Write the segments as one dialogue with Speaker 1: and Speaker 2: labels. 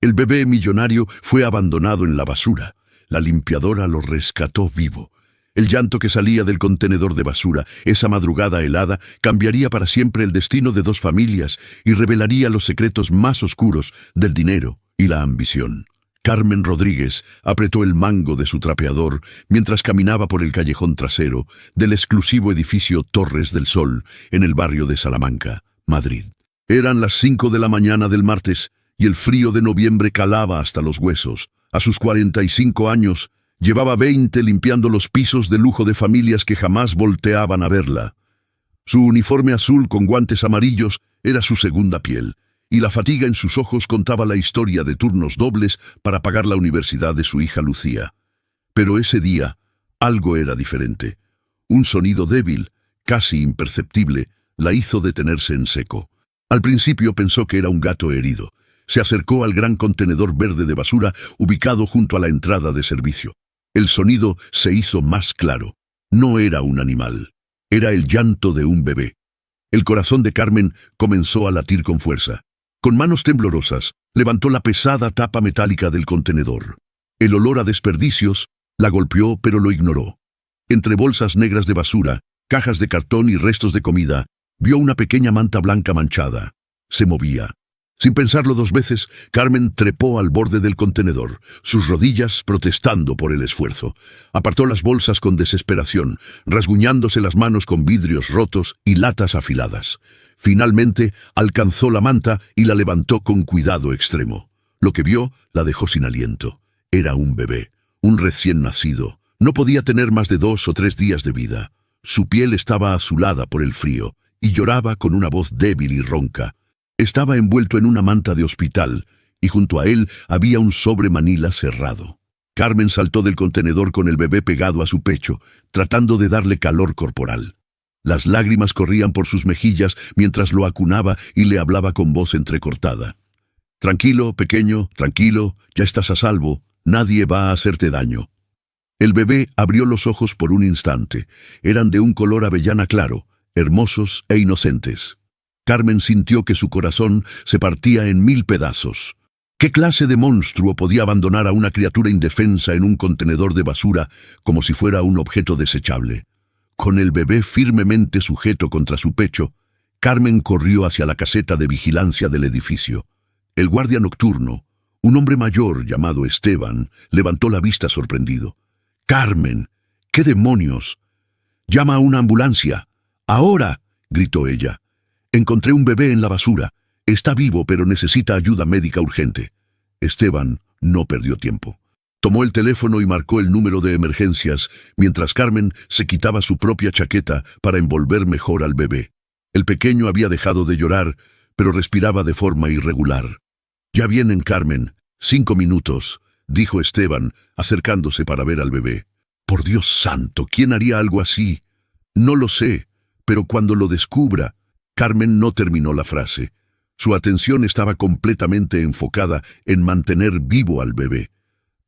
Speaker 1: El bebé millonario fue abandonado en la basura. La limpiadora lo rescató vivo. El llanto que salía del contenedor de basura, esa madrugada helada, cambiaría para siempre el destino de dos familias y revelaría los secretos más oscuros del dinero y la ambición. Carmen Rodríguez apretó el mango de su trapeador mientras caminaba por el callejón trasero del exclusivo edificio Torres del Sol en el barrio de Salamanca, Madrid. Eran las 5 de la mañana del martes y el frío de noviembre calaba hasta los huesos. A sus 45 años, llevaba 20 limpiando los pisos de lujo de familias que jamás volteaban a verla. Su uniforme azul con guantes amarillos era su segunda piel, y la fatiga en sus ojos contaba la historia de turnos dobles para pagar la universidad de su hija Lucía. Pero ese día, algo era diferente. Un sonido débil, casi imperceptible, la hizo detenerse en seco. Al principio pensó que era un gato herido. Se acercó al gran contenedor verde de basura ubicado junto a la entrada de servicio. El sonido se hizo más claro. No era un animal. Era el llanto de un bebé. El corazón de Carmen comenzó a latir con fuerza. Con manos temblorosas, levantó la pesada tapa metálica del contenedor. El olor a desperdicios la golpeó, pero lo ignoró. Entre bolsas negras de basura, cajas de cartón y restos de comida, vio una pequeña manta blanca manchada. Se movía. Sin pensarlo dos veces, Carmen trepó al borde del contenedor, sus rodillas protestando por el esfuerzo. Apartó las bolsas con desesperación, rasguñándose las manos con vidrios rotos y latas afiladas. Finalmente, alcanzó la manta y la levantó con cuidado extremo. Lo que vio la dejó sin aliento. Era un bebé, un recién nacido. No podía tener más de 2 o 3 días de vida. Su piel estaba azulada por el frío y lloraba con una voz débil y ronca. Estaba envuelto en una manta de hospital y junto a él había un sobre manila cerrado. Carmen saltó del contenedor con el bebé pegado a su pecho, tratando de darle calor corporal. Las lágrimas corrían por sus mejillas mientras lo acunaba y le hablaba con voz entrecortada. «Tranquilo, pequeño, tranquilo, ya estás a salvo, nadie va a hacerte daño». El bebé abrió los ojos por un instante. Eran de un color avellana claro, hermosos e inocentes. Carmen sintió que su corazón se partía en 1000 pedazos. ¿Qué clase de monstruo podía abandonar a una criatura indefensa en un contenedor de basura como si fuera un objeto desechable? Con el bebé firmemente sujeto contra su pecho, Carmen corrió hacia la caseta de vigilancia del edificio. El guardia nocturno, un hombre mayor llamado Esteban, levantó la vista sorprendido. «¡Carmen! ¿Qué demonios? ¡Llama a una ambulancia! ¡Ahora!», gritó ella. «Encontré un bebé en la basura. Está vivo, pero necesita ayuda médica urgente». Esteban no perdió tiempo. Tomó el teléfono y marcó el número de emergencias, mientras Carmen se quitaba su propia chaqueta para envolver mejor al bebé. El pequeño había dejado de llorar, pero respiraba de forma irregular. «Ya vienen, Carmen. 5 minutos», dijo Esteban, acercándose para ver al bebé. «Por Dios santo, ¿quién haría algo así?» «No lo sé, pero cuando lo descubra...» Carmen no terminó la frase. Su atención estaba completamente enfocada en mantener vivo al bebé.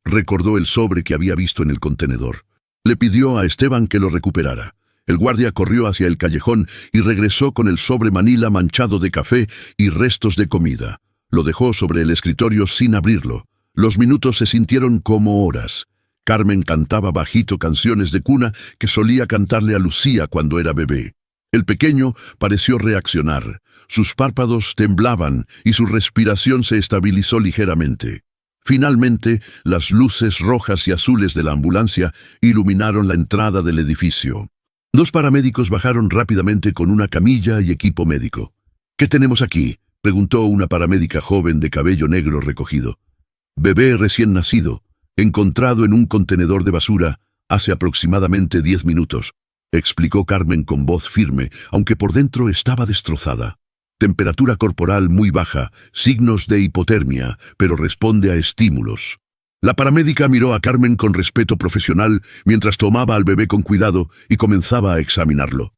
Speaker 1: Recordó el sobre que había visto en el contenedor. Le pidió a Esteban que lo recuperara. El guardia corrió hacia el callejón y regresó con el sobre manila manchado de café y restos de comida. Lo dejó sobre el escritorio sin abrirlo. Los minutos se sintieron como horas. Carmen cantaba bajito canciones de cuna que solía cantarle a Lucía cuando era bebé. El pequeño pareció reaccionar. Sus párpados temblaban y su respiración se estabilizó ligeramente. Finalmente, las luces rojas y azules de la ambulancia iluminaron la entrada del edificio. 2 paramédicos bajaron rápidamente con una camilla y equipo médico. «¿Qué tenemos aquí?», preguntó una paramédica joven de cabello negro recogido. «Bebé recién nacido, encontrado en un contenedor de basura hace aproximadamente 10 minutos», explicó Carmen con voz firme, aunque por dentro estaba destrozada. Temperatura corporal muy baja, signos de hipotermia, pero responde a estímulos. La paramédica miró a Carmen con respeto profesional mientras tomaba al bebé con cuidado y comenzaba a examinarlo.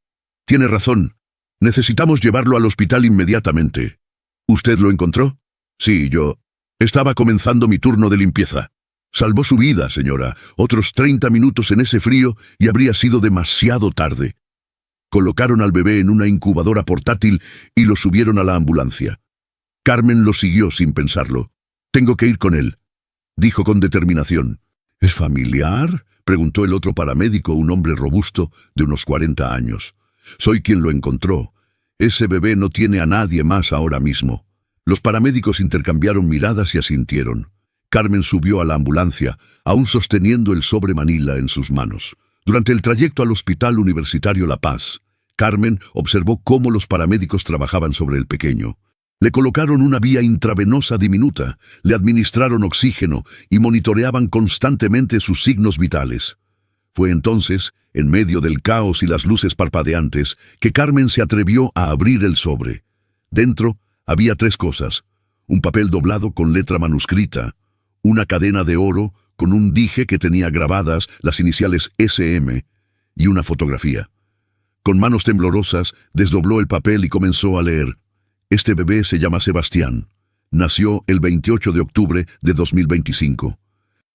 Speaker 1: «Tiene razón. Necesitamos llevarlo al hospital inmediatamente». «¿Usted lo encontró?» «Sí, yo. Estaba comenzando mi turno de limpieza». «Salvó su vida, señora. Otros 30 minutos en ese frío y habría sido demasiado tarde». Colocaron al bebé en una incubadora portátil y lo subieron a la ambulancia. Carmen lo siguió sin pensarlo. Tengo que ir con él, dijo con determinación. ¿Es familiar?, preguntó el otro paramédico, un hombre robusto de unos 40 años. Soy quien lo encontró. Ese bebé no tiene a nadie más ahora mismo. Los paramédicos intercambiaron miradas y asintieron. Carmen subió a la ambulancia, aún sosteniendo el sobre Manila en sus manos. Durante el trayecto al Hospital Universitario La Paz, Carmen observó cómo los paramédicos trabajaban sobre el pequeño. Le colocaron una vía intravenosa diminuta, le administraron oxígeno y monitoreaban constantemente sus signos vitales. Fue entonces, en medio del caos y las luces parpadeantes, que Carmen se atrevió a abrir el sobre. Dentro había 3 cosas: un papel doblado con letra manuscrita, una cadena de oro con un dije que tenía grabadas las iniciales SM y una fotografía. Con manos temblorosas, desdobló el papel y comenzó a leer. Este bebé se llama Sebastián. Nació el 28 de octubre de 2025.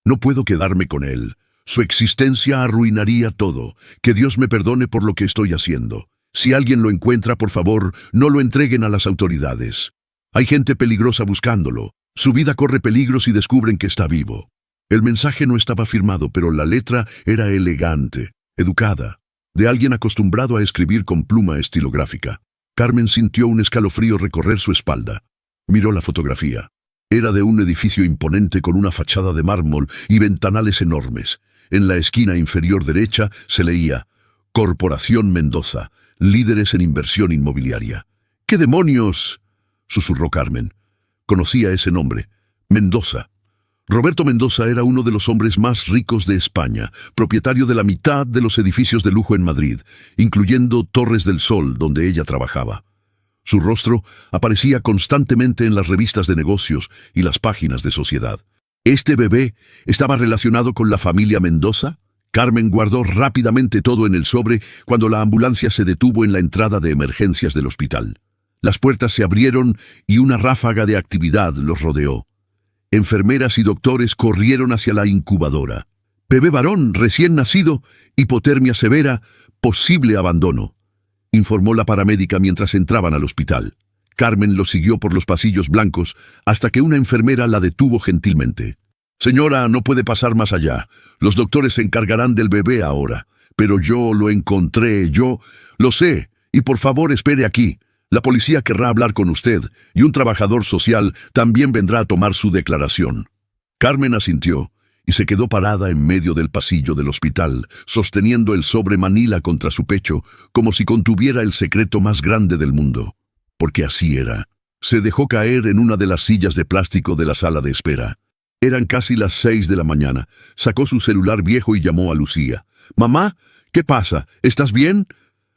Speaker 1: No puedo quedarme con él. Su existencia arruinaría todo. Que Dios me perdone por lo que estoy haciendo. Si alguien lo encuentra, por favor, no lo entreguen a las autoridades. Hay gente peligrosa buscándolo. Su vida corre peligro si descubren que está vivo. El mensaje no estaba firmado, pero la letra era elegante, educada, de alguien acostumbrado a escribir con pluma estilográfica. Carmen sintió un escalofrío recorrer su espalda. Miró la fotografía. Era de un edificio imponente con una fachada de mármol y ventanales enormes. En la esquina inferior derecha se leía: Corporación Mendoza, líderes en inversión inmobiliaria. ¿Qué demonios?, susurró Carmen. Conocía ese nombre: Mendoza. Roberto Mendoza era uno de los hombres más ricos de España, propietario de la mitad de los edificios de lujo en Madrid, incluyendo Torres del Sol, donde ella trabajaba. Su rostro aparecía constantemente en las revistas de negocios y las páginas de sociedad. ¿Este bebé estaba relacionado con la familia Mendoza? Carmen guardó rápidamente todo en el sobre cuando la ambulancia se detuvo en la entrada de emergencias del hospital. Las puertas se abrieron y una ráfaga de actividad los rodeó. Enfermeras y doctores corrieron hacia la incubadora. Bebé varón, recién nacido, hipotermia severa, posible abandono, informó la paramédica mientras entraban al hospital. Carmen lo siguió por los pasillos blancos hasta que una enfermera la detuvo gentilmente. Señora, no puede pasar más allá. Los doctores se encargarán del bebé ahora. Pero yo lo encontré, yo lo sé. Y por favor, espere aquí. La policía querrá hablar con usted, y un trabajador social también vendrá a tomar su declaración. Carmen asintió, y se quedó parada en medio del pasillo del hospital, sosteniendo el sobre Manila contra su pecho, como si contuviera el secreto más grande del mundo. Porque así era. Se dejó caer en una de las sillas de plástico de la sala de espera. Eran casi las 6 de la mañana. Sacó su celular viejo y llamó a Lucía. «Mamá, ¿qué pasa? ¿Estás bien?»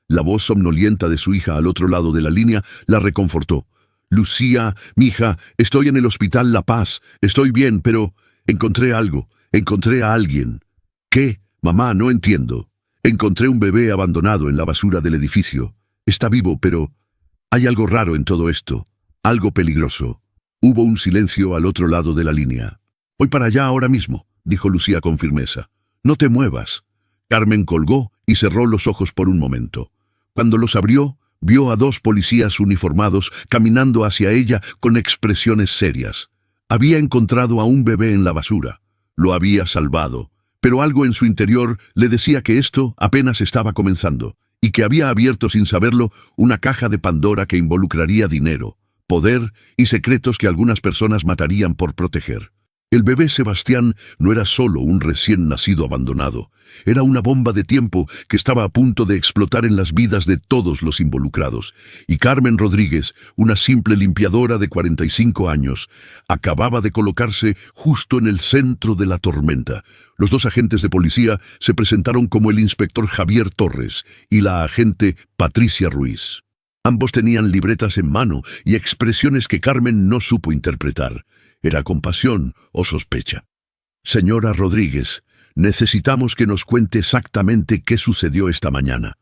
Speaker 1: La voz somnolienta de su hija al otro lado de la línea la reconfortó. «Lucía, mija, estoy en el Hospital La Paz. Estoy bien, pero encontré algo. Encontré a alguien». «¿Qué? Mamá, no entiendo». «Encontré un bebé abandonado en la basura del edificio. Está vivo, pero hay algo raro en todo esto. Algo peligroso». Hubo un silencio al otro lado de la línea. «Voy para allá ahora mismo», dijo Lucía con firmeza. «No te muevas». Carmen colgó y cerró los ojos por un momento. Cuando los abrió, vio a 2 policías uniformados caminando hacia ella con expresiones serias. Había encontrado a un bebé en la basura. Lo había salvado, pero algo en su interior le decía que esto apenas estaba comenzando, y que había abierto sin saberlo una caja de Pandora que involucraría dinero, poder y secretos que algunas personas matarían por proteger. El bebé Sebastián no era solo un recién nacido abandonado, era una bomba de tiempo que estaba a punto de explotar en las vidas de todos los involucrados, y Carmen Rodríguez, una simple limpiadora de 45 años, acababa de colocarse justo en el centro de la tormenta. Los 2 agentes de policía se presentaron como el inspector Javier Torres y la agente Patricia Ruiz. Ambos tenían libretas en mano y expresiones que Carmen no supo interpretar. ¿Era compasión o sospecha? «Señora Rodríguez, necesitamos que nos cuente exactamente qué sucedió esta mañana»,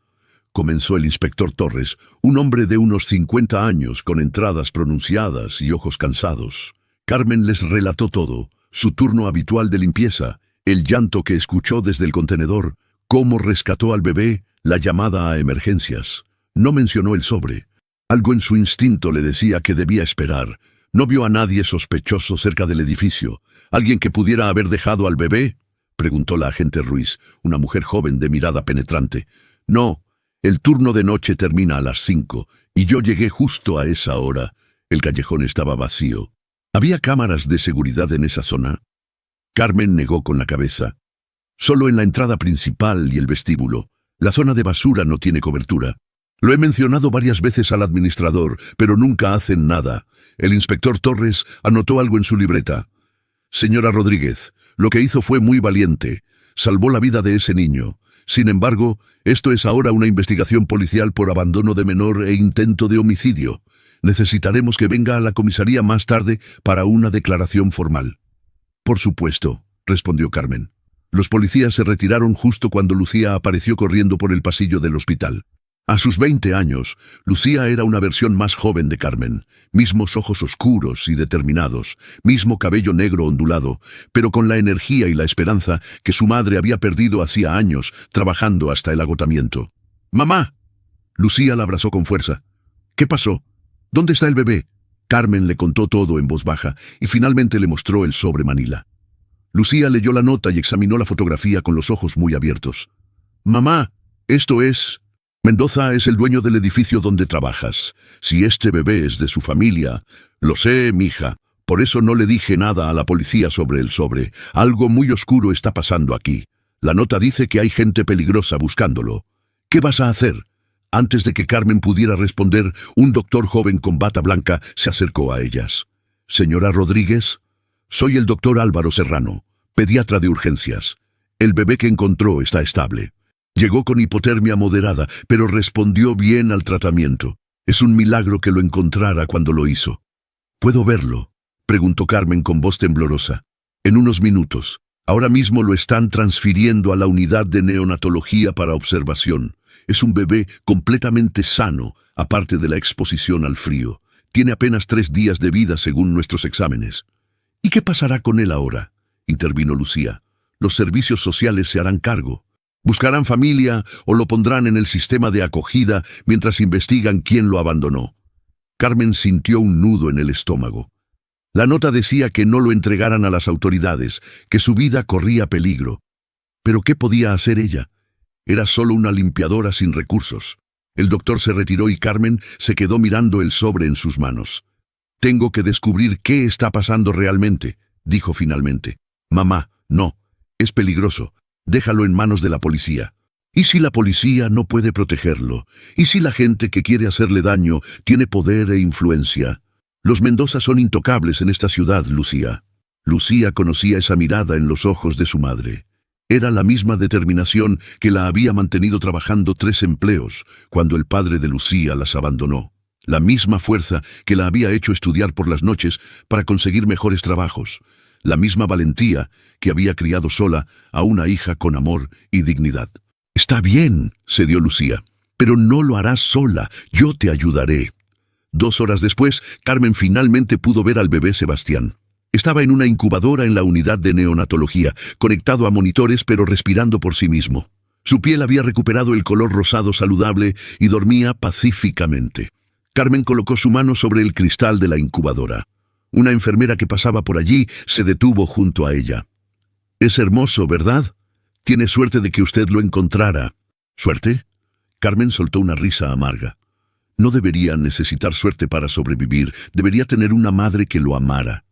Speaker 1: comenzó el inspector Torres, un hombre de unos 50 años con entradas pronunciadas y ojos cansados. Carmen les relató todo, su turno habitual de limpieza, el llanto que escuchó desde el contenedor, cómo rescató al bebé, la llamada a emergencias. No mencionó el sobre. Algo en su instinto le decía que debía esperar, ¿No vio a nadie sospechoso cerca del edificio? ¿Alguien que pudiera haber dejado al bebé?, preguntó la agente Ruiz, una mujer joven de mirada penetrante. No, el turno de noche termina a las 5, y yo llegué justo a esa hora. El callejón estaba vacío. ¿Había cámaras de seguridad en esa zona? Carmen negó con la cabeza. Solo en la entrada principal y el vestíbulo. La zona de basura no tiene cobertura. Lo he mencionado varias veces al administrador, pero nunca hacen nada. El inspector Torres anotó algo en su libreta. Señora Rodríguez, lo que hizo fue muy valiente. Salvó la vida de ese niño. Sin embargo, esto es ahora una investigación policial por abandono de menor e intento de homicidio. Necesitaremos que venga a la comisaría más tarde para una declaración formal. Por supuesto, respondió Carmen. Los policías se retiraron justo cuando Lucía apareció corriendo por el pasillo del hospital. A sus 20 años, Lucía era una versión más joven de Carmen, mismos ojos oscuros y determinados, mismo cabello negro ondulado, pero con la energía y la esperanza que su madre había perdido hacía años, trabajando hasta el agotamiento. ¡Mamá! Lucía la abrazó con fuerza. ¿Qué pasó? ¿Dónde está el bebé? Carmen le contó todo en voz baja y finalmente le mostró el sobre Manila. Lucía leyó la nota y examinó la fotografía con los ojos muy abiertos. Mamá, esto es... Mendoza es el dueño del edificio donde trabajas. Si este bebé es de su familia... Lo sé, mija. Por eso no le dije nada a la policía sobre el sobre. Algo muy oscuro está pasando aquí. La nota dice que hay gente peligrosa buscándolo. ¿Qué vas a hacer? Antes de que Carmen pudiera responder, un doctor joven con bata blanca se acercó a ellas. Señora Rodríguez, soy el doctor Álvaro Serrano, pediatra de urgencias. El bebé que encontró está estable. Llegó con hipotermia moderada, pero respondió bien al tratamiento. Es un milagro que lo encontrara cuando lo hizo. ¿Puedo verlo?, preguntó Carmen con voz temblorosa. En unos minutos. Ahora mismo lo están transfiriendo a la unidad de neonatología para observación. Es un bebé completamente sano, aparte de la exposición al frío. Tiene apenas 3 días de vida según nuestros exámenes. ¿Y qué pasará con él ahora?, intervino Lucía. Los servicios sociales se harán cargo. Buscarán familia o lo pondrán en el sistema de acogida mientras investigan quién lo abandonó. Carmen sintió un nudo en el estómago. La nota decía que no lo entregaran a las autoridades, que su vida corría peligro. ¿Pero qué podía hacer ella? Era solo una limpiadora sin recursos. El doctor se retiró y Carmen se quedó mirando el sobre en sus manos. Tengo que descubrir qué está pasando realmente, dijo finalmente. Mamá, no, es peligroso. Déjalo en manos de la policía. ¿Y si la policía no puede protegerlo? ¿Y si la gente que quiere hacerle daño tiene poder e influencia? Los Mendoza son intocables en esta ciudad, Lucía. Lucía conocía esa mirada en los ojos de su madre. Era la misma determinación que la había mantenido trabajando 3 empleos cuando el padre de Lucía las abandonó. La misma fuerza que la había hecho estudiar por las noches para conseguir mejores trabajos. La misma valentía que había criado sola a una hija con amor y dignidad. Está bien, cedió Lucía, pero no lo harás sola, yo te ayudaré. 2 horas después, Carmen finalmente pudo ver al bebé Sebastián. Estaba en una incubadora en la unidad de neonatología, conectado a monitores pero respirando por sí mismo. Su piel había recuperado el color rosado saludable y dormía pacíficamente. Carmen colocó su mano sobre el cristal de la incubadora. Una enfermera que pasaba por allí se detuvo junto a ella. Es hermoso, ¿verdad? Tiene suerte de que usted lo encontrara. ¿Suerte? Carmen soltó una risa amarga. No debería necesitar suerte para sobrevivir, debería tener una madre que lo amara.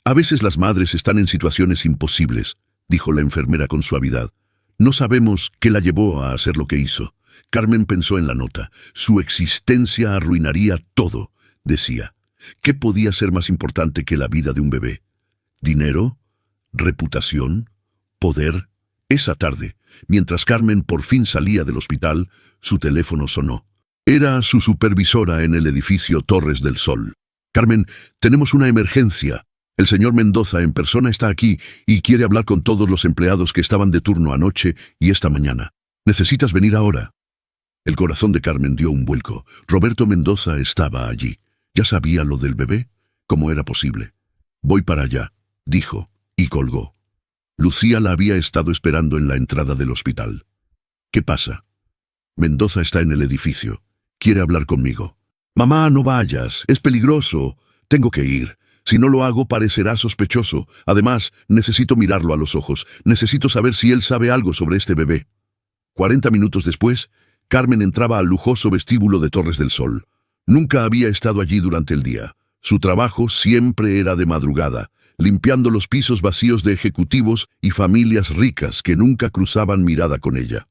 Speaker 1: A veces las madres están en situaciones imposibles, dijo la enfermera con suavidad. No sabemos qué la llevó a hacer lo que hizo. Carmen pensó en la nota. Su existencia arruinaría todo, decía. ¿Qué podía ser más importante que la vida de un bebé? ¿Dinero? ¿Reputación? ¿Poder? Esa tarde, mientras Carmen por fin salía del hospital, su teléfono sonó. Era su supervisora en el edificio Torres del Sol. Carmen, tenemos una emergencia. El señor Mendoza en persona está aquí y quiere hablar con todos los empleados que estaban de turno anoche y esta mañana. ¿Necesitas venir ahora? El corazón de Carmen dio un vuelco. Roberto Mendoza estaba allí. ¿Ya sabía lo del bebé? ¿Cómo era posible? Voy para allá, dijo, y colgó. Lucía la había estado esperando en la entrada del hospital. ¿Qué pasa? Mendoza está en el edificio. Quiere hablar conmigo. Mamá, no vayas, es peligroso. Tengo que ir. Si no lo hago, parecerá sospechoso. Además, necesito mirarlo a los ojos. Necesito saber si él sabe algo sobre este bebé. 40 minutos después, Carmen entraba al lujoso vestíbulo de Torres del Sol. Nunca había estado allí durante el día. Su trabajo siempre era de madrugada, limpiando los pisos vacíos de ejecutivos y familias ricas que nunca cruzaban mirada con ella.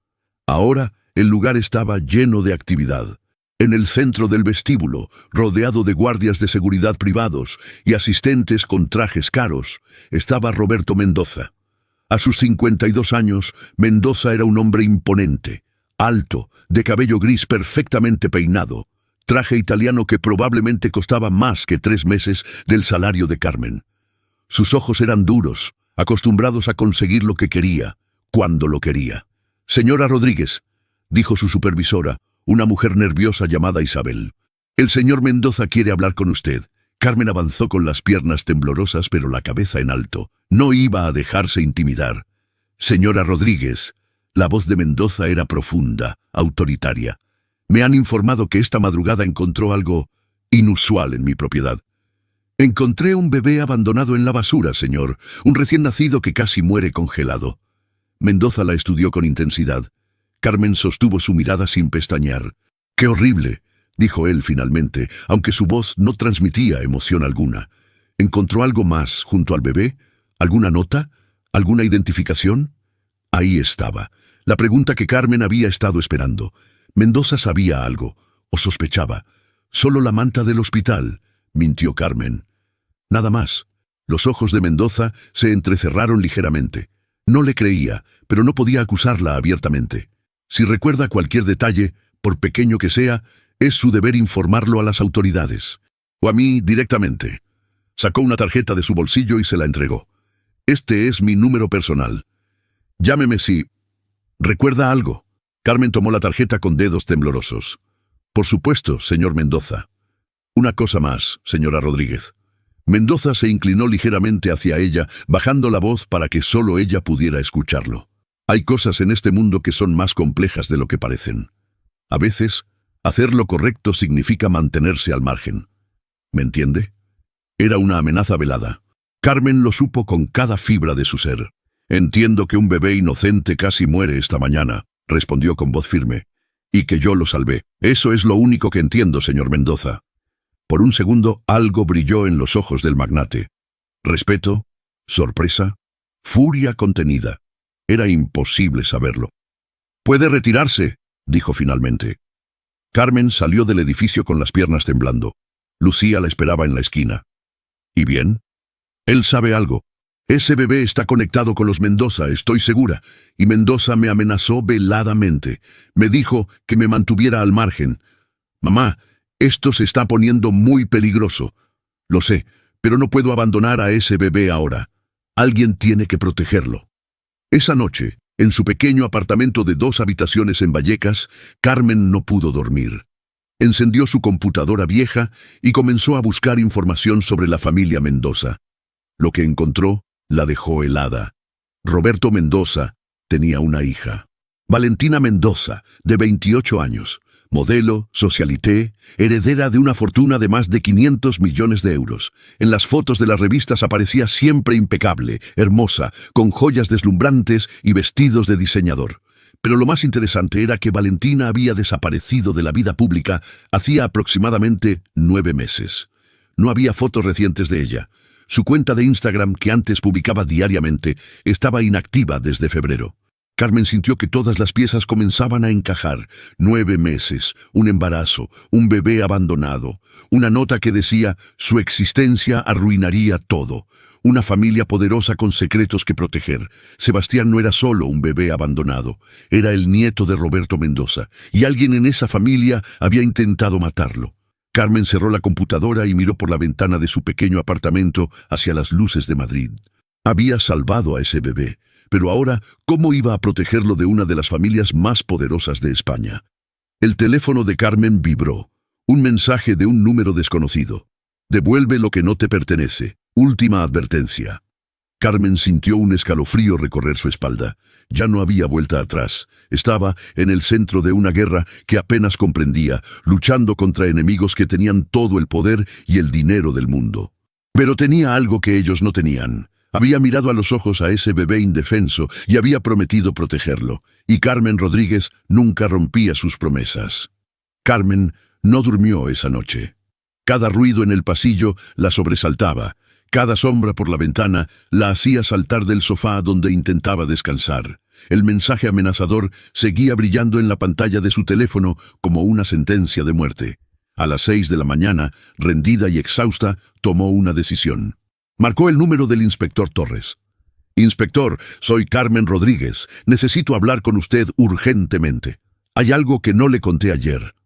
Speaker 1: Ahora, el lugar estaba lleno de actividad. En el centro del vestíbulo, rodeado de guardias de seguridad privados y asistentes con trajes caros, estaba Roberto Mendoza. A sus 52 años, Mendoza era un hombre imponente, alto, de cabello gris perfectamente peinado, traje italiano que probablemente costaba más que 3 meses del salario de Carmen. Sus ojos eran duros, acostumbrados a conseguir lo que quería, cuando lo quería. «Señora Rodríguez», dijo su supervisora, una mujer nerviosa llamada Isabel. «El señor Mendoza quiere hablar con usted». Carmen avanzó con las piernas temblorosas pero la cabeza en alto. No iba a dejarse intimidar. «Señora Rodríguez». La voz de Mendoza era profunda, autoritaria. «Me han informado que esta madrugada encontró algo inusual en mi propiedad». «Encontré un bebé abandonado en la basura, señor, un recién nacido que casi muere congelado». Mendoza la estudió con intensidad. Carmen sostuvo su mirada sin pestañear. «¡Qué horrible!», dijo él finalmente, aunque su voz no transmitía emoción alguna. «¿Encontró algo más junto al bebé? ¿Alguna nota? ¿Alguna identificación?» Ahí estaba, la pregunta que Carmen había estado esperando. Mendoza sabía algo, o sospechaba. «Solo la manta del hospital», mintió Carmen. Nada más. Los ojos de Mendoza se entrecerraron ligeramente. No le creía, pero no podía acusarla abiertamente. Si recuerda cualquier detalle, por pequeño que sea, es su deber informarlo a las autoridades. O a mí directamente. Sacó una tarjeta de su bolsillo y se la entregó. «Este es mi número personal. Llámeme si recuerda algo». Carmen tomó la tarjeta con dedos temblorosos. «Por supuesto, señor Mendoza». «Una cosa más, señora Rodríguez». Mendoza se inclinó ligeramente hacia ella, bajando la voz para que solo ella pudiera escucharlo. «Hay cosas en este mundo que son más complejas de lo que parecen. A veces, hacer lo correcto significa mantenerse al margen. ¿Me entiende?» Era una amenaza velada. Carmen lo supo con cada fibra de su ser. «Entiendo que un bebé inocente casi muere esta mañana», respondió con voz firme, «y que yo lo salvé. Eso es lo único que entiendo, señor Mendoza». Por un segundo algo brilló en los ojos del magnate. Respeto, sorpresa, furia contenida. Era imposible saberlo. «Puede retirarse», dijo finalmente. Carmen salió del edificio con las piernas temblando. Lucía la esperaba en la esquina. «¿Y bien?» «Él sabe algo. Ese bebé está conectado con los Mendoza, estoy segura, y Mendoza me amenazó veladamente. Me dijo que me mantuviera al margen. Mamá, esto se está poniendo muy peligroso. Lo sé, pero no puedo abandonar a ese bebé ahora. Alguien tiene que protegerlo». Esa noche, en su pequeño apartamento de 2 habitaciones en Vallecas, Carmen no pudo dormir. Encendió su computadora vieja y comenzó a buscar información sobre la familia Mendoza. Lo que encontró la dejó helada. Roberto Mendoza tenía una hija. Valentina Mendoza, de 28 años, modelo, socialité, heredera de una fortuna de más de 500 millones de euros. En las fotos de las revistas aparecía siempre impecable, hermosa, con joyas deslumbrantes y vestidos de diseñador. Pero lo más interesante era que Valentina había desaparecido de la vida pública hacía aproximadamente 9 meses. No había fotos recientes de ella. Su cuenta de Instagram, que antes publicaba diariamente, estaba inactiva desde febrero. Carmen sintió que todas las piezas comenzaban a encajar. 9 meses, un embarazo, un bebé abandonado, una nota que decía su existencia arruinaría todo, una familia poderosa con secretos que proteger. Sebastián no era solo un bebé abandonado, era el nieto de Roberto Mendoza, y alguien en esa familia había intentado matarlo. Carmen cerró la computadora y miró por la ventana de su pequeño apartamento hacia las luces de Madrid. Había salvado a ese bebé, pero ahora, ¿cómo iba a protegerlo de una de las familias más poderosas de España? El teléfono de Carmen vibró. Un mensaje de un número desconocido. «Devuelve lo que no te pertenece. Última advertencia». Carmen sintió un escalofrío recorrer su espalda. Ya no había vuelta atrás. Estaba en el centro de una guerra que apenas comprendía, luchando contra enemigos que tenían todo el poder y el dinero del mundo. Pero tenía algo que ellos no tenían. Había mirado a los ojos a ese bebé indefenso y había prometido protegerlo. Y Carmen Rodríguez nunca rompía sus promesas. Carmen no durmió esa noche. Cada ruido en el pasillo la sobresaltaba. Cada sombra por la ventana la hacía saltar del sofá donde intentaba descansar. El mensaje amenazador seguía brillando en la pantalla de su teléfono como una sentencia de muerte. A las 6 de la mañana, rendida y exhausta, tomó una decisión. Marcó el número del inspector Torres. «Inspector, soy Carmen Rodríguez. Necesito hablar con usted urgentemente. Hay algo que no le conté ayer».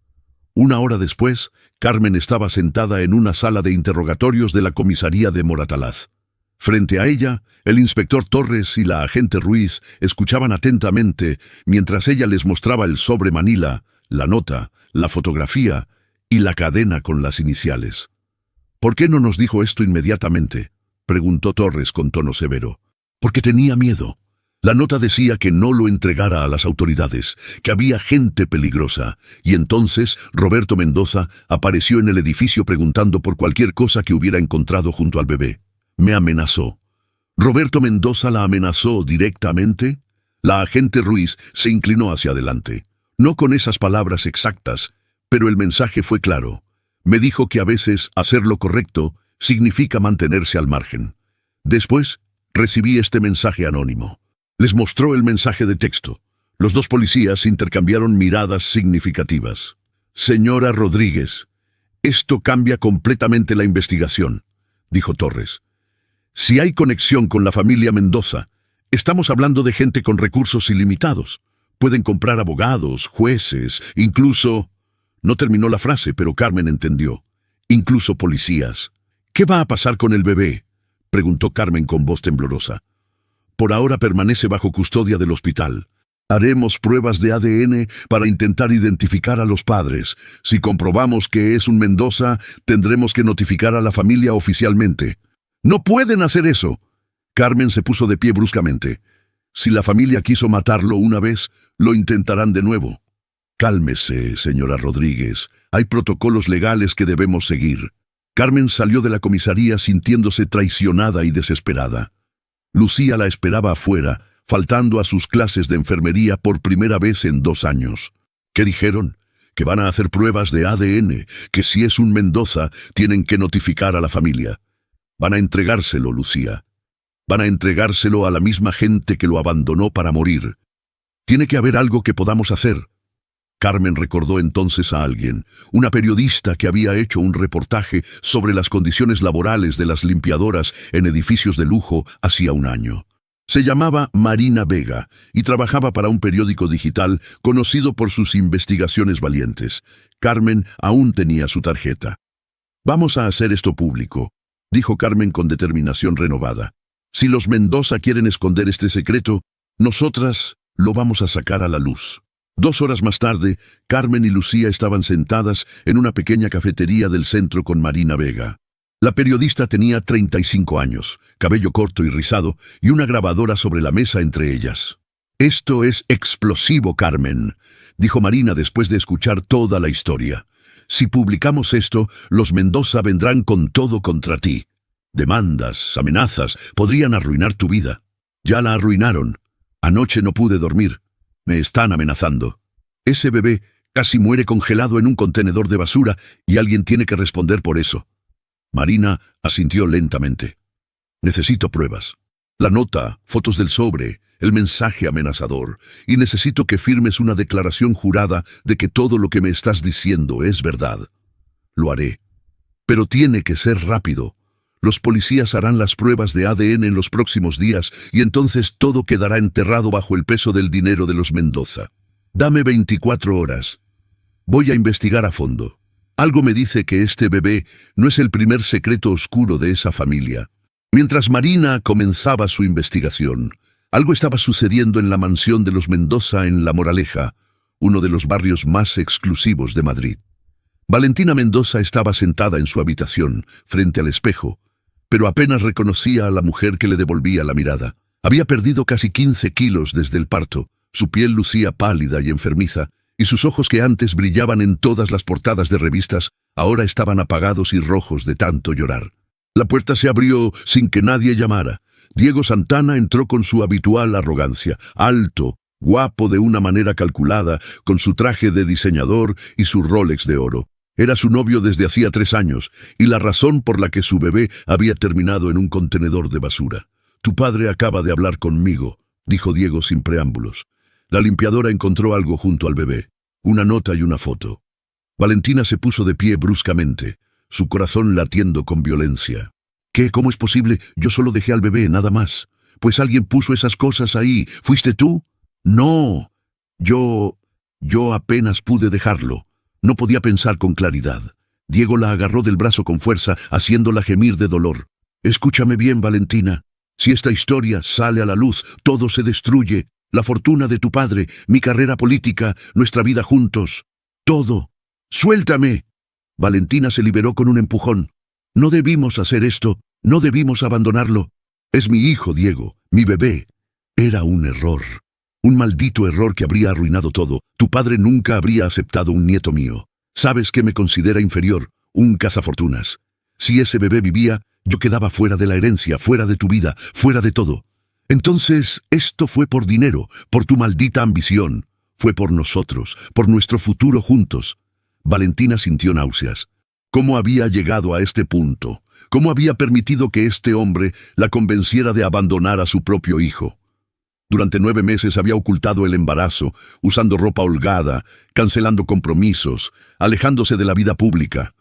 Speaker 1: Una hora después, Carmen estaba sentada en una sala de interrogatorios de la comisaría de Moratalaz. Frente a ella, el inspector Torres y la agente Ruiz escuchaban atentamente mientras ella les mostraba el sobre Manila, la nota, la fotografía y la cadena con las iniciales. «¿Por qué no nos dijo esto inmediatamente?», preguntó Torres con tono severo. «Porque tenía miedo. La nota decía que no lo entregara a las autoridades, que había gente peligrosa, y entonces Roberto Mendoza apareció en el edificio preguntando por cualquier cosa que hubiera encontrado junto al bebé. Me amenazó». «¿Roberto Mendoza la amenazó directamente?». La agente Ruiz se inclinó hacia adelante. No con esas palabras exactas, pero el mensaje fue claro. Me dijo que a veces hacer lo correcto significa mantenerse al margen. Después recibí este mensaje anónimo. Les mostró el mensaje de texto. Los dos policías intercambiaron miradas significativas. «Señora Rodríguez, esto cambia completamente la investigación», dijo Torres. «Si hay conexión con la familia Mendoza, estamos hablando de gente con recursos ilimitados. Pueden comprar abogados, jueces, incluso...». No terminó la frase, pero Carmen entendió. «Incluso policías». «¿Qué va a pasar con el bebé?», preguntó Carmen con voz temblorosa. «Por ahora permanece bajo custodia del hospital. Haremos pruebas de ADN para intentar identificar a los padres. Si comprobamos que es un Mendoza, tendremos que notificar a la familia oficialmente». «¡No pueden hacer eso!». Carmen se puso de pie bruscamente. «Si la familia quiso matarlo una vez, lo intentarán de nuevo». «Cálmese, señora Rodríguez. Hay protocolos legales que debemos seguir». Carmen salió de la comisaría sintiéndose traicionada y desesperada. Lucía la esperaba afuera, faltando a sus clases de enfermería por primera vez en 2 años. ¿Qué dijeron? Que van a hacer pruebas de ADN, que si es un Mendoza, tienen que notificar a la familia. Van a entregárselo, Lucía. Van a entregárselo a la misma gente que lo abandonó para morir. Tiene que haber algo que podamos hacer. Carmen recordó entonces a alguien, una periodista que había hecho un reportaje sobre las condiciones laborales de las limpiadoras en edificios de lujo hacía 1 año. Se llamaba Marina Vega y trabajaba para un periódico digital conocido por sus investigaciones valientes. Carmen aún tenía su tarjeta. «Vamos a hacer esto público», dijo Carmen con determinación renovada. «Si los Mendoza quieren esconder este secreto, nosotras lo vamos a sacar a la luz». 2 horas más tarde, Carmen y Lucía estaban sentadas en una pequeña cafetería del centro con Marina Vega. La periodista tenía 35 años, cabello corto y rizado, y una grabadora sobre la mesa entre ellas. «Esto es explosivo, Carmen», dijo Marina después de escuchar toda la historia. «Si publicamos esto, los Mendoza vendrán con todo contra ti. Demandas, amenazas, podrían arruinar tu vida. Ya la arruinaron. Anoche no pude dormir. Me están amenazando. Ese bebé casi muere congelado en un contenedor de basura y alguien tiene que responder por eso». Marina asintió lentamente. «Necesito pruebas. La nota, fotos del sobre, el mensaje amenazador, y necesito que firmes una declaración jurada de que todo lo que me estás diciendo es verdad». «Lo haré. Pero tiene que ser rápido. Los policías harán las pruebas de ADN en los próximos días y entonces todo quedará enterrado bajo el peso del dinero de los Mendoza. Dame 24 horas. Voy a investigar a fondo. Algo me dice que este bebé no es el primer secreto oscuro de esa familia». Mientras Marina comenzaba su investigación, algo estaba sucediendo en la mansión de los Mendoza en La Moraleja, uno de los barrios más exclusivos de Madrid. Valentina Mendoza estaba sentada en su habitación, frente al espejo. pero apenas reconocía a la mujer que le devolvía la mirada. Había perdido casi 15 kilos desde el parto. Su piel lucía pálida y enfermiza, y sus ojos que antes brillaban en todas las portadas de revistas, ahora estaban apagados y rojos de tanto llorar. La puerta se abrió sin que nadie llamara. Diego Santana entró con su habitual arrogancia, alto, guapo de una manera calculada, con su traje de diseñador y su Rolex de oro. Era su novio desde hacía 3 años, y la razón por la que su bebé había terminado en un contenedor de basura. «Tu padre acaba de hablar conmigo», dijo Diego sin preámbulos. La limpiadora encontró algo junto al bebé, una nota y una foto. Valentina se puso de pie bruscamente, su corazón latiendo con violencia. «¿Qué? ¿Cómo es posible? Yo solo dejé al bebé, nada más. Pues alguien puso esas cosas ahí. ¿Fuiste tú?» «No. Yo apenas pude dejarlo. No podía pensar con claridad». Diego la agarró del brazo con fuerza, haciéndola gemir de dolor. «Escúchame bien, Valentina. Si esta historia sale a la luz, todo se destruye. La fortuna de tu padre, mi carrera política, nuestra vida juntos. Todo. ¡Suéltame!». Valentina se liberó con un empujón. «No debimos hacer esto. No debimos abandonarlo. Es mi hijo, Diego, mi bebé. Era un error. Un maldito error que habría arruinado todo. Tu padre nunca habría aceptado un nieto mío. Sabes que me considera inferior, un cazafortunas. Si ese bebé vivía, yo quedaba fuera de la herencia, fuera de tu vida, fuera de todo. Entonces, esto fue por dinero, por tu maldita ambición. Fue por nosotros, por nuestro futuro juntos». Valentina sintió náuseas. ¿Cómo había llegado a este punto? ¿Cómo había permitido que este hombre la convenciera de abandonar a su propio hijo? Durante 9 meses había ocultado el embarazo, usando ropa holgada, cancelando compromisos, alejándose de la vida pública.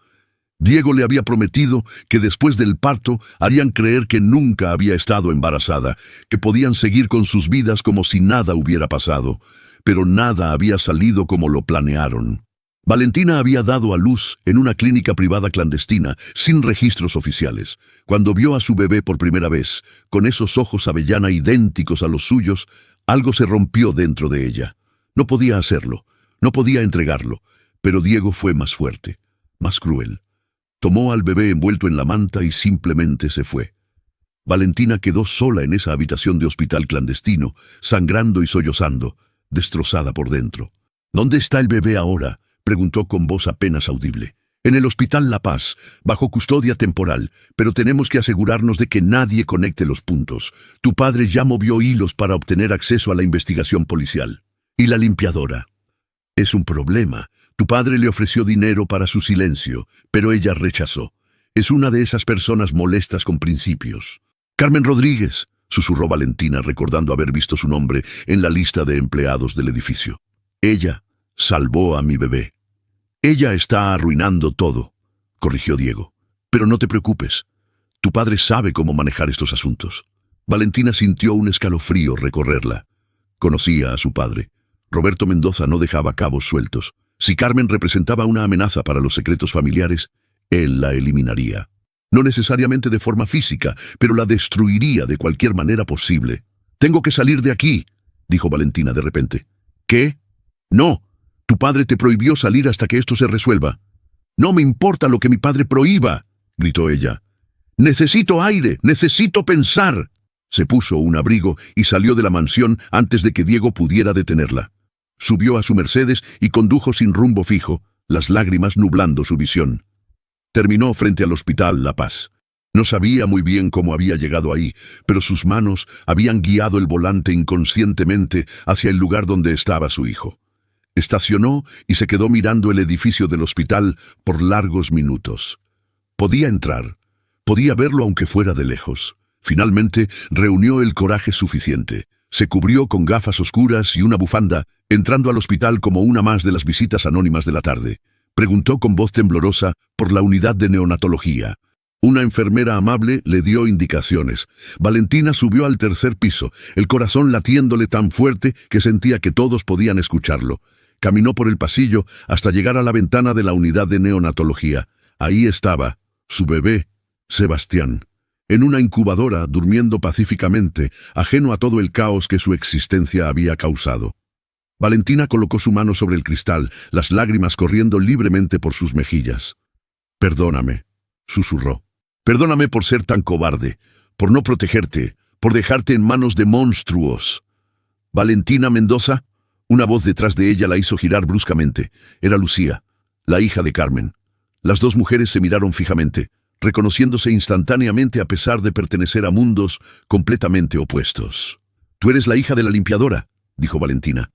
Speaker 1: Diego le había prometido que después del parto harían creer que nunca había estado embarazada, que podían seguir con sus vidas como si nada hubiera pasado, pero nada había salido como lo planearon. Valentina había dado a luz en una clínica privada clandestina, sin registros oficiales. Cuando vio a su bebé por primera vez, con esos ojos avellana idénticos a los suyos, algo se rompió dentro de ella. No podía hacerlo, no podía entregarlo, pero Diego fue más fuerte, más cruel. Tomó al bebé envuelto en la manta y simplemente se fue. Valentina quedó sola en esa habitación de hospital clandestino, sangrando y sollozando, destrozada por dentro. «¿Dónde está el bebé ahora?», preguntó con voz apenas audible. «En el Hospital La Paz, bajo custodia temporal, pero tenemos que asegurarnos de que nadie conecte los puntos. Tu padre ya movió hilos para obtener acceso a la investigación policial. ¿Y la limpiadora?». «Es un problema. Tu padre le ofreció dinero para su silencio, pero ella rechazó. Es una de esas personas molestas con principios». «Carmen Rodríguez», susurró Valentina, recordando haber visto su nombre en la lista de empleados del edificio. «Ella salvó a mi bebé». «Ella está arruinando todo», corrigió Diego. «Pero no te preocupes. Tu padre sabe cómo manejar estos asuntos». Valentina sintió un escalofrío recorrerla. Conocía a su padre. Roberto Mendoza no dejaba cabos sueltos. Si Carmen representaba una amenaza para los secretos familiares, él la eliminaría. No necesariamente de forma física, pero la destruiría de cualquier manera posible. «Tengo que salir de aquí», dijo Valentina de repente. «¿Qué? No. Tu padre te prohibió salir hasta que esto se resuelva». «No me importa lo que mi padre prohíba», gritó ella. «Necesito aire, necesito pensar». Se puso un abrigo y salió de la mansión antes de que Diego pudiera detenerla. Subió a su Mercedes y condujo sin rumbo fijo, las lágrimas nublando su visión. Terminó frente al Hospital La Paz. No sabía muy bien cómo había llegado ahí, pero sus manos habían guiado el volante inconscientemente hacia el lugar donde estaba su hijo. Estacionó y se quedó mirando el edificio del hospital por largos minutos. Podía entrar, podía verlo aunque fuera de lejos. Finalmente reunió el coraje suficiente. Se cubrió con gafas oscuras y una bufanda, entrando al hospital como una más de las visitas anónimas de la tarde. Preguntó con voz temblorosa por la unidad de neonatología. Una enfermera amable le dio indicaciones. Valentina subió al 3er piso, el corazón latiéndole tan fuerte que sentía que todos podían escucharlo. Caminó por el pasillo hasta llegar a la ventana de la unidad de neonatología. Ahí estaba, su bebé, Sebastián, en una incubadora, durmiendo pacíficamente, ajeno a todo el caos que su existencia había causado. Valentina colocó su mano sobre el cristal, las lágrimas corriendo libremente por sus mejillas. «Perdóname», susurró. Perdóname por ser tan cobarde, por no protegerte, por dejarte en manos de monstruos. Valentina Mendoza. Una voz detrás de ella la hizo girar bruscamente. Era Lucía, la hija de Carmen. Las dos mujeres se miraron fijamente, reconociéndose instantáneamente a pesar de pertenecer a mundos completamente opuestos. «Tú eres la hija de la limpiadora», dijo Valentina.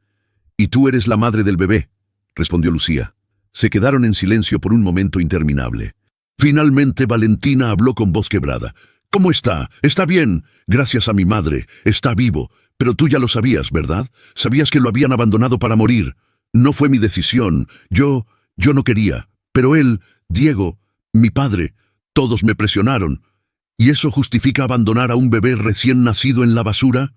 Speaker 1: «Y tú eres la madre del bebé», respondió Lucía. Se quedaron en silencio por un momento interminable. Finalmente Valentina habló con voz quebrada. «¿Cómo está? Está bien. Gracias a mi madre. Está vivo. Pero tú ya lo sabías, ¿verdad? Sabías que lo habían abandonado para morir. No fue mi decisión. Yo no quería. Pero él, Diego, mi padre, todos me presionaron. ¿Y eso justifica abandonar a un bebé recién nacido en la basura?»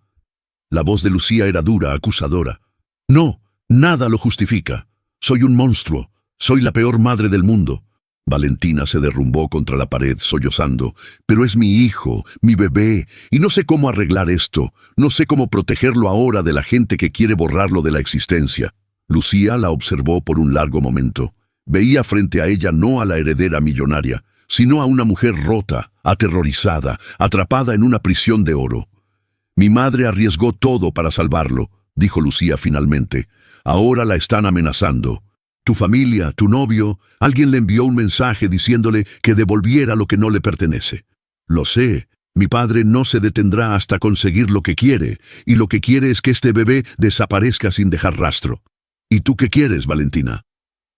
Speaker 1: La voz de Lucía era dura, acusadora. «No, nada lo justifica. Soy un monstruo. Soy la peor madre del mundo». Valentina se derrumbó contra la pared, sollozando. «Pero es mi hijo, mi bebé, y no sé cómo arreglar esto. No sé cómo protegerlo ahora de la gente que quiere borrarlo de la existencia». Lucía la observó por un largo momento. Veía frente a ella no a la heredera millonaria, sino a una mujer rota, aterrorizada, atrapada en una prisión de oro. «Mi madre arriesgó todo para salvarlo», dijo Lucía finalmente. «Ahora la están amenazando. Tu familia, tu novio, alguien le envió un mensaje diciéndole que devolviera lo que no le pertenece. Lo sé, mi padre no se detendrá hasta conseguir lo que quiere, y lo que quiere es que este bebé desaparezca sin dejar rastro. ¿Y tú qué quieres, Valentina?»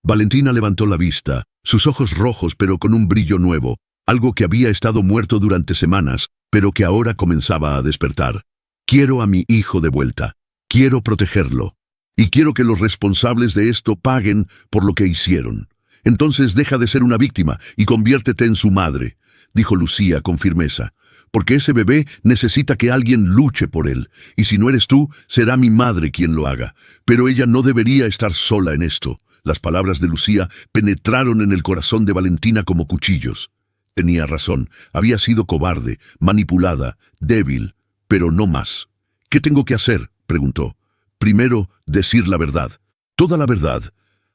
Speaker 1: Valentina levantó la vista, sus ojos rojos pero con un brillo nuevo, algo que había estado muerto durante semanas, pero que ahora comenzaba a despertar. «Quiero a mi hijo de vuelta. Quiero protegerlo. Y quiero que los responsables de esto paguen por lo que hicieron. Entonces deja de ser una víctima y conviértete en su madre», dijo Lucía con firmeza. «Porque ese bebé necesita que alguien luche por él, y si no eres tú, será mi madre quien lo haga. Pero ella no debería estar sola en esto». Las palabras de Lucía penetraron en el corazón de Valentina como cuchillos. Tenía razón, había sido cobarde, manipulada, débil, pero no más. «¿Qué tengo que hacer?», preguntó. «Primero, decir la verdad. Toda la verdad.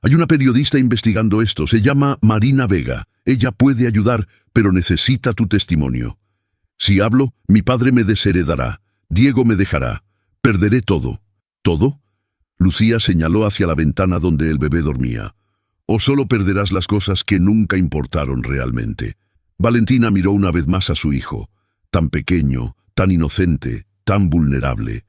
Speaker 1: Hay una periodista investigando esto, se llama Marina Vega. Ella puede ayudar, pero necesita tu testimonio. Si hablo, mi padre me desheredará. Diego me dejará. Perderé todo». «¿Todo?», Lucía señaló hacia la ventana donde el bebé dormía. «O solo perderás las cosas que nunca importaron realmente». Valentina miró una vez más a su hijo, tan pequeño, tan inocente, tan vulnerable.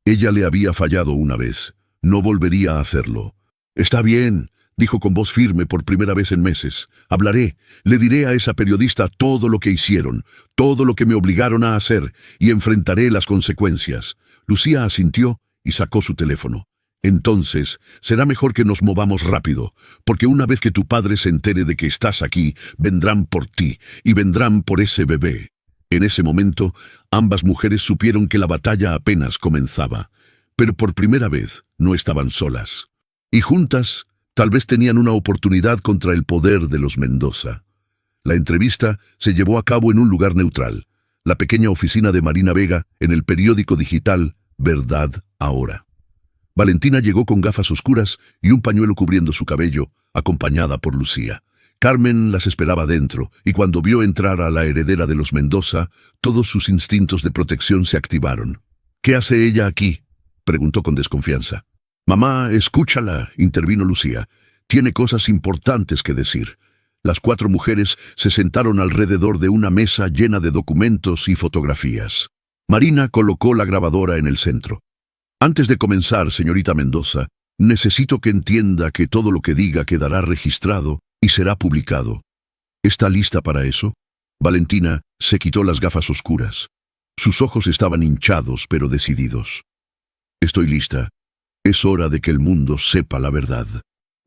Speaker 1: Ella le había fallado una vez. No volvería a hacerlo. «Está bien», dijo con voz firme por primera vez en meses. «Hablaré. Le diré a esa periodista todo lo que hicieron, todo lo que me obligaron a hacer, y enfrentaré las consecuencias». Lucía asintió y sacó su teléfono. «Entonces, será mejor que nos movamos rápido, porque una vez que tu padre se entere de que estás aquí, vendrán por ti, y vendrán por ese bebé». En ese momento, ambas mujeres supieron que la batalla apenas comenzaba, pero por primera vez no estaban solas. Y juntas, tal vez tenían una oportunidad contra el poder de los Mendoza. La entrevista se llevó a cabo en un lugar neutral, la pequeña oficina de Marina Vega en el periódico digital Verdad Ahora. Valentina llegó con gafas oscuras y un pañuelo cubriendo su cabello, acompañada por Lucía. Carmen las esperaba dentro, y cuando vio entrar a la heredera de los Mendoza, todos sus instintos de protección se activaron. «¿Qué hace ella aquí?», preguntó con desconfianza. «Mamá, escúchala», intervino Lucía. «Tiene cosas importantes que decir». Las 4 mujeres se sentaron alrededor de una mesa llena de documentos y fotografías. Marina colocó la grabadora en el centro. «Antes de comenzar, señorita Mendoza, necesito que entienda que todo lo que diga quedará registrado y será publicado. ¿Está lista para eso?». Valentina se quitó las gafas oscuras. Sus ojos estaban hinchados pero decididos. «Estoy lista. Es hora de que el mundo sepa la verdad».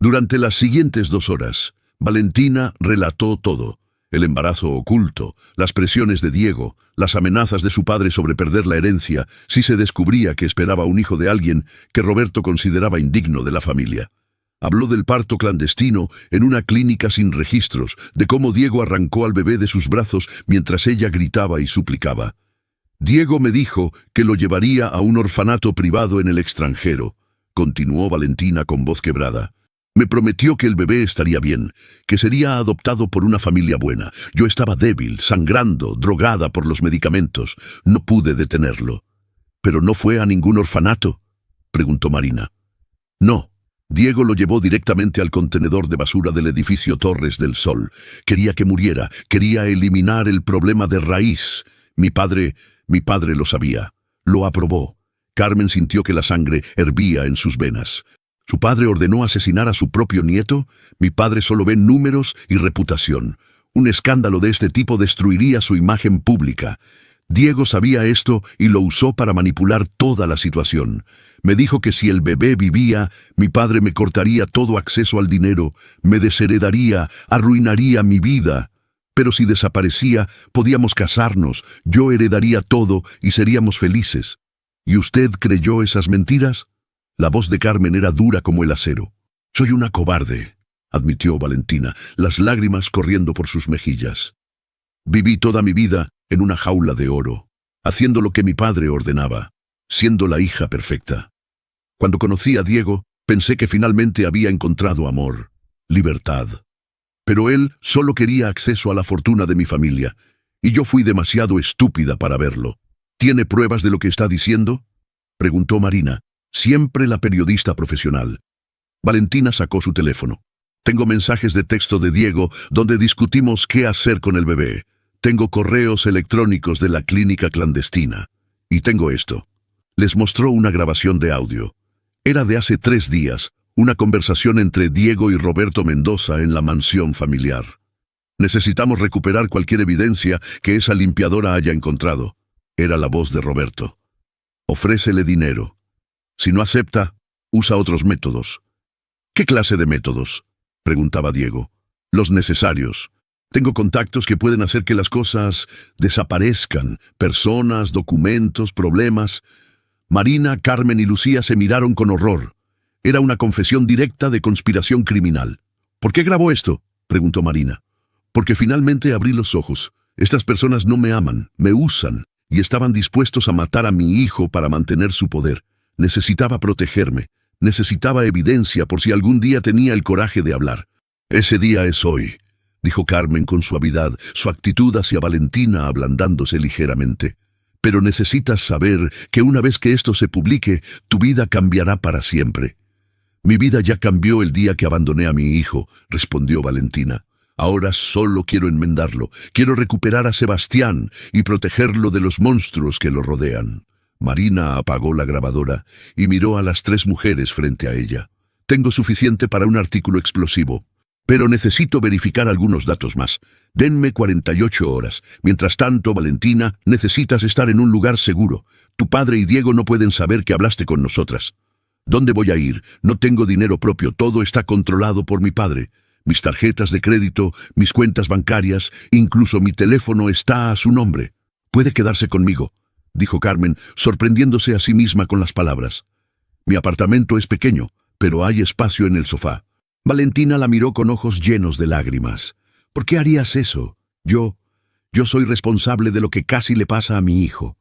Speaker 1: Durante las siguientes 2 horas, Valentina relató todo: el embarazo oculto, las presiones de Diego, las amenazas de su padre sobre perder la herencia si se descubría que esperaba un hijo de alguien que Roberto consideraba indigno de la familia. Habló del parto clandestino en una clínica sin registros, de cómo Diego arrancó al bebé de sus brazos mientras ella gritaba y suplicaba. «Diego me dijo que lo llevaría a un orfanato privado en el extranjero», continuó Valentina con voz quebrada. Me prometió que el bebé estaría bien, que sería adoptado por una familia buena. Yo estaba débil, sangrando, drogada por los medicamentos. No pude detenerlo. ¿Pero no fue a ningún orfanato?, preguntó Marina. No. Diego lo llevó directamente al contenedor de basura del edificio Torres del Sol. Quería que muriera, quería eliminar el problema de raíz. Mi padre lo sabía. Lo aprobó. Carmen sintió que la sangre hervía en sus venas. ¿Su padre ordenó asesinar a su propio nieto? Mi padre solo ve números y reputación. Un escándalo de este tipo destruiría su imagen pública. Diego sabía esto y lo usó para manipular toda la situación. Me dijo que si el bebé vivía, mi padre me cortaría todo acceso al dinero, me desheredaría, arruinaría mi vida. Pero si desaparecía, podíamos casarnos, yo heredaría todo y seríamos felices. ¿Y usted creyó esas mentiras? La voz de Carmen era dura como el acero. Soy una cobarde, admitió Valentina, las lágrimas corriendo por sus mejillas. Viví toda mi vida en una jaula de oro, haciendo lo que mi padre ordenaba, siendo la hija perfecta. Cuando conocí a Diego, pensé que finalmente había encontrado amor, libertad. Pero él solo quería acceso a la fortuna de mi familia, y yo fui demasiado estúpida para verlo. ¿Tiene pruebas de lo que está diciendo?, preguntó Marina, siempre la periodista profesional. Valentina sacó su teléfono. Tengo mensajes de texto de Diego donde discutimos qué hacer con el bebé. Tengo correos electrónicos de la clínica clandestina. Y tengo esto. Les mostró una grabación de audio. Era de hace 3 días, una conversación entre Diego y Roberto Mendoza en la mansión familiar. Necesitamos recuperar cualquier evidencia que esa limpiadora haya encontrado. Era la voz de Roberto. Ofrécele dinero. Si no acepta, usa otros métodos. ¿Qué clase de métodos?, preguntaba Diego. Los necesarios. Tengo contactos que pueden hacer que las cosas desaparezcan, personas, documentos, problemas. Marina, Carmen y Lucía se miraron con horror. Era una confesión directa de conspiración criminal. ¿Por qué grabó esto?, preguntó Marina. Porque finalmente abrí los ojos. Estas personas no me aman, me usan, y estaban dispuestos a matar a mi hijo para mantener su poder. Necesitaba protegerme, necesitaba evidencia por si algún día tenía el coraje de hablar. Ese día es hoy, dijo Carmen con suavidad, su actitud hacia Valentina ablandándose ligeramente. Pero necesitas saber que una vez que esto se publique, tu vida cambiará para siempre. Mi vida ya cambió el día que abandoné a mi hijo, respondió Valentina. Ahora solo quiero enmendarlo, quiero recuperar a Sebastián y protegerlo de los monstruos que lo rodean. Marina apagó la grabadora y miró a las 3 mujeres frente a ella. Tengo suficiente para un artículo explosivo. Pero necesito verificar algunos datos más. Denme 48 horas. Mientras tanto, Valentina, necesitas estar en un lugar seguro. Tu padre y Diego no pueden saber que hablaste con nosotras. ¿Dónde voy a ir? No tengo dinero propio. Todo está controlado por mi padre. Mis tarjetas de crédito, mis cuentas bancarias, incluso mi teléfono está a su nombre. Puede quedarse conmigo, dijo Carmen, sorprendiéndose a sí misma con las palabras. Mi apartamento es pequeño, pero hay espacio en el sofá. Valentina la miró con ojos llenos de lágrimas. ¿Por qué harías eso? Yo soy responsable de lo que casi le pasa a mi hijo.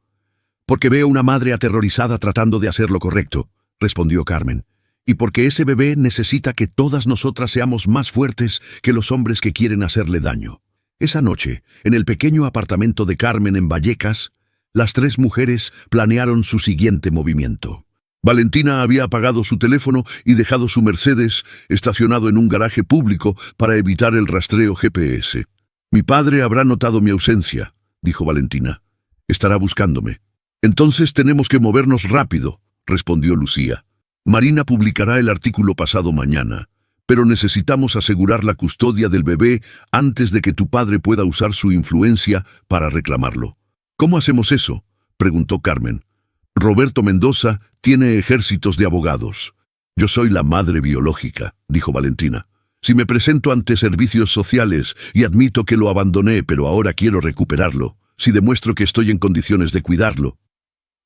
Speaker 1: Porque veo una madre aterrorizada tratando de hacer lo correcto, respondió Carmen. Y porque ese bebé necesita que todas nosotras seamos más fuertes que los hombres que quieren hacerle daño. Esa noche, en el pequeño apartamento de Carmen en Vallecas, las 3 mujeres planearon su siguiente movimiento. Valentina había apagado su teléfono y dejado su Mercedes estacionado en un garaje público para evitar el rastreo GPS. Mi padre habrá notado mi ausencia, dijo Valentina. Estará buscándome. Entonces tenemos que movernos rápido, respondió Lucía. Marina publicará el artículo pasado mañana, pero necesitamos asegurar la custodia del bebé antes de que tu padre pueda usar su influencia para reclamarlo. ¿Cómo hacemos eso?, preguntó Carmen. Roberto Mendoza tiene ejércitos de abogados. Yo soy la madre biológica, dijo Valentina. Si me presento ante servicios sociales y admito que lo abandoné, pero ahora quiero recuperarlo, si demuestro que estoy en condiciones de cuidarlo.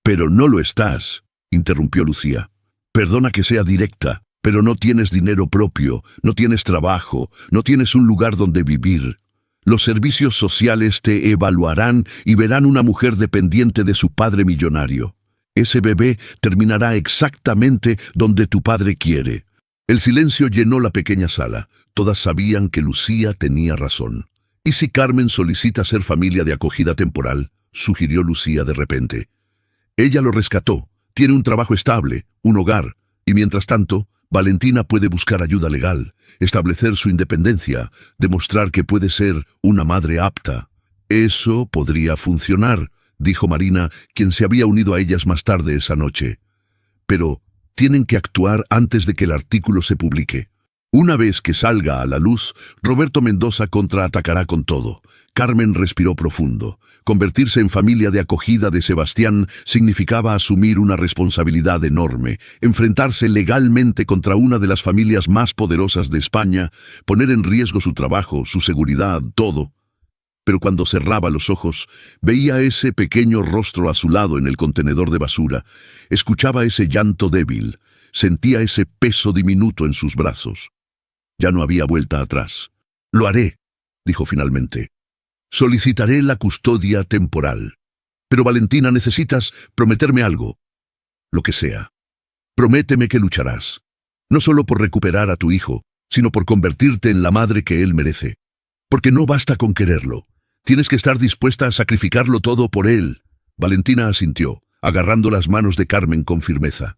Speaker 1: Pero no lo estás, interrumpió Lucía. Perdona que sea directa, pero no tienes dinero propio, no tienes trabajo, no tienes un lugar donde vivir. Los servicios sociales te evaluarán y verán una mujer dependiente de su padre millonario. Ese bebé terminará exactamente donde tu padre quiere. El silencio llenó la pequeña sala. Todas sabían que Lucía tenía razón. ¿Y si Carmen solicita ser familia de acogida temporal?, sugirió Lucía de repente. Ella lo rescató, tiene un trabajo estable, un hogar, y mientras tanto, Valentina puede buscar ayuda legal, establecer su independencia, demostrar que puede ser una madre apta. Eso podría funcionar, dijo Marina, quien se había unido a ellas más tarde esa noche. Pero tienen que actuar antes de que el artículo se publique. Una vez que salga a la luz, Roberto Mendoza contraatacará con todo. Carmen respiró profundo. Convertirse en familia de acogida de Sebastián significaba asumir una responsabilidad enorme, enfrentarse legalmente contra una de las familias más poderosas de España, poner en riesgo su trabajo, su seguridad, todo. Pero cuando cerraba los ojos, veía ese pequeño rostro a su lado en el contenedor de basura, escuchaba ese llanto débil, sentía ese peso diminuto en sus brazos. Ya no había vuelta atrás. «Lo haré», dijo finalmente. «Solicitaré la custodia temporal. Pero Valentina, necesitas prometerme algo. Lo que sea. Prométeme que lucharás. No solo por recuperar a tu hijo, sino por convertirte en la madre que él merece. Porque no basta con quererlo. Tienes que estar dispuesta a sacrificarlo todo por él». Valentina asintió, agarrando las manos de Carmen con firmeza.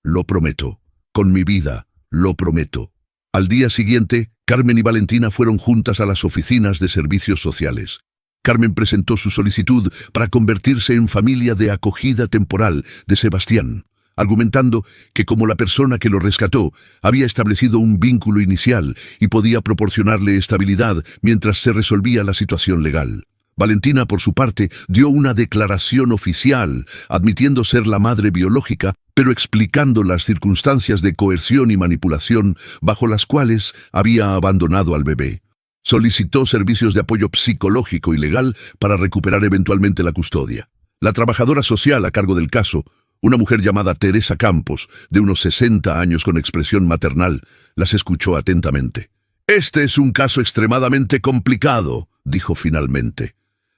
Speaker 1: «Lo prometo. Con mi vida, lo prometo». Al día siguiente, Carmen y Valentina fueron juntas a las oficinas de servicios sociales. Carmen presentó su solicitud para convertirse en familia de acogida temporal de Sebastián, argumentando que como la persona que lo rescató había establecido un vínculo inicial y podía proporcionarle estabilidad mientras se resolvía la situación legal. Valentina, por su parte, dio una declaración oficial, admitiendo ser la madre biológica, pero explicando las circunstancias de coerción y manipulación bajo las cuales había abandonado al bebé. Solicitó servicios de apoyo psicológico y legal para recuperar eventualmente la custodia. La trabajadora social a cargo del caso, una mujer llamada Teresa Campos, de unos 60 años con expresión maternal, las escuchó atentamente. «Este es un caso extremadamente complicado», dijo finalmente.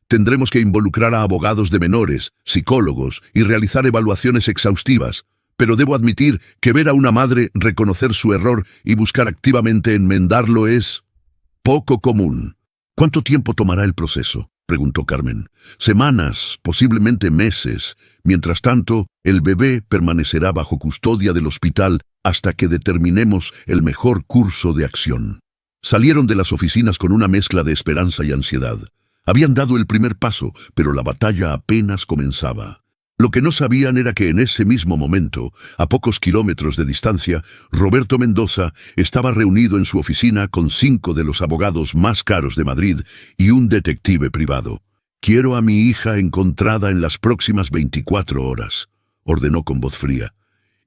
Speaker 1: «Tendremos que involucrar a abogados de menores, psicólogos y realizar evaluaciones exhaustivas, pero debo admitir que ver a una madre reconocer su error y buscar activamente enmendarlo es poco común». «¿Cuánto tiempo tomará el proceso?», preguntó Carmen. «Semanas, posiblemente meses. Mientras tanto, el bebé permanecerá bajo custodia del hospital hasta que determinemos el mejor curso de acción». Salieron de las oficinas con una mezcla de esperanza y ansiedad. Habían dado el primer paso, pero la batalla apenas comenzaba. Lo que no sabían era que en ese mismo momento, a pocos kilómetros de distancia, Roberto Mendoza estaba reunido en su oficina con 5 de los abogados más caros de Madrid y un detective privado. «Quiero a mi hija encontrada en las próximas 24 horas», ordenó con voz fría.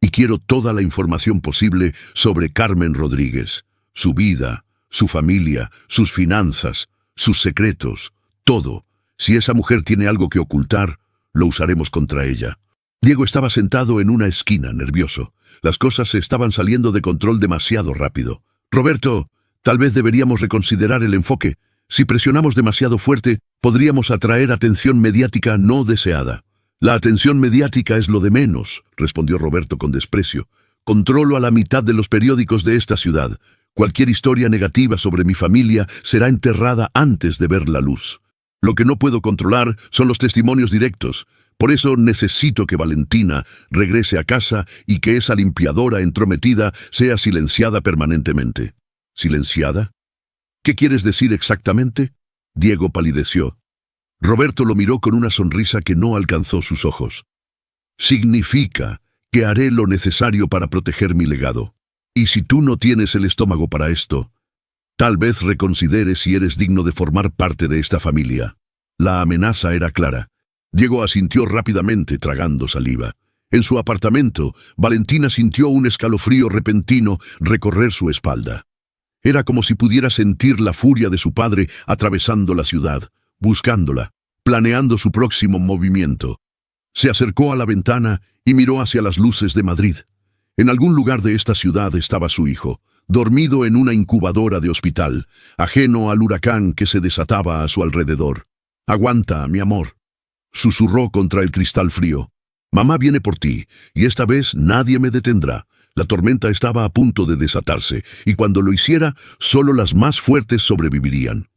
Speaker 1: «Y quiero toda la información posible sobre Carmen Rodríguez, su vida, su familia, sus finanzas, sus secretos, todo. Si esa mujer tiene algo que ocultar, lo usaremos contra ella». Diego estaba sentado en una esquina, nervioso. Las cosas se estaban saliendo de control demasiado rápido. «Roberto, tal vez deberíamos reconsiderar el enfoque. Si presionamos demasiado fuerte, podríamos atraer atención mediática no deseada». «La atención mediática es lo de menos», respondió Roberto con desprecio. «Controlo a la mitad de los periódicos de esta ciudad. Cualquier historia negativa sobre mi familia será enterrada antes de ver la luz. Lo que no puedo controlar son los testimonios directos. Por eso necesito que Valentina regrese a casa y que esa limpiadora entrometida sea silenciada permanentemente». «¿Silenciada? ¿Qué quieres decir exactamente?». Diego palideció. Roberto lo miró con una sonrisa que no alcanzó sus ojos. «Significa que haré lo necesario para proteger mi legado. Y si tú no tienes el estómago para esto, tal vez reconsideres si eres digno de formar parte de esta familia». La amenaza era clara. Diego asintió rápidamente, tragando saliva. En su apartamento, Valentina sintió un escalofrío repentino recorrer su espalda. Era como si pudiera sentir la furia de su padre atravesando la ciudad, buscándola, planeando su próximo movimiento. Se acercó a la ventana y miró hacia las luces de Madrid. En algún lugar de esta ciudad estaba su hijo, dormido en una incubadora de hospital, ajeno al huracán que se desataba a su alrededor. «Aguanta, mi amor», susurró contra el cristal frío. «Mamá viene por ti, y esta vez nadie me detendrá. La tormenta estaba a punto de desatarse, y cuando lo hiciera, solo las más fuertes sobrevivirían.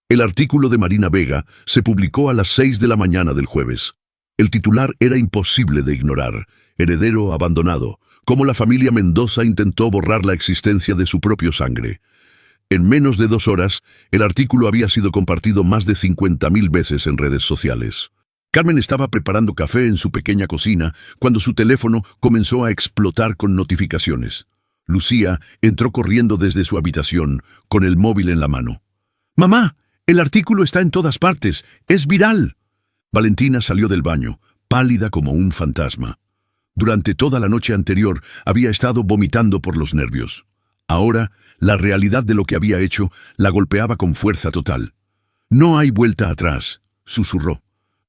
Speaker 1: El artículo de Marina Vega se publicó a las 6 de la mañana del jueves. El titular era imposible de ignorar: heredero abandonado, cómo la familia Mendoza intentó borrar la existencia de su propio sangre. En menos de 2 horas, el artículo había sido compartido más de 50.000 veces en redes sociales. Carmen estaba preparando café en su pequeña cocina cuando su teléfono comenzó a explotar con notificaciones. Lucía entró corriendo desde su habitación, con el móvil en la mano. «¡Mamá! El artículo está en todas partes. ¡Es viral!». Valentina salió del baño, pálida como un fantasma. Durante toda la noche anterior había estado vomitando por los nervios. Ahora, la realidad de lo que había hecho la golpeaba con fuerza total. «No hay vuelta atrás», susurró.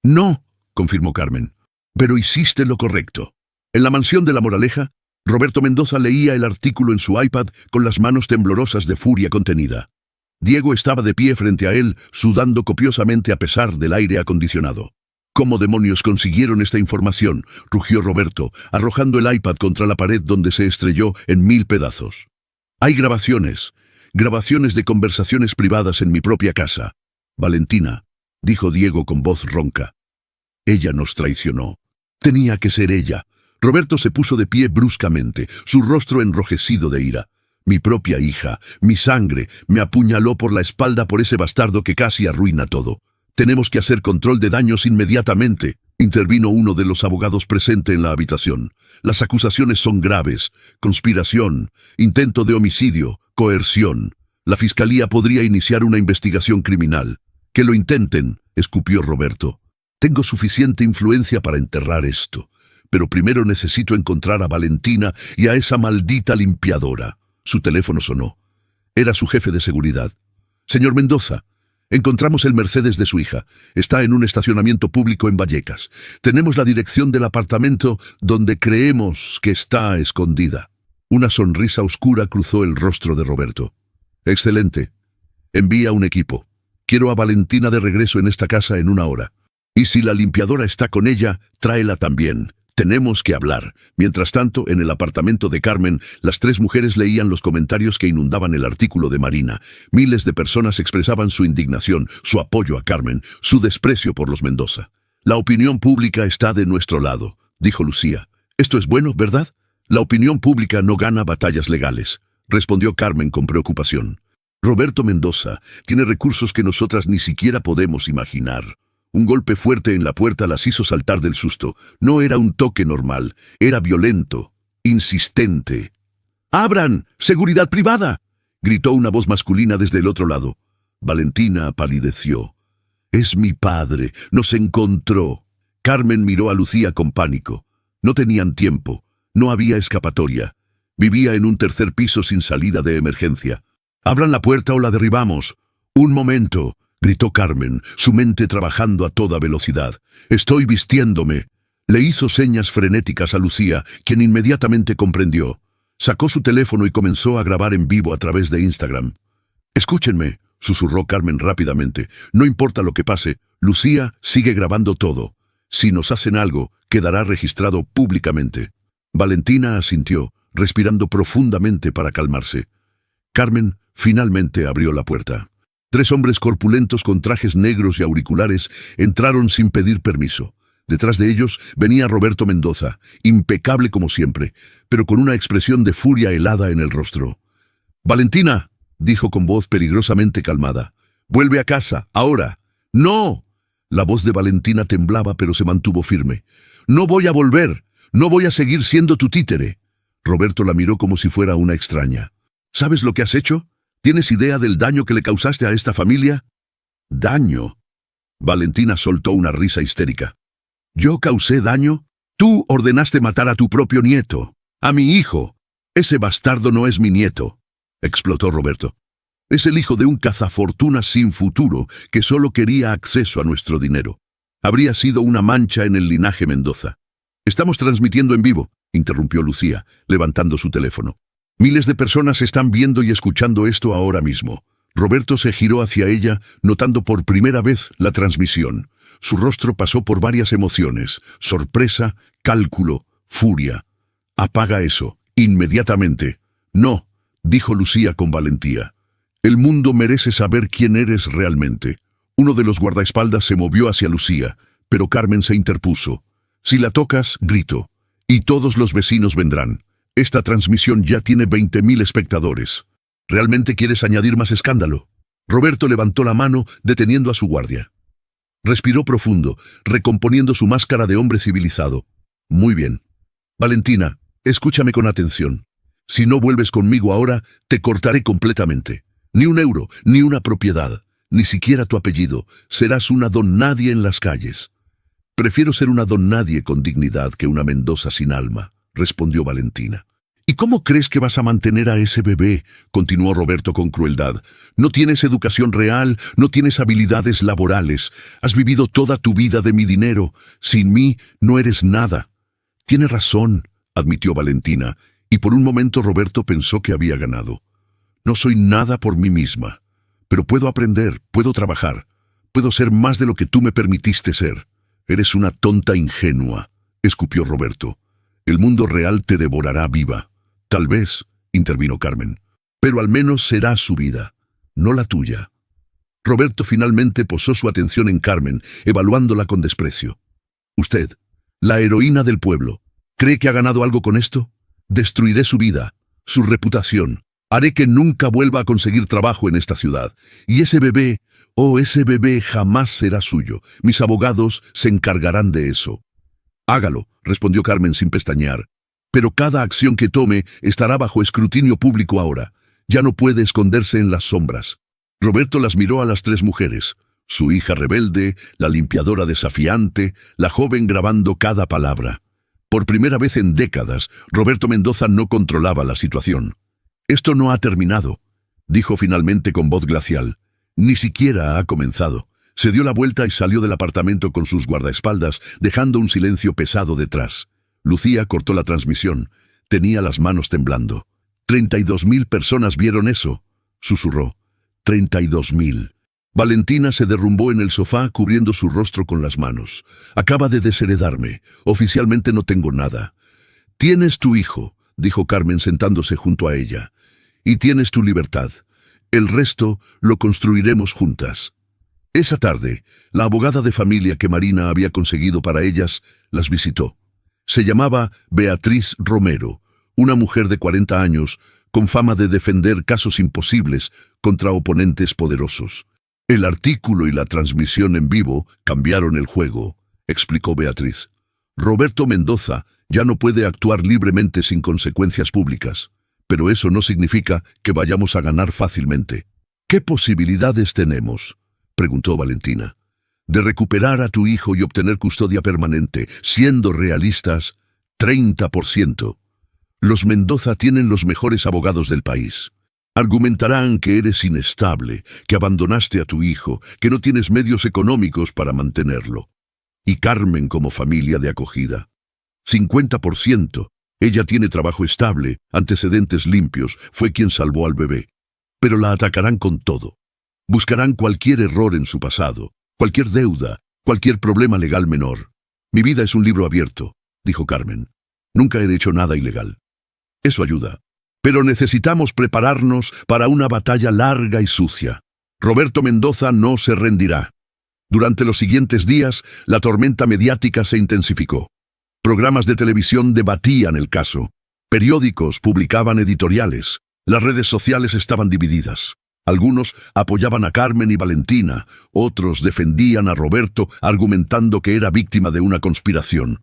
Speaker 1: «No», confirmó Carmen, «pero hiciste lo correcto». En la mansión de La Moraleja, Roberto Mendoza leía el artículo en su iPad con las manos temblorosas de furia contenida. Diego estaba de pie frente a él, sudando copiosamente a pesar del aire acondicionado. «¿Cómo demonios consiguieron esta información?», rugió Roberto, arrojando el iPad contra la pared donde se estrelló en 1000 pedazos. «Hay grabaciones de conversaciones privadas en mi propia casa. Valentina», dijo Diego con voz ronca. «Ella nos traicionó. Tenía que ser ella». Roberto se puso de pie bruscamente, su rostro enrojecido de ira. «Mi propia hija, mi sangre, me apuñaló por la espalda por ese bastardo que casi arruina todo. Tenemos que hacer control de daños inmediatamente», intervino uno de los abogados presente en la habitación. «Las acusaciones son graves: conspiración, intento de homicidio, coerción. La fiscalía podría iniciar una investigación criminal». «Que lo intenten», escupió Roberto. «Tengo suficiente influencia para enterrar esto. Pero primero necesito encontrar a Valentina y a esa maldita limpiadora». Su teléfono sonó. Era su jefe de seguridad. «Señor Mendoza, encontramos el Mercedes de su hija. Está en un estacionamiento público en Vallecas. Tenemos la dirección del apartamento donde creemos que está escondida». Una sonrisa oscura cruzó el rostro de Roberto. «Excelente. Envía un equipo. Quiero a Valentina de regreso en esta casa en 1 hora. Y si la limpiadora está con ella, tráela también. Tenemos que hablar». Mientras tanto, en el apartamento de Carmen, las 3 mujeres leían los comentarios que inundaban el artículo de Marina. Miles de personas expresaban su indignación, su apoyo a Carmen, su desprecio por los Mendoza. «La opinión pública está de nuestro lado», dijo Lucía. «Esto es bueno, ¿verdad? La opinión pública no gana batallas legales», respondió Carmen con preocupación. «Roberto Mendoza tiene recursos que nosotras ni siquiera podemos imaginar». Un golpe fuerte en la puerta las hizo saltar del susto. No era un toque normal, era violento, insistente. «¡Abran! ¡Seguridad privada!», gritó una voz masculina desde el otro lado. Valentina palideció. «Es mi padre, nos encontró». Carmen miró a Lucía con pánico. No tenían tiempo, no había escapatoria. Vivía en un 3er piso sin salida de emergencia. «Abran la puerta o la derribamos». «Un momento», gritó Carmen, su mente trabajando a toda velocidad. «Estoy vistiéndome». Le hizo señas frenéticas a Lucía, quien inmediatamente comprendió. Sacó su teléfono y comenzó a grabar en vivo a través de Instagram. «Escúchenme», susurró Carmen rápidamente. «No importa lo que pase, Lucía sigue grabando todo. Si nos hacen algo, quedará registrado públicamente». Valentina asintió, respirando profundamente para calmarse. Carmen finalmente abrió la puerta. 3 hombres corpulentos con trajes negros y auriculares entraron sin pedir permiso. Detrás de ellos venía Roberto Mendoza, impecable como siempre, pero con una expresión de furia helada en el rostro. «Valentina», dijo con voz peligrosamente calmada, «vuelve a casa, ahora». «No». La voz de Valentina temblaba, pero se mantuvo firme. «No voy a volver. No voy a seguir siendo tu títere». Roberto la miró como si fuera una extraña. «¿Sabes lo que has hecho? ¿Tienes idea del daño que le causaste a esta familia?» «¿Daño?». Valentina soltó una risa histérica. «¿Yo causé daño? Tú ordenaste matar a tu propio nieto, a mi hijo. Ese bastardo no es mi nieto», explotó Roberto. «Es el hijo de un cazafortunas sin futuro que solo quería acceso a nuestro dinero. Habría sido una mancha en el linaje Mendoza». «Estamos transmitiendo en vivo», interrumpió Lucía, levantando su teléfono. «Miles de personas están viendo y escuchando esto ahora mismo». Roberto se giró hacia ella, notando por primera vez la transmisión. Su rostro pasó por varias emociones: sorpresa, cálculo, furia. «Apaga eso», Inmediatamente. No, dijo Lucía con valentía. El mundo merece saber quién eres realmente. Uno de los guardaespaldas se movió hacia Lucía, pero Carmen se interpuso. Si la tocas, grito, y todos los vecinos vendrán. Esta transmisión ya tiene 20.000 espectadores. ¿Realmente quieres añadir más escándalo? Roberto levantó la mano, deteniendo a su guardia. Respiró profundo, recomponiendo su máscara de hombre civilizado. Muy bien. Valentina, escúchame con atención. Si no vuelves conmigo ahora, te cortaré completamente. Ni un euro, ni una propiedad, ni siquiera tu apellido. Serás una don nadie en las calles. Prefiero ser una don nadie con dignidad que una Mendoza sin alma, respondió Valentina. ¿Y cómo crees que vas a mantener a ese bebé?, continuó Roberto con crueldad. No tienes educación real, no tienes habilidades laborales. Has vivido toda tu vida de mi dinero. Sin mí no eres nada. Tienes razón, admitió Valentina, y por un momento Roberto pensó que había ganado. No soy nada por mí misma, pero puedo aprender, puedo trabajar, puedo ser más de lo que tú me permitiste ser. Eres una tonta ingenua, escupió Roberto. El mundo real te devorará viva. Tal vez, intervino Carmen, pero al menos será su vida, no la tuya. Roberto finalmente posó su atención en Carmen, evaluándola con desprecio. Usted, la heroína del pueblo, ¿cree que ha ganado algo con esto? Destruiré su vida, su reputación. Haré que nunca vuelva a conseguir trabajo en esta ciudad. Y ese bebé, ese bebé jamás será suyo. Mis abogados se encargarán de eso. Hágalo, respondió Carmen sin pestañear. Pero cada acción que tome estará bajo escrutinio público ahora. Ya no puede esconderse en las sombras. Roberto las miró a las tres mujeres. Su hija rebelde, la limpiadora desafiante, la joven grabando cada palabra. Por primera vez en décadas, Roberto Mendoza no controlaba la situación. Esto no ha terminado, dijo finalmente con voz glacial. Ni siquiera ha comenzado. Se dio la vuelta y salió del apartamento con sus guardaespaldas, dejando un silencio pesado detrás. Lucía cortó la transmisión. Tenía las manos temblando. 32.000 personas vieron eso, susurró. 32.000. Valentina se derrumbó en el sofá cubriendo su rostro con las manos. Acaba de desheredarme. Oficialmente no tengo nada. Tienes tu hijo, dijo Carmen sentándose junto a ella. Y tienes tu libertad. El resto lo construiremos juntas. Esa tarde, la abogada de familia que Marina había conseguido para ellas las visitó. Se llamaba Beatriz Romero, una mujer de 40 años, con fama de defender casos imposibles contra oponentes poderosos. El artículo y la transmisión en vivo cambiaron el juego, explicó Beatriz. Roberto Mendoza ya no puede actuar libremente sin consecuencias públicas, pero eso no significa que vayamos a ganar fácilmente. ¿Qué posibilidades tenemos?, preguntó Valentina. De recuperar a tu hijo y obtener custodia permanente, siendo realistas, 30%. Los Mendoza tienen los mejores abogados del país. Argumentarán que eres inestable, que abandonaste a tu hijo, que no tienes medios económicos para mantenerlo. Y Carmen como familia de acogida. 50%. Ella tiene trabajo estable, antecedentes limpios, fue quien salvó al bebé. Pero la atacarán con todo. Buscarán cualquier error en su pasado, cualquier deuda, cualquier problema legal menor. Mi vida es un libro abierto, dijo Carmen. Nunca he hecho nada ilegal. Eso ayuda. Pero necesitamos prepararnos para una batalla larga y sucia. Roberto Mendoza no se rendirá. Durante los siguientes días, la tormenta mediática se intensificó. Programas de televisión debatían el caso. Periódicos publicaban editoriales. Las redes sociales estaban divididas. Algunos apoyaban a Carmen y Valentina, otros defendían a Roberto argumentando que era víctima de una conspiración.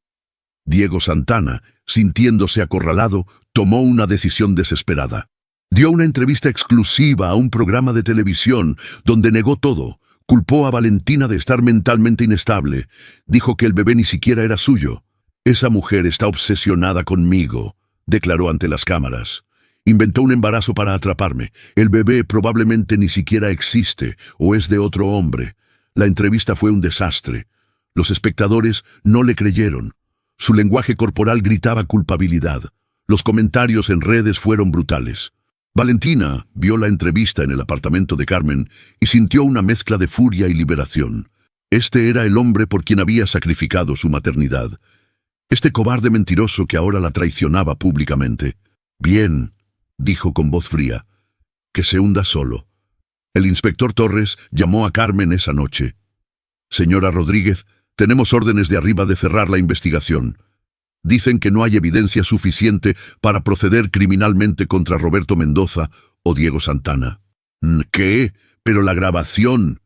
Speaker 1: Diego Santana, sintiéndose acorralado, tomó una decisión desesperada. Dio una entrevista exclusiva a un programa de televisión donde negó todo, culpó a Valentina de estar mentalmente inestable, dijo que el bebé ni siquiera era suyo. Esa mujer está obsesionada conmigo, declaró ante las cámaras. Inventó un embarazo para atraparme. El bebé probablemente ni siquiera existe o es de otro hombre. La entrevista fue un desastre. Los espectadores no le creyeron. Su lenguaje corporal gritaba culpabilidad. Los comentarios en redes fueron brutales. Valentina vio la entrevista en el apartamento de Carmen y sintió una mezcla de furia y liberación. Este era el hombre por quien había sacrificado su maternidad. Este cobarde mentiroso que ahora la traicionaba públicamente. Bien, dijo con voz fría, que se hunda solo. El inspector Torres llamó a Carmen esa noche. Señora Rodríguez, tenemos órdenes de arriba de cerrar la investigación. Dicen que no hay evidencia suficiente para proceder criminalmente contra Roberto Mendoza o Diego Santana. ¿Qué? Pero la grabación...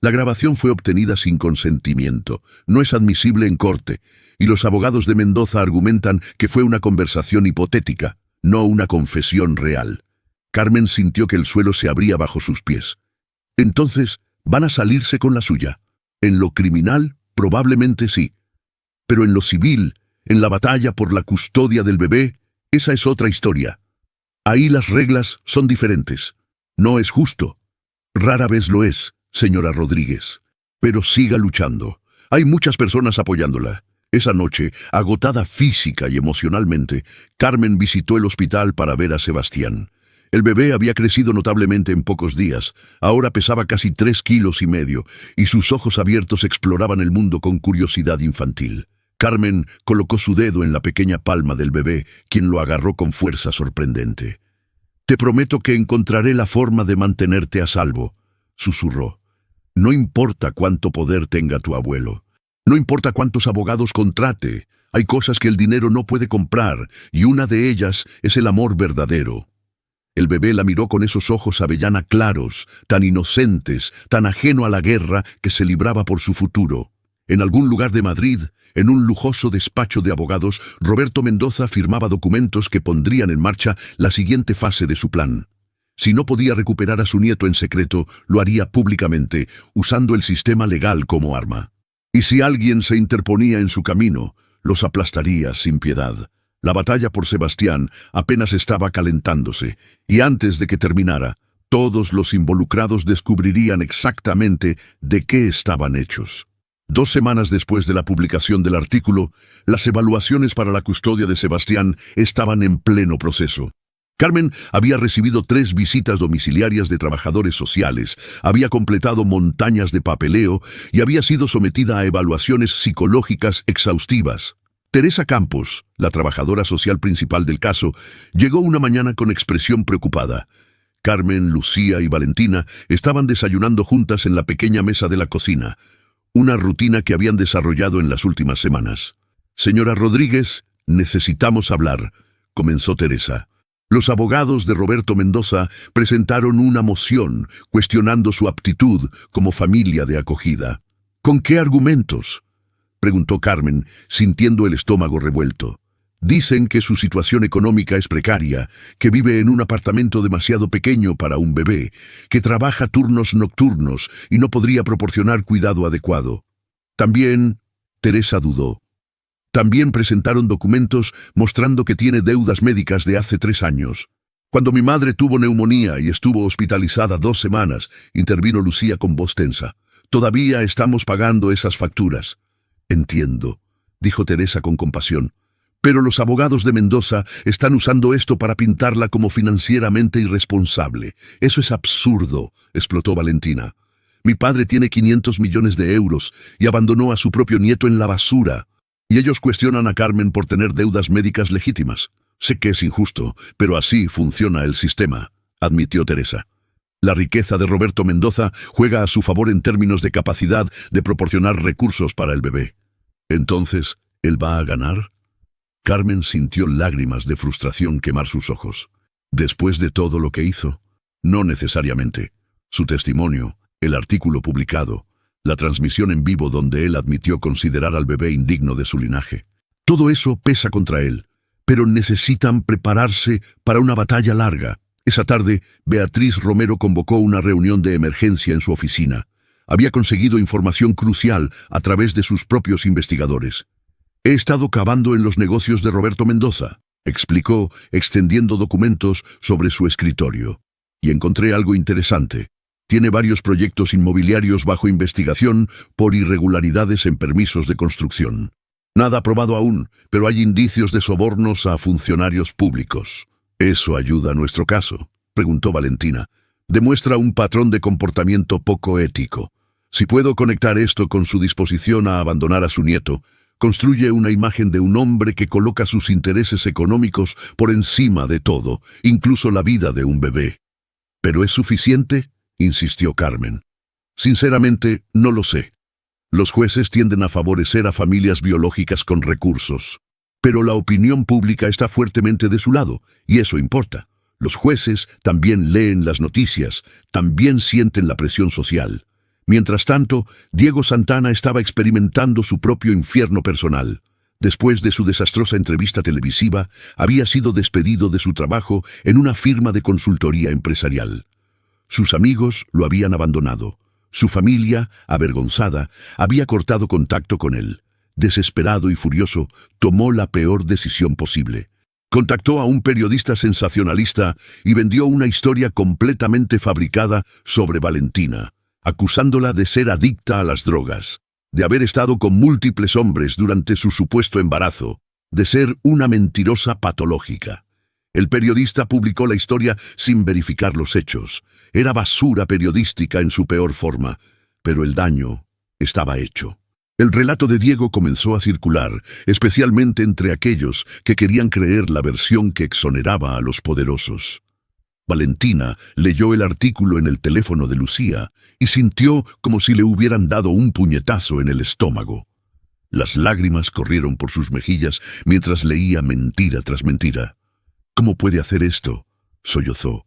Speaker 1: La grabación fue obtenida sin consentimiento, no es admisible en corte, y los abogados de Mendoza argumentan que fue una conversación hipotética, no una confesión real. Carmen sintió que el suelo se abría bajo sus pies. Entonces, ¿van a salirse con la suya? En lo criminal, probablemente sí. Pero en lo civil, en la batalla por la custodia del bebé, esa es otra historia. Ahí las reglas son diferentes. No es justo. Rara vez lo es, señora Rodríguez. Pero siga luchando. Hay muchas personas apoyándola. Esa noche, agotada física y emocionalmente, Carmen visitó el hospital para ver a Sebastián. El bebé había crecido notablemente en pocos días. Ahora pesaba casi 3,5 kilos, y sus ojos abiertos exploraban el mundo con curiosidad infantil. Carmen colocó su dedo en la pequeña palma del bebé, quien lo agarró con fuerza sorprendente. «Te prometo que encontraré la forma de mantenerte a salvo», susurró. «No importa cuánto poder tenga tu abuelo. No importa cuántos abogados contrate. Hay cosas que el dinero no puede comprar, y una de ellas es el amor verdadero». El bebé la miró con esos ojos avellana claros, tan inocentes, tan ajeno a la guerra que se libraba por su futuro. En algún lugar de Madrid, en un lujoso despacho de abogados, Roberto Mendoza firmaba documentos que pondrían en marcha la siguiente fase de su plan. Si no podía recuperar a su nieto en secreto, lo haría públicamente, usando el sistema legal como arma. Y si alguien se interponía en su camino, los aplastaría sin piedad. La batalla por Sebastián apenas estaba calentándose, y antes de que terminara, todos los involucrados descubrirían exactamente de qué estaban hechos. 2 semanas después de la publicación del artículo, las evaluaciones para la custodia de Sebastián estaban en pleno proceso. Carmen había recibido 3 visitas domiciliarias de trabajadores sociales, había completado montañas de papeleo y había sido sometida a evaluaciones psicológicas exhaustivas. Teresa Campos, la trabajadora social principal del caso, llegó una mañana con expresión preocupada. Carmen, Lucía y Valentina estaban desayunando juntas en la pequeña mesa de la cocina, una rutina que habían desarrollado en las últimas semanas. «Señora Rodríguez, necesitamos hablar», comenzó Teresa. Los abogados de Roberto Mendoza presentaron una moción cuestionando su aptitud como familia de acogida. «¿Con qué argumentos?», preguntó Carmen, sintiendo el estómago revuelto. «Dicen que su situación económica es precaria, que vive en un apartamento demasiado pequeño para un bebé, que trabaja turnos nocturnos y no podría proporcionar cuidado adecuado». También, Teresa dudó. También presentaron documentos mostrando que tiene deudas médicas de hace 3 años. «Cuando mi madre tuvo neumonía y estuvo hospitalizada 2 semanas», intervino Lucía con voz tensa. «Todavía estamos pagando esas facturas». «Entiendo», dijo Teresa con compasión. «Pero los abogados de Mendoza están usando esto para pintarla como financieramente irresponsable. Eso es absurdo», explotó Valentina. «Mi padre tiene 500 millones de euros y abandonó a su propio nieto en la basura. Y ellos cuestionan a Carmen por tener deudas médicas legítimas. Sé que es injusto, pero así funciona el sistema», admitió Teresa. «La riqueza de Roberto Mendoza juega a su favor en términos de capacidad de proporcionar recursos para el bebé». «Entonces, ¿él va a ganar?». Carmen sintió lágrimas de frustración quemar sus ojos. «Después de todo lo que hizo, no necesariamente. Su testimonio, el artículo publicado, la transmisión en vivo donde él admitió considerar al bebé indigno de su linaje. Todo eso pesa contra él, pero necesitan prepararse para una batalla larga». Esa tarde, Beatriz Romero convocó una reunión de emergencia en su oficina. Había conseguido información crucial a través de sus propios investigadores. «He estado cavando en los negocios de Roberto Mendoza», explicó, extendiendo documentos sobre su escritorio. «Y encontré algo interesante. Tiene varios proyectos inmobiliarios bajo investigación por irregularidades en permisos de construcción. Nada aprobado aún, pero hay indicios de sobornos a funcionarios públicos». «¿Eso ayuda a nuestro caso?», preguntó Valentina. «Demuestra un patrón de comportamiento poco ético. Si puedo conectar esto con su disposición a abandonar a su nieto, Construye una imagen de un hombre que coloca sus intereses económicos por encima de todo, incluso la vida de un bebé. ¿Pero es suficiente?, insistió Carmen. Sinceramente, no lo sé. Los jueces tienden a favorecer a familias biológicas con recursos. Pero la opinión pública está fuertemente de su lado, y eso importa. Los jueces también leen las noticias, también sienten la presión social. Mientras tanto, Diego Santana estaba experimentando su propio infierno personal. Después de su desastrosa entrevista televisiva, había sido despedido de su trabajo en una firma de consultoría empresarial. Sus amigos lo habían abandonado. Su familia, avergonzada, había cortado contacto con él. Desesperado y furioso, tomó la peor decisión posible. Contactó a un periodista sensacionalista y vendió una historia completamente fabricada sobre Valentina, acusándola de ser adicta a las drogas, de haber estado con múltiples hombres durante su supuesto embarazo, de ser una mentirosa patológica. El periodista publicó la historia sin verificar los hechos. Era basura periodística en su peor forma, pero el daño estaba hecho. El relato de Diego comenzó a circular, especialmente entre aquellos que querían creer la versión que exoneraba a los poderosos. Valentina leyó el artículo en el teléfono de Lucía y sintió como si le hubieran dado un puñetazo en el estómago. Las lágrimas corrieron por sus mejillas mientras leía mentira tras mentira. «¿Cómo puede hacer esto?», sollozó.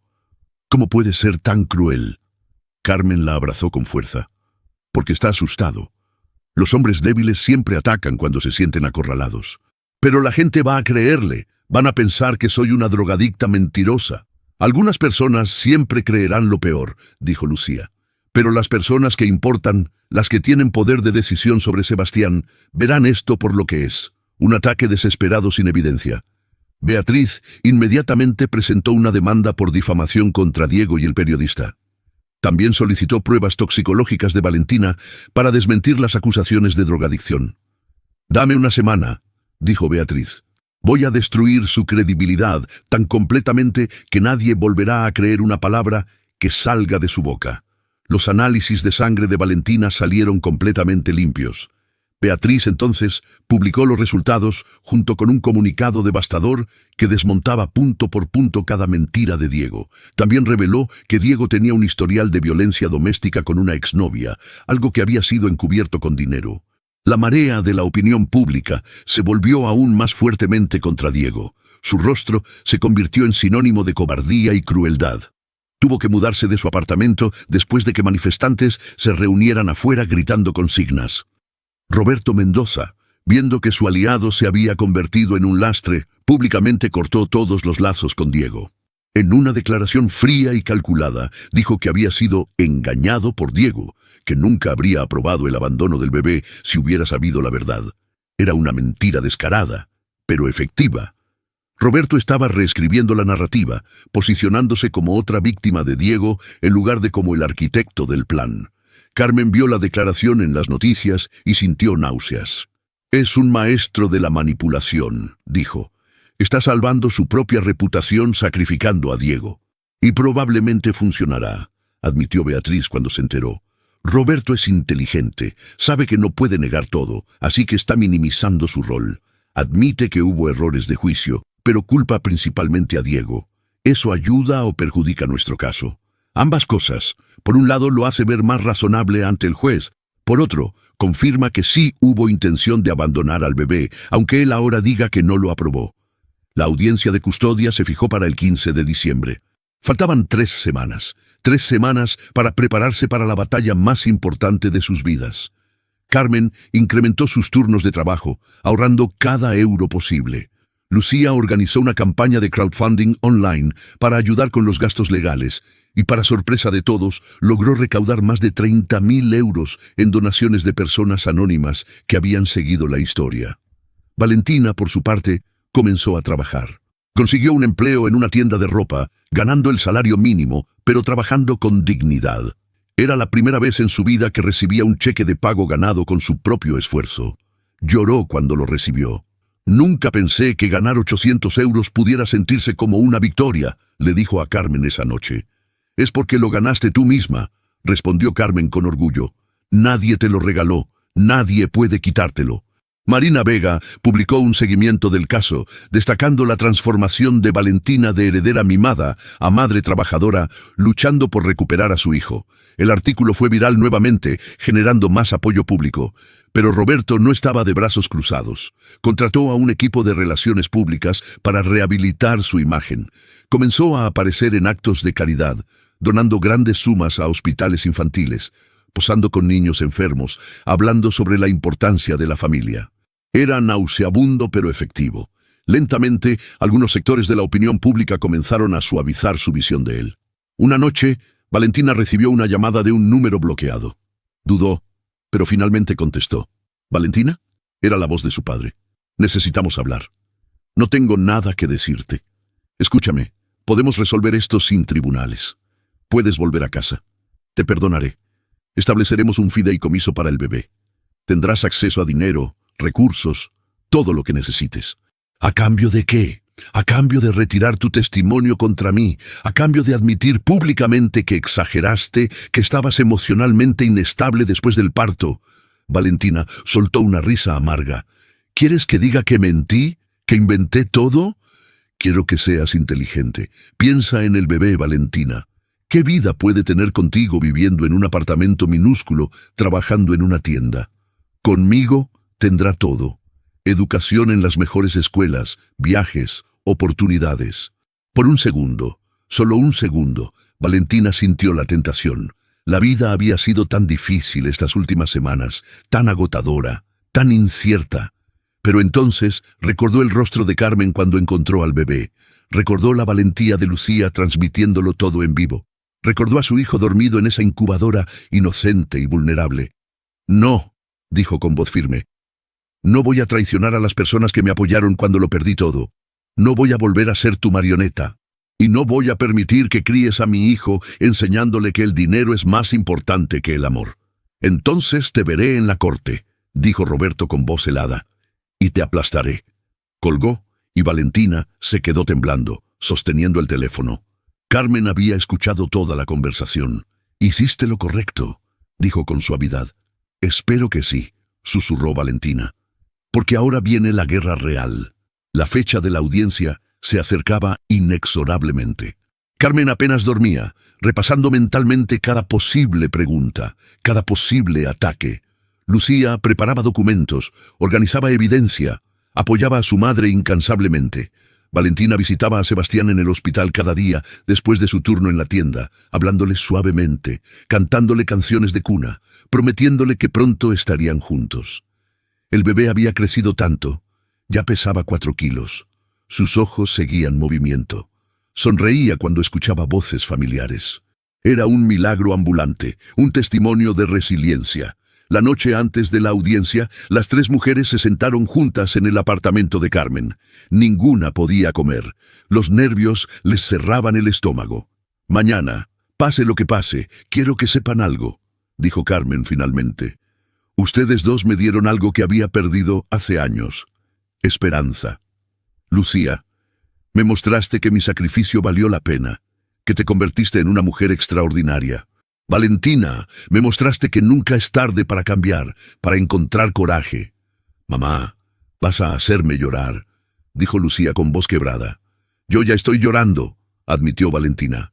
Speaker 1: «¿Cómo puede ser tan cruel?». Carmen la abrazó con fuerza. «Porque está asustado. Los hombres débiles siempre atacan cuando se sienten acorralados. Pero la gente va a creerle, van a pensar que soy una drogadicta mentirosa. Algunas personas siempre creerán lo peor», dijo Lucía. «Pero las personas que importan, las que tienen poder de decisión sobre Sebastián, verán esto por lo que es, un ataque desesperado sin evidencia». Beatriz inmediatamente presentó una demanda por difamación contra Diego y el periodista. También solicitó pruebas toxicológicas de Valentina para desmentir las acusaciones de drogadicción. «Dame una semana», dijo Beatriz. «Voy a destruir su credibilidad tan completamente que nadie volverá a creer una palabra que salga de su boca». Los análisis de sangre de Valentina salieron completamente limpios. Beatriz entonces publicó los resultados junto con un comunicado devastador que desmontaba punto por punto cada mentira de Diego. También reveló que Diego tenía un historial de violencia doméstica con una exnovia, algo que había sido encubierto con dinero. La marea de la opinión pública se volvió aún más fuertemente contra Diego. Su rostro se convirtió en sinónimo de cobardía y crueldad. Tuvo que mudarse de su apartamento después de que manifestantes se reunieran afuera gritando consignas. Roberto Mendoza, viendo que su aliado se había convertido en un lastre, públicamente cortó todos los lazos con Diego. En una declaración fría y calculada, dijo que había sido engañado por Diego, que nunca habría aprobado el abandono del bebé si hubiera sabido la verdad. Era una mentira descarada, pero efectiva. Roberto estaba reescribiendo la narrativa, posicionándose como otra víctima de Diego en lugar de como el arquitecto del plan. Carmen vio la declaración en las noticias y sintió náuseas. «Es un maestro de la manipulación», dijo. «Está salvando su propia reputación sacrificando a Diego». «Y probablemente funcionará», admitió Beatriz cuando se enteró. «Roberto es inteligente, sabe que no puede negar todo, así que está minimizando su rol. Admite que hubo errores de juicio, pero culpa principalmente a Diego. ¿Eso ayuda o perjudica nuestro caso? Ambas cosas. Por un lado lo hace ver más razonable ante el juez. Por otro, confirma que sí hubo intención de abandonar al bebé, aunque él ahora diga que no lo aprobó». La audiencia de custodia se fijó para el 15 de diciembre. Faltaban 3 semanas. 3 semanas para prepararse para la batalla más importante de sus vidas. Carmen incrementó sus turnos de trabajo, ahorrando cada euro posible. Lucía organizó una campaña de crowdfunding online para ayudar con los gastos legales y, para sorpresa de todos, logró recaudar más de 30.000 euros en donaciones de personas anónimas que habían seguido la historia. Valentina, por su parte, comenzó a trabajar. Consiguió un empleo en una tienda de ropa, ganando el salario mínimo, pero trabajando con dignidad. Era la primera vez en su vida que recibía un cheque de pago ganado con su propio esfuerzo. Lloró cuando lo recibió. «Nunca pensé que ganar 800 euros pudiera sentirse como una victoria», le dijo a Carmen esa noche. «Es porque lo ganaste tú misma», respondió Carmen con orgullo. «Nadie te lo regaló, nadie puede quitártelo». Marina Vega publicó un seguimiento del caso, destacando la transformación de Valentina de heredera mimada a madre trabajadora, luchando por recuperar a su hijo. El artículo fue viral nuevamente, generando más apoyo público. Pero Roberto no estaba de brazos cruzados. Contrató a un equipo de relaciones públicas para rehabilitar su imagen. Comenzó a aparecer en actos de caridad, donando grandes sumas a hospitales infantiles, posando con niños enfermos, hablando sobre la importancia de la familia. Era nauseabundo pero efectivo. Lentamente, algunos sectores de la opinión pública comenzaron a suavizar su visión de él. Una noche, Valentina recibió una llamada de un número bloqueado. Dudó, pero finalmente contestó. ¿Valentina? Era la voz de su padre. Necesitamos hablar. No tengo nada que decirte. Escúchame, podemos resolver esto sin tribunales. Puedes volver a casa. Te perdonaré. Estableceremos un fideicomiso para el bebé. Tendrás acceso a dinero, recursos, todo lo que necesites. ¿A cambio de qué? A cambio de retirar tu testimonio contra mí, a cambio de admitir públicamente que exageraste, que estabas emocionalmente inestable después del parto. Valentina soltó una risa amarga. ¿Quieres que diga que mentí? ¿Que inventé todo? Quiero que seas inteligente. Piensa en el bebé, Valentina. ¿Qué vida puede tener contigo viviendo en un apartamento minúsculo, trabajando en una tienda? Conmigo tendrá todo. Educación en las mejores escuelas, viajes, oportunidades. Por un segundo, solo un segundo, Valentina sintió la tentación. La vida había sido tan difícil estas últimas semanas, tan agotadora, tan incierta. Pero entonces recordó el rostro de Carmen cuando encontró al bebé. Recordó la valentía de Lucía transmitiéndolo todo en vivo. Recordó a su hijo dormido en esa incubadora, inocente y vulnerable. No, dijo con voz firme. No voy a traicionar a las personas que me apoyaron cuando lo perdí todo. No voy a volver a ser tu marioneta. Y no voy a permitir que críes a mi hijo enseñándole que el dinero es más importante que el amor. Entonces te veré en la corte, dijo Roberto con voz helada. Y te aplastaré. Colgó, y Valentina se quedó temblando, sosteniendo el teléfono. Carmen había escuchado toda la conversación. Hiciste lo correcto, dijo con suavidad. Espero que sí, susurró Valentina. Porque ahora viene la guerra real. La fecha de la audiencia se acercaba inexorablemente. Carmen apenas dormía, repasando mentalmente cada posible pregunta, cada posible ataque. Lucía preparaba documentos, organizaba evidencia, apoyaba a su madre incansablemente. Valentina visitaba a Sebastián en el hospital cada día después de su turno en la tienda, hablándole suavemente, cantándole canciones de cuna, prometiéndole que pronto estarían juntos. El bebé había crecido tanto, ya pesaba 4 kilos. Sus ojos seguían movimiento. Sonreía cuando escuchaba voces familiares. Era un milagro ambulante, un testimonio de resiliencia. La noche antes de la audiencia, las 3 mujeres se sentaron juntas en el apartamento de Carmen. Ninguna podía comer. Los nervios les cerraban el estómago. Mañana, pase lo que pase, quiero que sepan algo, dijo Carmen finalmente. Ustedes 2 me dieron algo que había perdido hace años. Esperanza. Lucía, me mostraste que mi sacrificio valió la pena, que te convertiste en una mujer extraordinaria. Valentina, me mostraste que nunca es tarde para cambiar, para encontrar coraje. Mamá, vas a hacerme llorar, dijo Lucía con voz quebrada. Yo ya estoy llorando, admitió Valentina.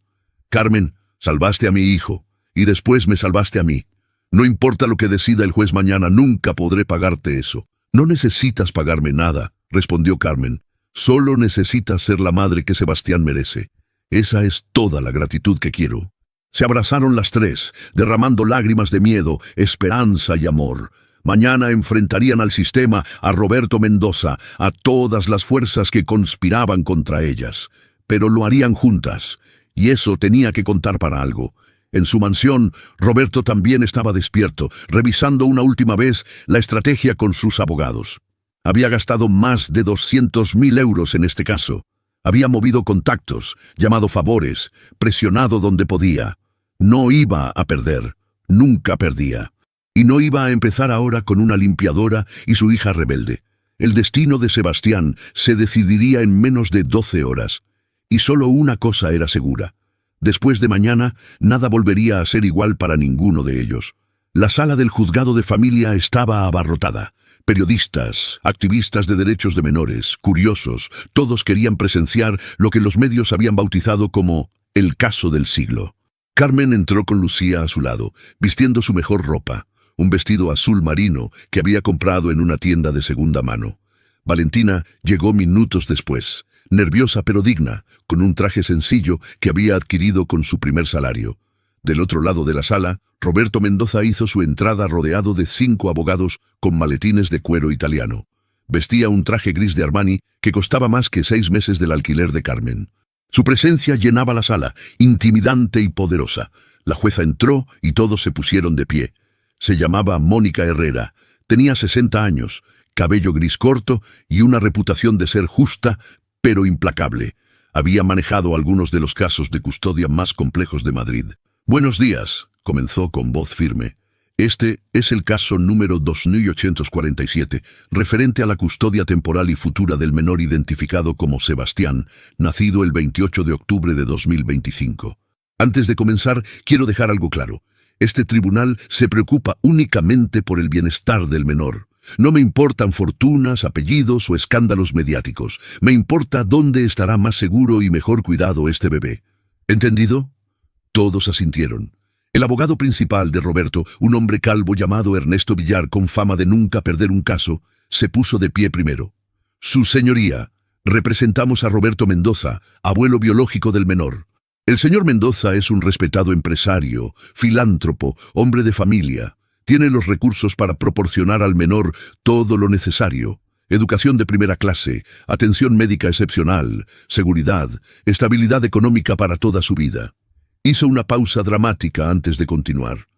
Speaker 1: Carmen, salvaste a mi hijo, y después me salvaste a mí. No importa lo que decida el juez mañana, nunca podré pagarte eso. No necesitas pagarme nada, respondió Carmen. Solo necesitas ser la madre que Sebastián merece. Esa es toda la gratitud que quiero. Se abrazaron las 3, derramando lágrimas de miedo, esperanza y amor. Mañana enfrentarían al sistema, a Roberto Mendoza, a todas las fuerzas que conspiraban contra ellas. Pero lo harían juntas, y eso tenía que contar para algo. En su mansión, Roberto también estaba despierto, revisando una última vez la estrategia con sus abogados. Había gastado más de 200.000 euros en este caso. Había movido contactos, llamado favores, presionado donde podía. No iba a perder, nunca perdía. Y no iba a empezar ahora con una limpiadora y su hija rebelde. El destino de Sebastián se decidiría en menos de 12 horas. Y solo una cosa era segura. Después de mañana, nada volvería a ser igual para ninguno de ellos. La sala del juzgado de familia estaba abarrotada. Periodistas, activistas de derechos de menores, curiosos, todos querían presenciar lo que los medios habían bautizado como el caso del siglo. Carmen entró con Lucía a su lado, vistiendo su mejor ropa, un vestido azul marino que había comprado en una tienda de segunda mano. Valentina llegó minutos después, nerviosa pero digna, con un traje sencillo que había adquirido con su primer salario. Del otro lado de la sala, Roberto Mendoza hizo su entrada rodeado de 5 abogados con maletines de cuero italiano. Vestía un traje gris de Armani que costaba más que 6 meses del alquiler de Carmen. Su presencia llenaba la sala, intimidante y poderosa. La jueza entró y todos se pusieron de pie. Se llamaba Mónica Herrera, tenía 60 años, cabello gris corto y una reputación de ser justa, pero implacable. Había manejado algunos de los casos de custodia más complejos de Madrid. «Buenos días», comenzó con voz firme. «Este es el caso número 2847, referente a la custodia temporal y futura del menor identificado como Sebastián, nacido el 28 de octubre de 2025. Antes de comenzar, quiero dejar algo claro. Este tribunal se preocupa únicamente por el bienestar del menor. No me importan fortunas, apellidos o escándalos mediáticos. Me importa dónde estará más seguro y mejor cuidado este bebé. ¿Entendido?» Todos asintieron. El abogado principal de Roberto, un hombre calvo llamado Ernesto Villar con fama de nunca perder un caso, se puso de pie primero. «Su señoría, representamos a Roberto Mendoza, abuelo biológico del menor. El señor Mendoza es un respetado empresario, filántropo, hombre de familia. Tiene los recursos para proporcionar al menor todo lo necesario. Educación de primera clase, atención médica excepcional, seguridad, estabilidad económica para toda su vida». Hizo una pausa dramática antes de continuar.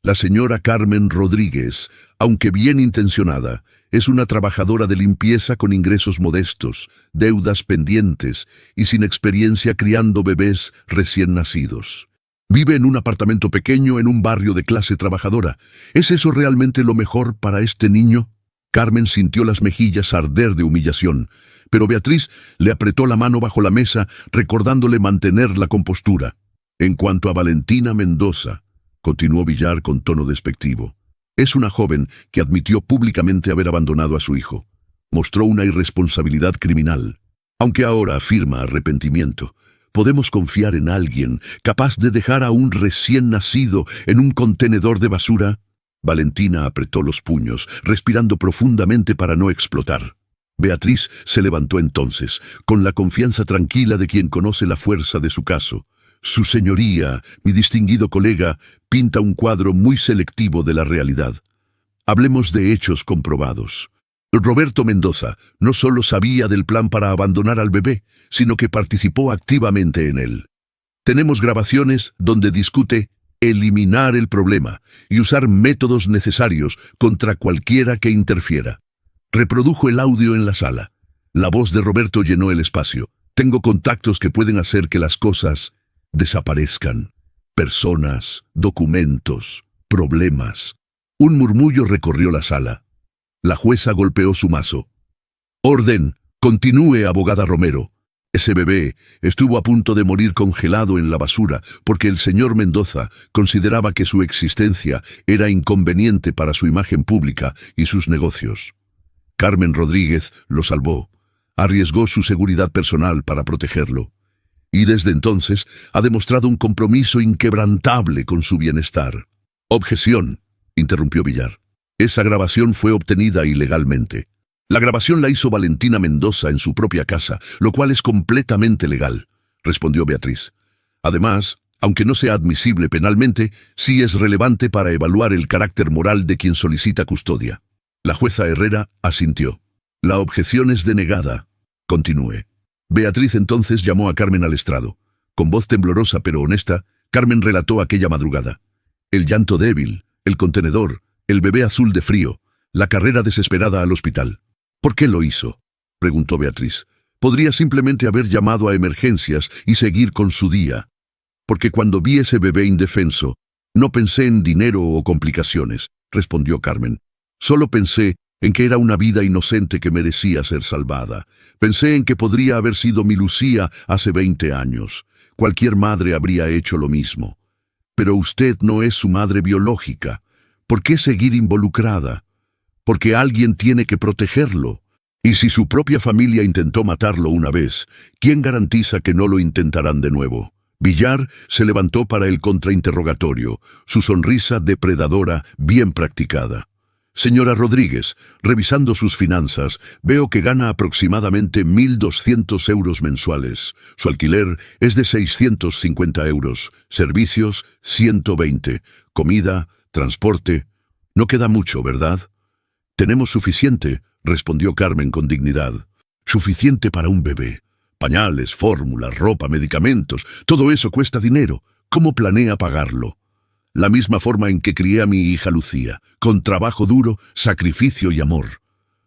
Speaker 1: La señora Carmen Rodríguez, aunque bien intencionada, es una trabajadora de limpieza con ingresos modestos, deudas pendientes y sin experiencia criando bebés recién nacidos. Vive en un apartamento pequeño en un barrio de clase trabajadora. ¿Es eso realmente lo mejor para este niño? Carmen sintió las mejillas arder de humillación, pero Beatriz le apretó la mano bajo la mesa, recordándole mantener la compostura. En cuanto a Valentina Mendoza, continuó Villar con tono despectivo, es una joven que admitió públicamente haber abandonado a su hijo. Mostró una irresponsabilidad criminal. Aunque ahora afirma arrepentimiento, ¿podemos confiar en alguien capaz de dejar a un recién nacido en un contenedor de basura? Valentina apretó los puños, respirando profundamente para no explotar. Beatriz se levantó entonces, con la confianza tranquila de quien conoce la fuerza de su caso. «Su señoría, mi distinguido colega, pinta un cuadro muy selectivo de la realidad. Hablemos de hechos comprobados. Roberto Mendoza no solo sabía del plan para abandonar al bebé, sino que participó activamente en él. Tenemos grabaciones donde discute eliminar el problema y usar métodos necesarios contra cualquiera que interfiera. Reprodujo el audio en la sala. La voz de Roberto llenó el espacio. Tengo contactos que pueden hacer que las cosas desaparezcan. Personas, documentos, problemas». Un murmullo recorrió la sala. La jueza golpeó su mazo. «Orden, continúe, abogada Romero. Ese bebé estuvo a punto de morir congelado en la basura porque el señor Mendoza consideraba que su existencia era inconveniente para su imagen pública y sus negocios. Carmen Rodríguez lo salvó. Arriesgó su seguridad personal para protegerlo. Y desde entonces ha demostrado un compromiso inquebrantable con su bienestar». «Objeción», interrumpió Villar. «Esa grabación fue obtenida ilegalmente. La grabación la hizo Valentina Mendoza en su propia casa, lo cual es completamente legal», respondió Beatriz. «Además, aunque no sea admisible penalmente, sí es relevante para evaluar el carácter moral de quien solicita custodia». La jueza Herrera asintió. «La objeción es denegada. Continúe». Beatriz entonces llamó a Carmen al estrado. Con voz temblorosa pero honesta, Carmen relató aquella madrugada. El llanto débil, el contenedor, el bebé azul de frío, la carrera desesperada al hospital. «¿Por qué lo hizo?», preguntó Beatriz. «Podría simplemente haber llamado a emergencias y seguir con su día. Porque cuando vi ese bebé indefenso, no pensé en dinero o complicaciones», respondió Carmen. «Solo pensé en que era una vida inocente que merecía ser salvada. Pensé en que podría haber sido mi Lucía hace 20 años. Cualquier madre habría hecho lo mismo. Pero usted no es su madre biológica. ¿Por qué seguir involucrada? porque alguien tiene que protegerlo. Y si su propia familia intentó matarlo una vez, ¿quién garantiza que no lo intentarán de nuevo? Villar se levantó para el contrainterrogatorio, su sonrisa depredadora bien practicada. Señora Rodríguez, revisando sus finanzas, veo que gana aproximadamente 1.200 euros mensuales. Su alquiler es de 650 euros, servicios 120, comida, transporte. No queda mucho, ¿verdad? Tenemos suficiente, respondió Carmen con dignidad. Suficiente para un bebé. Pañales, fórmulas, ropa, medicamentos, todo eso cuesta dinero. ¿Cómo planea pagarlo? La misma forma en que crié a mi hija Lucía, con trabajo duro, sacrificio y amor.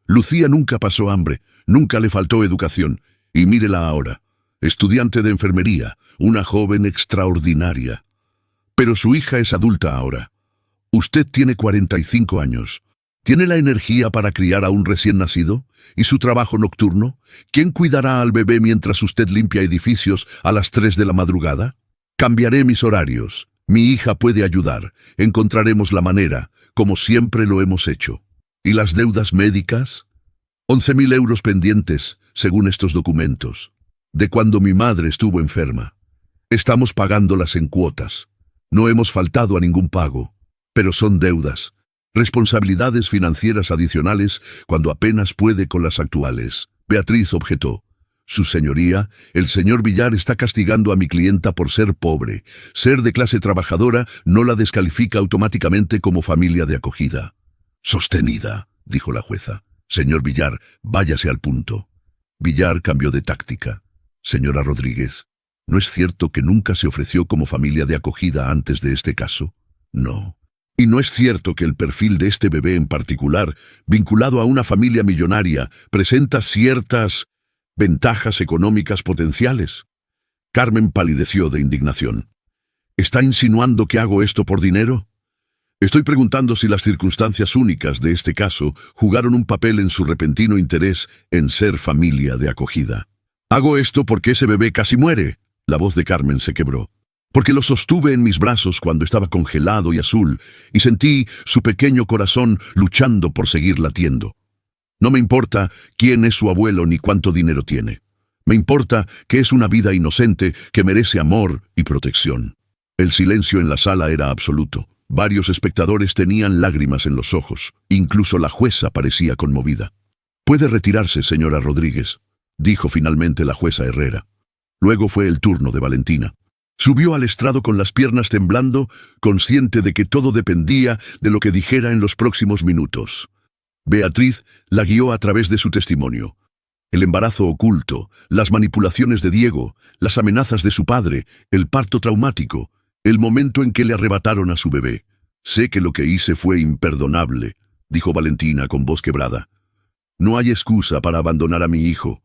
Speaker 1: Lucía nunca pasó hambre, nunca le faltó educación, y mírela ahora, estudiante de enfermería, una joven extraordinaria. Pero su hija es adulta ahora. Usted tiene 45 años. ¿Tiene la energía para criar a un recién nacido? ¿Y su trabajo nocturno? ¿Quién cuidará al bebé mientras usted limpia edificios a las 3 de la madrugada? Cambiaré mis horarios. Mi hija puede ayudar. Encontraremos la manera, como siempre lo hemos hecho. ¿Y las deudas médicas? 11.000 euros pendientes, según estos documentos, de cuando mi madre estuvo enferma. Estamos pagándolas en cuotas. No hemos faltado a ningún pago, pero son deudas. Responsabilidades financieras adicionales cuando apenas puede con las actuales. Beatriz objetó. Su señoría, el señor Villar está castigando a mi clienta por ser pobre. Ser de clase trabajadora no la descalifica automáticamente como familia de acogida. Sostenida, dijo la jueza. Señor Villar, váyase al punto. Villar cambió de táctica. Señora Rodríguez, ¿no es cierto que nunca se ofreció como familia de acogida antes de este caso? No. ¿Y no es cierto que el perfil de este bebé en particular, vinculado a una familia millonaria, presenta ciertas ventajas económicas potenciales? Carmen palideció de indignación. ¿Está insinuando que hago esto por dinero? Estoy preguntando si las circunstancias únicas de este caso jugaron un papel en su repentino interés en ser familia de acogida. Hago esto porque ese bebé casi muere. La voz de Carmen se quebró. Porque lo sostuve en mis brazos cuando estaba congelado y azul, y sentí su pequeño corazón luchando por seguir latiendo. No me importa quién es su abuelo ni cuánto dinero tiene. Me importa que es una vida inocente que merece amor y protección. El silencio en la sala era absoluto. Varios espectadores tenían lágrimas en los ojos. Incluso la jueza parecía conmovida. «Puede retirarse, señora Rodríguez», dijo finalmente la jueza Herrera. Luego fue el turno de Valentina. Subió al estrado con las piernas temblando, consciente de que todo dependía de lo que dijera en los próximos minutos. Beatriz la guió a través de su testimonio. El embarazo oculto, las manipulaciones de Diego, las amenazas de su padre, el parto traumático, el momento en que le arrebataron a su bebé. «Sé que lo que hice fue imperdonable», dijo Valentina con voz quebrada. «No hay excusa para abandonar a mi hijo.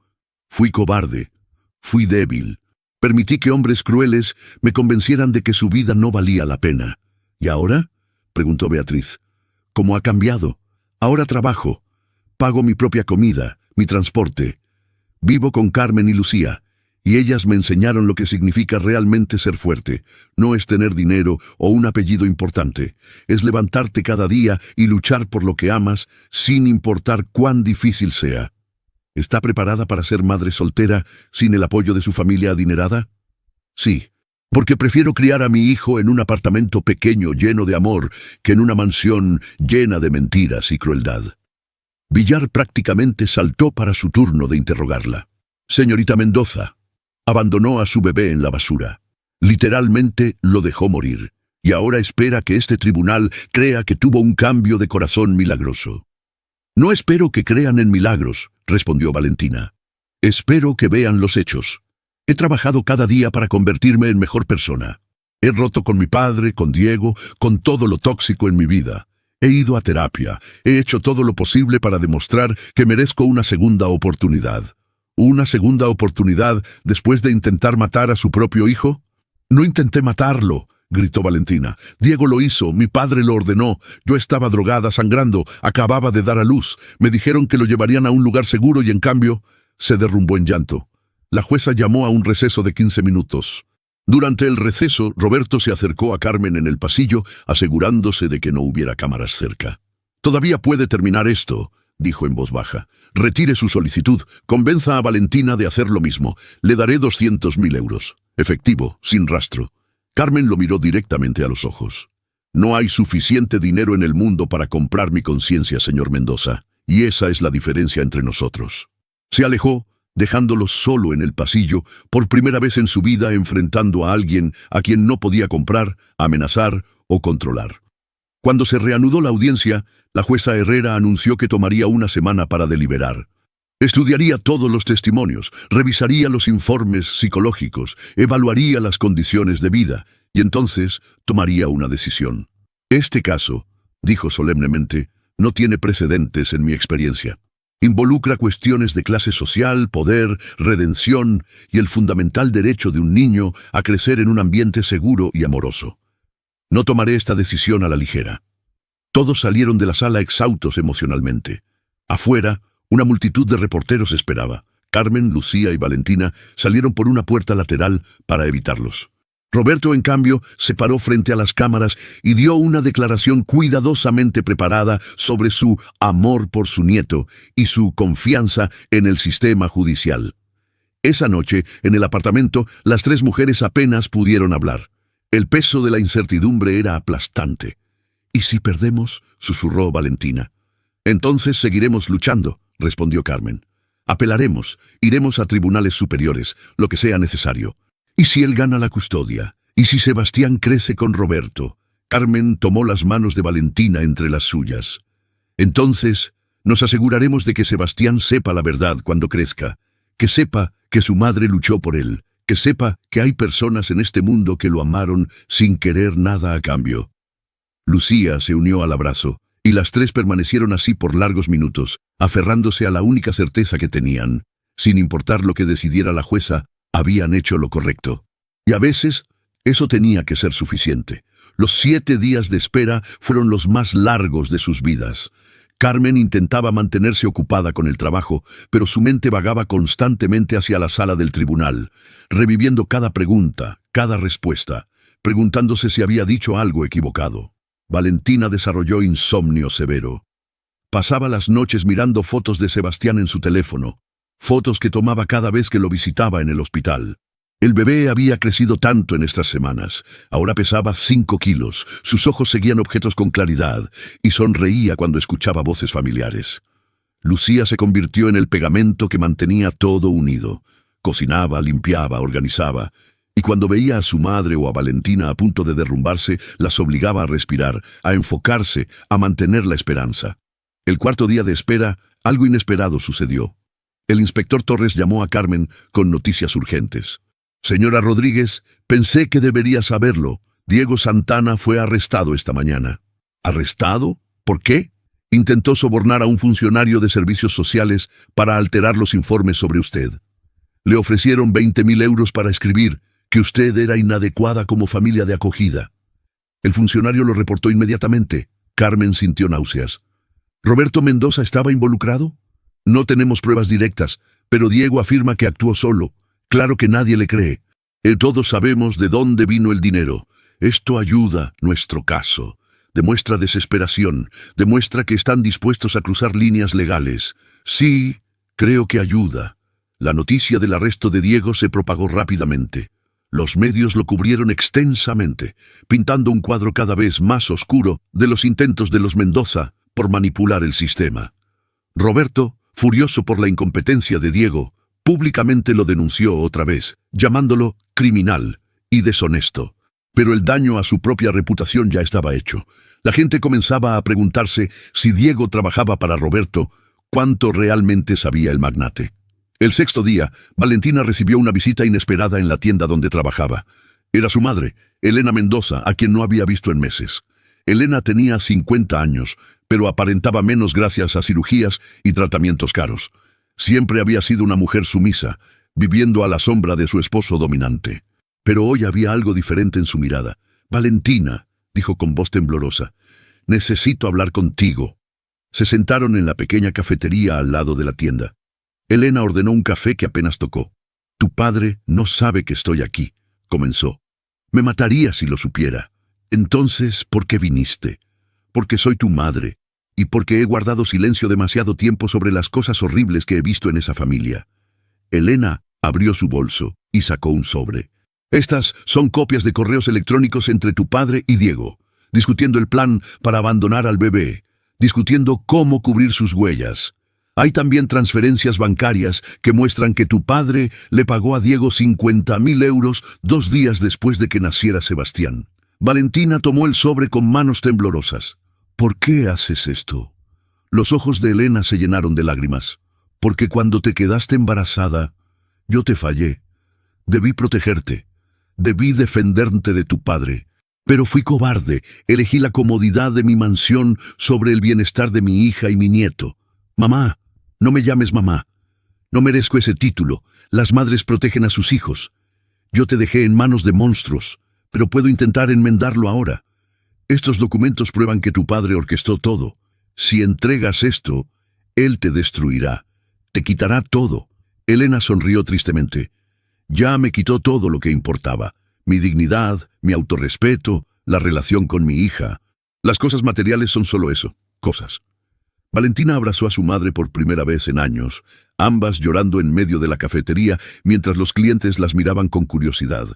Speaker 1: Fui cobarde, fui débil. Permití que hombres crueles me convencieran de que su vida no valía la pena. ¿Y ahora?», preguntó Beatriz. «¿Cómo ha cambiado? Ahora trabajo. Pago mi propia comida, mi transporte. Vivo con Carmen y Lucía, y ellas me enseñaron lo que significa realmente ser fuerte. No es tener dinero o un apellido importante. Es levantarte cada día y luchar por lo que amas, sin importar cuán difícil sea». ¿Está preparada para ser madre soltera sin el apoyo de su familia adinerada? Sí, porque prefiero criar a mi hijo en un apartamento pequeño lleno de amor que en una mansión llena de mentiras y crueldad. Villar prácticamente saltó para su turno de interrogarla. «Señorita Mendoza, abandonó a su bebé en la basura. Literalmente lo dejó morir, y ahora espera que este tribunal crea que tuvo un cambio de corazón milagroso». «No espero que crean en milagros», respondió Valentina. «Espero que vean los hechos. He trabajado cada día para convertirme en mejor persona. He roto con mi padre, con Diego, con todo lo tóxico en mi vida. He ido a terapia. He hecho todo lo posible para demostrar que merezco una segunda oportunidad». ¿Una segunda oportunidad después de intentar matar a su propio hijo? «No intenté matarlo», gritó Valentina. «Diego lo hizo, mi padre lo ordenó. Yo estaba drogada, sangrando, acababa de dar a luz. Me dijeron que lo llevarían a un lugar seguro y en cambio se derrumbó en llanto». La jueza llamó a un receso de 15 minutos. Durante el receso, Roberto se acercó a Carmen en el pasillo, asegurándose de que no hubiera cámaras cerca. Todavía puede terminar esto, dijo en voz baja. Retire su solicitud, convenza a Valentina de hacer lo mismo. Le daré 200.000 euros. Efectivo, sin rastro. Carmen lo miró directamente a los ojos. No hay suficiente dinero en el mundo para comprar mi conciencia, señor Mendoza, y esa es la diferencia entre nosotros. Se alejó, dejándolo solo en el pasillo, por primera vez en su vida enfrentando a alguien a quien no podía comprar, amenazar o controlar. Cuando se reanudó la audiencia, la jueza Herrera anunció que tomaría una semana para deliberar. Estudiaría todos los testimonios, revisaría los informes psicológicos, evaluaría las condiciones de vida, y entonces tomaría una decisión. Este caso, dijo solemnemente, no tiene precedentes en mi experiencia. Involucra cuestiones de clase social, poder, redención y el fundamental derecho de un niño a crecer en un ambiente seguro y amoroso. No tomaré esta decisión a la ligera. Todos salieron de la sala exhaustos emocionalmente. Afuera, una multitud de reporteros esperaba. Carmen, Lucía y Valentina salieron por una puerta lateral para evitarlos. Roberto, en cambio, se paró frente a las cámaras y dio una declaración cuidadosamente preparada sobre su amor por su nieto y su confianza en el sistema judicial. Esa noche, en el apartamento, las tres mujeres apenas pudieron hablar. El peso de la incertidumbre era aplastante. «¿Y si perdemos?», susurró Valentina. «Entonces seguiremos luchando», respondió Carmen. «Apelaremos, iremos a tribunales superiores, lo que sea necesario. ¿Y si él gana la custodia? ¿Y si Sebastián crece con Roberto?». Carmen tomó las manos de Valentina entre las suyas. «Entonces, nos aseguraremos de que Sebastián sepa la verdad cuando crezca, que sepa que su madre luchó por él, que sepa que hay personas en este mundo que lo amaron sin querer nada a cambio». Lucía se unió al abrazo, y las tres permanecieron así por largos minutos, aferrándose a la única certeza que tenían. Sin importar lo que decidiera la jueza, habían hecho lo correcto. Y a veces, eso tenía que ser suficiente. Los 7 días de espera fueron los más largos de sus vidas. Carmen intentaba mantenerse ocupada con el trabajo, pero su mente vagaba constantemente hacia la sala del tribunal, reviviendo cada pregunta, cada respuesta, preguntándose si había dicho algo equivocado. Valentina desarrolló insomnio severo. Pasaba las noches mirando fotos de Sebastián en su teléfono, fotos que tomaba cada vez que lo visitaba en el hospital. El bebé había crecido tanto en estas semanas. Ahora pesaba 5 kilos, sus ojos seguían objetos con claridad y sonreía cuando escuchaba voces familiares. Lucía se convirtió en el pegamento que mantenía todo unido. Cocinaba, limpiaba, organizaba, y cuando veía a su madre o a Valentina a punto de derrumbarse, las obligaba a respirar, a enfocarse, a mantener la esperanza. El 4.º día de espera, algo inesperado sucedió. El inspector Torres llamó a Carmen con noticias urgentes. «Señora Rodríguez, pensé que debería saberlo. Diego Santana fue arrestado esta mañana». «¿Arrestado? ¿Por qué?» «Intentó sobornar a un funcionario de servicios sociales para alterar los informes sobre usted. Le ofrecieron 20.000 euros para escribir que usted era inadecuada como familia de acogida». El funcionario lo reportó inmediatamente. Carmen sintió náuseas. ¿Roberto Mendoza estaba involucrado? No tenemos pruebas directas, pero Diego afirma que actuó solo. Claro que nadie le cree. Todos sabemos de dónde vino el dinero. Esto ayuda nuestro caso. Demuestra desesperación, demuestra que están dispuestos a cruzar líneas legales. Sí, creo que ayuda. La noticia del arresto de Diego se propagó rápidamente. Los medios lo cubrieron extensamente, pintando un cuadro cada vez más oscuro de los intentos de los Mendoza por manipular el sistema. Roberto, furioso por la incompetencia de Diego, públicamente lo denunció otra vez, llamándolo criminal y deshonesto. Pero el daño a su propia reputación ya estaba hecho. La gente comenzaba a preguntarse si Diego trabajaba para Roberto, cuánto realmente sabía el magnate. El 6.º día, Valentina recibió una visita inesperada en la tienda donde trabajaba. Era su madre, Elena Mendoza, a quien no había visto en meses. Elena tenía 50 años, pero aparentaba menos gracias a cirugías y tratamientos caros. Siempre había sido una mujer sumisa, viviendo a la sombra de su esposo dominante. Pero hoy había algo diferente en su mirada. «Valentina», dijo con voz temblorosa, «necesito hablar contigo». Se sentaron en la pequeña cafetería al lado de la tienda. Elena ordenó un café que apenas tocó. «Tu padre no sabe que estoy aquí», comenzó. «Me mataría si lo supiera». «Entonces, ¿por qué viniste?» «Porque soy tu madre. y porque he guardado silencio demasiado tiempo sobre las cosas horribles que he visto en esa familia. Elena abrió su bolso y sacó un sobre. Estas son copias de correos electrónicos entre tu padre y Diego, discutiendo el plan para abandonar al bebé, discutiendo cómo cubrir sus huellas. Hay también transferencias bancarias que muestran que tu padre le pagó a Diego 50.000 euros 2 días después de que naciera Sebastián. Valentina tomó el sobre con manos temblorosas. ¿Por qué haces esto? Los ojos de Elena se llenaron de lágrimas. Porque cuando te quedaste embarazada, yo te fallé. Debí protegerte. Debí defenderte de tu padre. Pero fui cobarde. Elegí la comodidad de mi mansión sobre el bienestar de mi hija y mi nieto. Mamá, no me llames mamá. No merezco ese título. Las madres protegen a sus hijos. Yo te dejé en manos de monstruos, pero puedo intentar enmendarlo ahora. Estos documentos prueban que tu padre orquestó todo. Si entregas esto, él te destruirá. Te quitará todo. Elena sonrió tristemente. Ya me quitó todo lo que importaba. Mi dignidad, mi autorrespeto, la relación con mi hija. Las cosas materiales son solo eso, cosas. Valentina abrazó a su madre por primera vez en años, ambas llorando en medio de la cafetería mientras los clientes las miraban con curiosidad.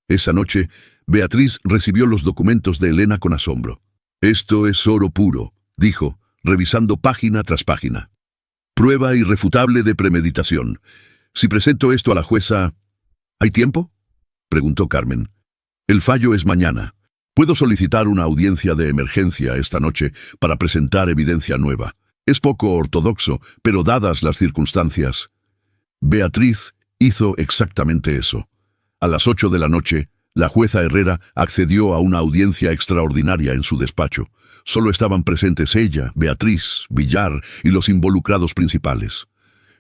Speaker 1: Esa noche, Beatriz recibió los documentos de Elena con asombro. «Esto es oro puro», dijo, revisando página tras página. «Prueba irrefutable de premeditación. Si presento esto a la jueza...» «¿Hay tiempo?», preguntó Carmen. «El fallo es mañana. Puedo solicitar una audiencia de emergencia esta noche para presentar evidencia nueva. Es poco ortodoxo, pero dadas las circunstancias...» Beatriz hizo exactamente eso. A las 8 de la noche, la jueza Herrera accedió a una audiencia extraordinaria en su despacho. Solo estaban presentes ella, Beatriz, Villar y los involucrados principales.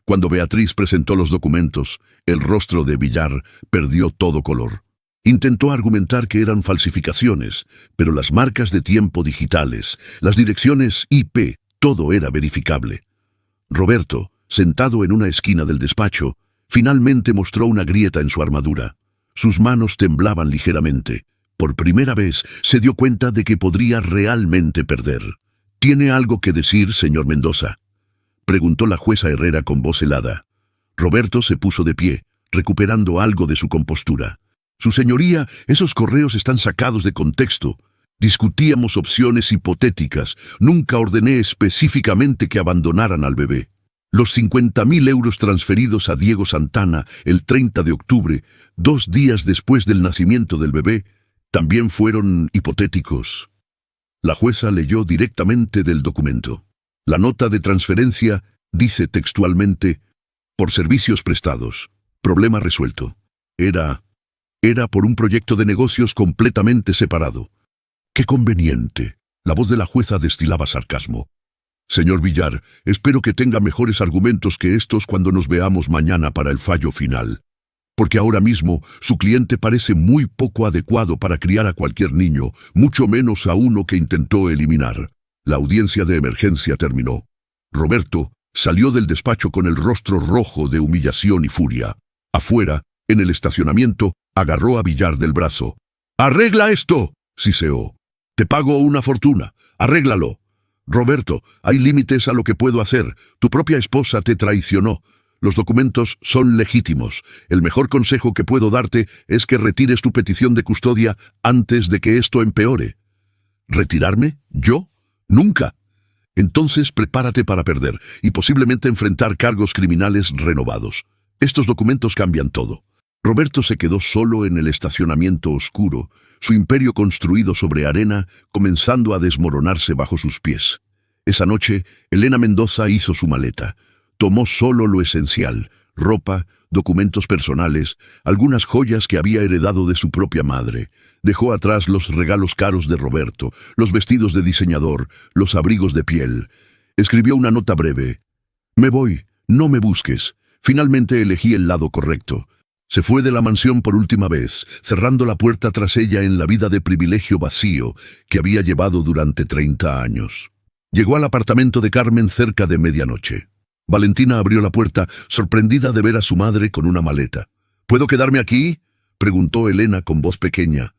Speaker 1: Cuando Beatriz presentó los documentos, el rostro de Villar perdió todo color. Intentó argumentar que eran falsificaciones, pero las marcas de tiempo digitales, las direcciones IP, todo era verificable. Roberto, sentado en una esquina del despacho, finalmente mostró una grieta en su armadura. Sus manos temblaban ligeramente. Por primera vez se dio cuenta de que podría realmente perder. «¿Tiene algo que decir, señor Mendoza?», preguntó la jueza Herrera con voz helada. Roberto se puso de pie, recuperando algo de su compostura. «Su señoría, esos correos están sacados de contexto. Discutíamos opciones hipotéticas. Nunca ordené específicamente que abandonaran al bebé. Los 50.000 euros transferidos a Diego Santana el 30 de octubre, 2 días después del nacimiento del bebé, también fueron hipotéticos». La jueza leyó directamente del documento. La nota de transferencia dice textualmente: «Por servicios prestados. Problema resuelto». Era por un proyecto de negocios completamente separado. «¡Qué conveniente!». La voz de la jueza destilaba sarcasmo. «Señor Villar, espero que tenga mejores argumentos que estos cuando nos veamos mañana para el fallo final. Porque ahora mismo su cliente parece muy poco adecuado para criar a cualquier niño, mucho menos a uno que intentó eliminar». La audiencia de emergencia terminó. Roberto salió del despacho con el rostro rojo de humillación y furia. Afuera, en el estacionamiento, agarró a Villar del brazo. «¡Arregla esto!», siseó. «Te pago una fortuna. Arréglalo». «Roberto, hay límites a lo que puedo hacer. Tu propia esposa te traicionó. Los documentos son legítimos. El mejor consejo que puedo darte es que retires tu petición de custodia antes de que esto empeore». «¿Retirarme? ¿Yo? Nunca». «Entonces prepárate para perder y posiblemente enfrentar cargos criminales renovados. Estos documentos cambian todo». Roberto se quedó solo en el estacionamiento oscuro, su imperio construido sobre arena comenzando a desmoronarse bajo sus pies. Esa noche, Elena Mendoza hizo su maleta. Tomó solo lo esencial: ropa, documentos personales, algunas joyas que había heredado de su propia madre. Dejó atrás los regalos caros de Roberto, los vestidos de diseñador, los abrigos de piel. Escribió una nota breve: «Me voy, no me busques. Finalmente elegí el lado correcto». Se fue de la mansión por última vez, cerrando la puerta tras ella en la vida de privilegio vacío que había llevado durante 30 años. Llegó al apartamento de Carmen cerca de medianoche. Valentina abrió la puerta, sorprendida de ver a su madre con una maleta. «¿Puedo quedarme aquí?», preguntó Elena con voz pequeña.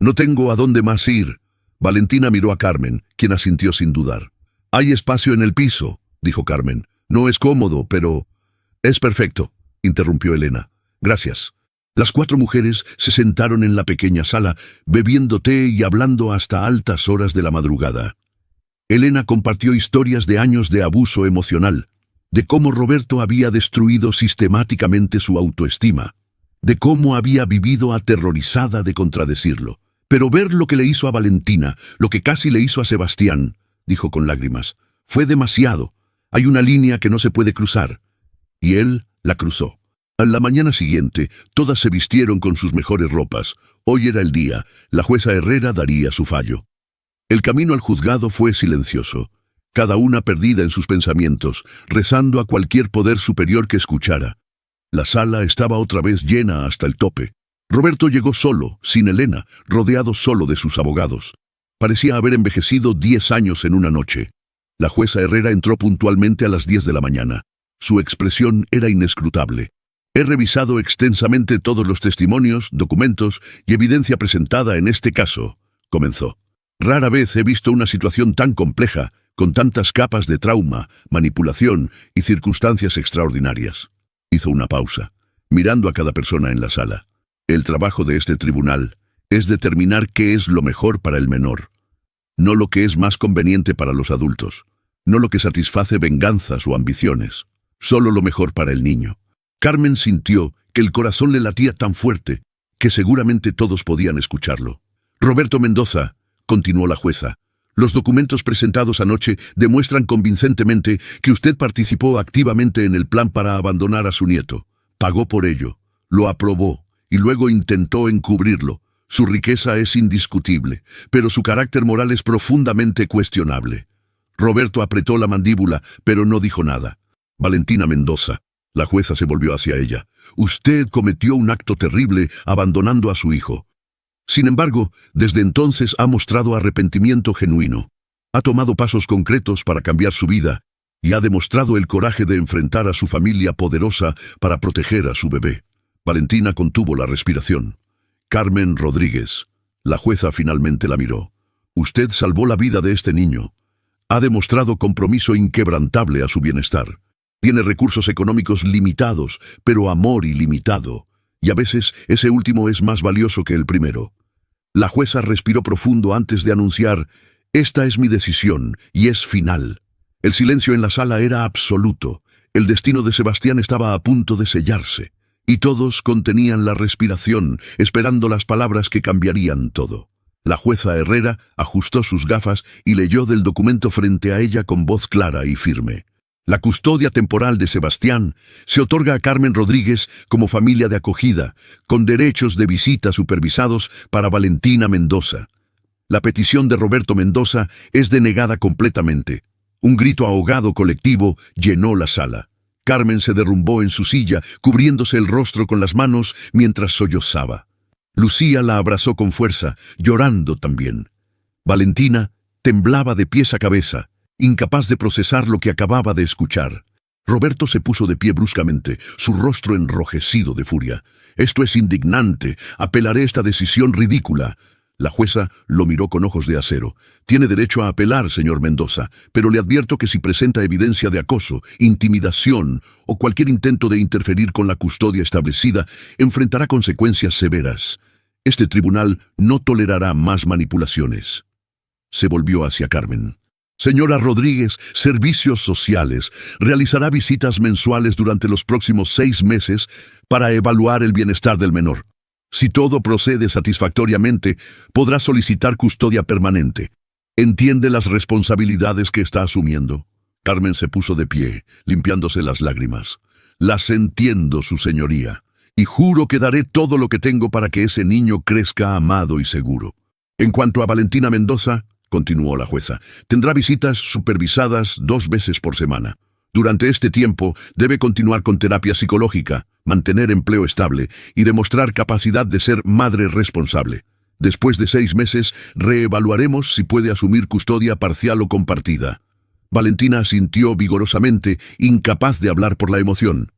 Speaker 1: «No tengo a dónde más ir». Valentina miró a Carmen, quien asintió sin dudar. Hay espacio en el piso, dijo Carmen. No es cómodo, pero... Es perfecto, interrumpió Elena. Gracias. Las 4 mujeres se sentaron en la pequeña sala, bebiendo té y hablando hasta altas horas de la madrugada. Elena compartió historias de años de abuso emocional, de cómo Roberto había destruido sistemáticamente su autoestima, de cómo había vivido aterrorizada de contradecirlo. Pero ver lo que le hizo a Valentina, lo que casi le hizo a Sebastián, dijo con lágrimas, fue demasiado. Hay una línea que no se puede cruzar. Y él la cruzó. A la mañana siguiente, todas se vistieron con sus mejores ropas. Hoy era el día. La jueza Herrera daría su fallo. El camino al juzgado fue silencioso, cada una perdida en sus pensamientos, rezando a cualquier poder superior que escuchara. La sala estaba otra vez llena hasta el tope. Roberto llegó solo, sin Elena, rodeado solo de sus abogados. Parecía haber envejecido 10 años en una noche. La jueza Herrera entró puntualmente a las 10 de la mañana. Su expresión era inescrutable. He revisado extensamente todos los testimonios, documentos y evidencia presentada en este caso, comenzó. Rara vez he visto una situación tan compleja, con tantas capas de trauma, manipulación y circunstancias extraordinarias. Hizo una pausa, mirando a cada persona en la sala. El trabajo de este tribunal es determinar qué es lo mejor para el menor, no lo que es más conveniente para los adultos, no lo que satisface venganzas o ambiciones, solo lo mejor para el niño. Carmen sintió que el corazón le latía tan fuerte que seguramente todos podían escucharlo. Roberto Mendoza, continuó la jueza, los documentos presentados anoche demuestran convincentemente que usted participó activamente en el plan para abandonar a su nieto. Pagó por ello, lo aprobó y luego intentó encubrirlo. Su riqueza es indiscutible, pero su carácter moral es profundamente cuestionable. Roberto apretó la mandíbula, pero no dijo nada. Valentina Mendoza. La jueza se volvió hacia ella. Usted cometió un acto terrible abandonando a su hijo. Sin embargo, desde entonces ha mostrado arrepentimiento genuino. Ha tomado pasos concretos para cambiar su vida y ha demostrado el coraje de enfrentar a su familia poderosa para proteger a su bebé. Valentina contuvo la respiración. Carmen Rodríguez. La jueza finalmente la miró. Usted salvó la vida de este niño. Ha demostrado compromiso inquebrantable a su bienestar. Tiene recursos económicos limitados, pero amor ilimitado. Y a veces ese último es más valioso que el primero. La jueza respiró profundo antes de anunciar, esta es mi decisión, y es final. El silencio en la sala era absoluto. El destino de Sebastián estaba a punto de sellarse, y todos contenían la respiración, esperando las palabras que cambiarían todo. La jueza Herrera ajustó sus gafas y leyó del documento frente a ella con voz clara y firme. La custodia temporal de Sebastián se otorga a Carmen Rodríguez como familia de acogida, con derechos de visita supervisados para Valentina Mendoza. La petición de Roberto Mendoza es denegada completamente. Un grito ahogado colectivo llenó la sala. Carmen se derrumbó en su silla, cubriéndose el rostro con las manos mientras sollozaba. Lucía la abrazó con fuerza, llorando también. Valentina temblaba de pies a cabeza, incapaz de procesar lo que acababa de escuchar. Roberto se puso de pie bruscamente, su rostro enrojecido de furia. Esto es indignante. Apelaré esta decisión ridícula. La jueza lo miró con ojos de acero. Tiene derecho a apelar, señor Mendoza, pero le advierto que si presenta evidencia de acoso, intimidación o cualquier intento de interferir con la custodia establecida, enfrentará consecuencias severas. Este tribunal no tolerará más manipulaciones. Se volvió hacia Carmen. Señora Rodríguez, Servicios Sociales realizará visitas mensuales durante los próximos 6 meses para evaluar el bienestar del menor. Si todo procede satisfactoriamente, podrá solicitar custodia permanente. ¿Entiende las responsabilidades que está asumiendo? Carmen se puso de pie, limpiándose las lágrimas. Las entiendo, su señoría, y juro que daré todo lo que tengo para que ese niño crezca amado y seguro. En cuanto a Valentina Mendoza, continuó la jueza, tendrá visitas supervisadas 2 veces por semana. Durante este tiempo debe continuar con terapia psicológica, mantener empleo estable y demostrar capacidad de ser madre responsable. Después de 6 meses, reevaluaremos si puede asumir custodia parcial o compartida. Valentina asintió vigorosamente, incapaz de hablar por la emoción.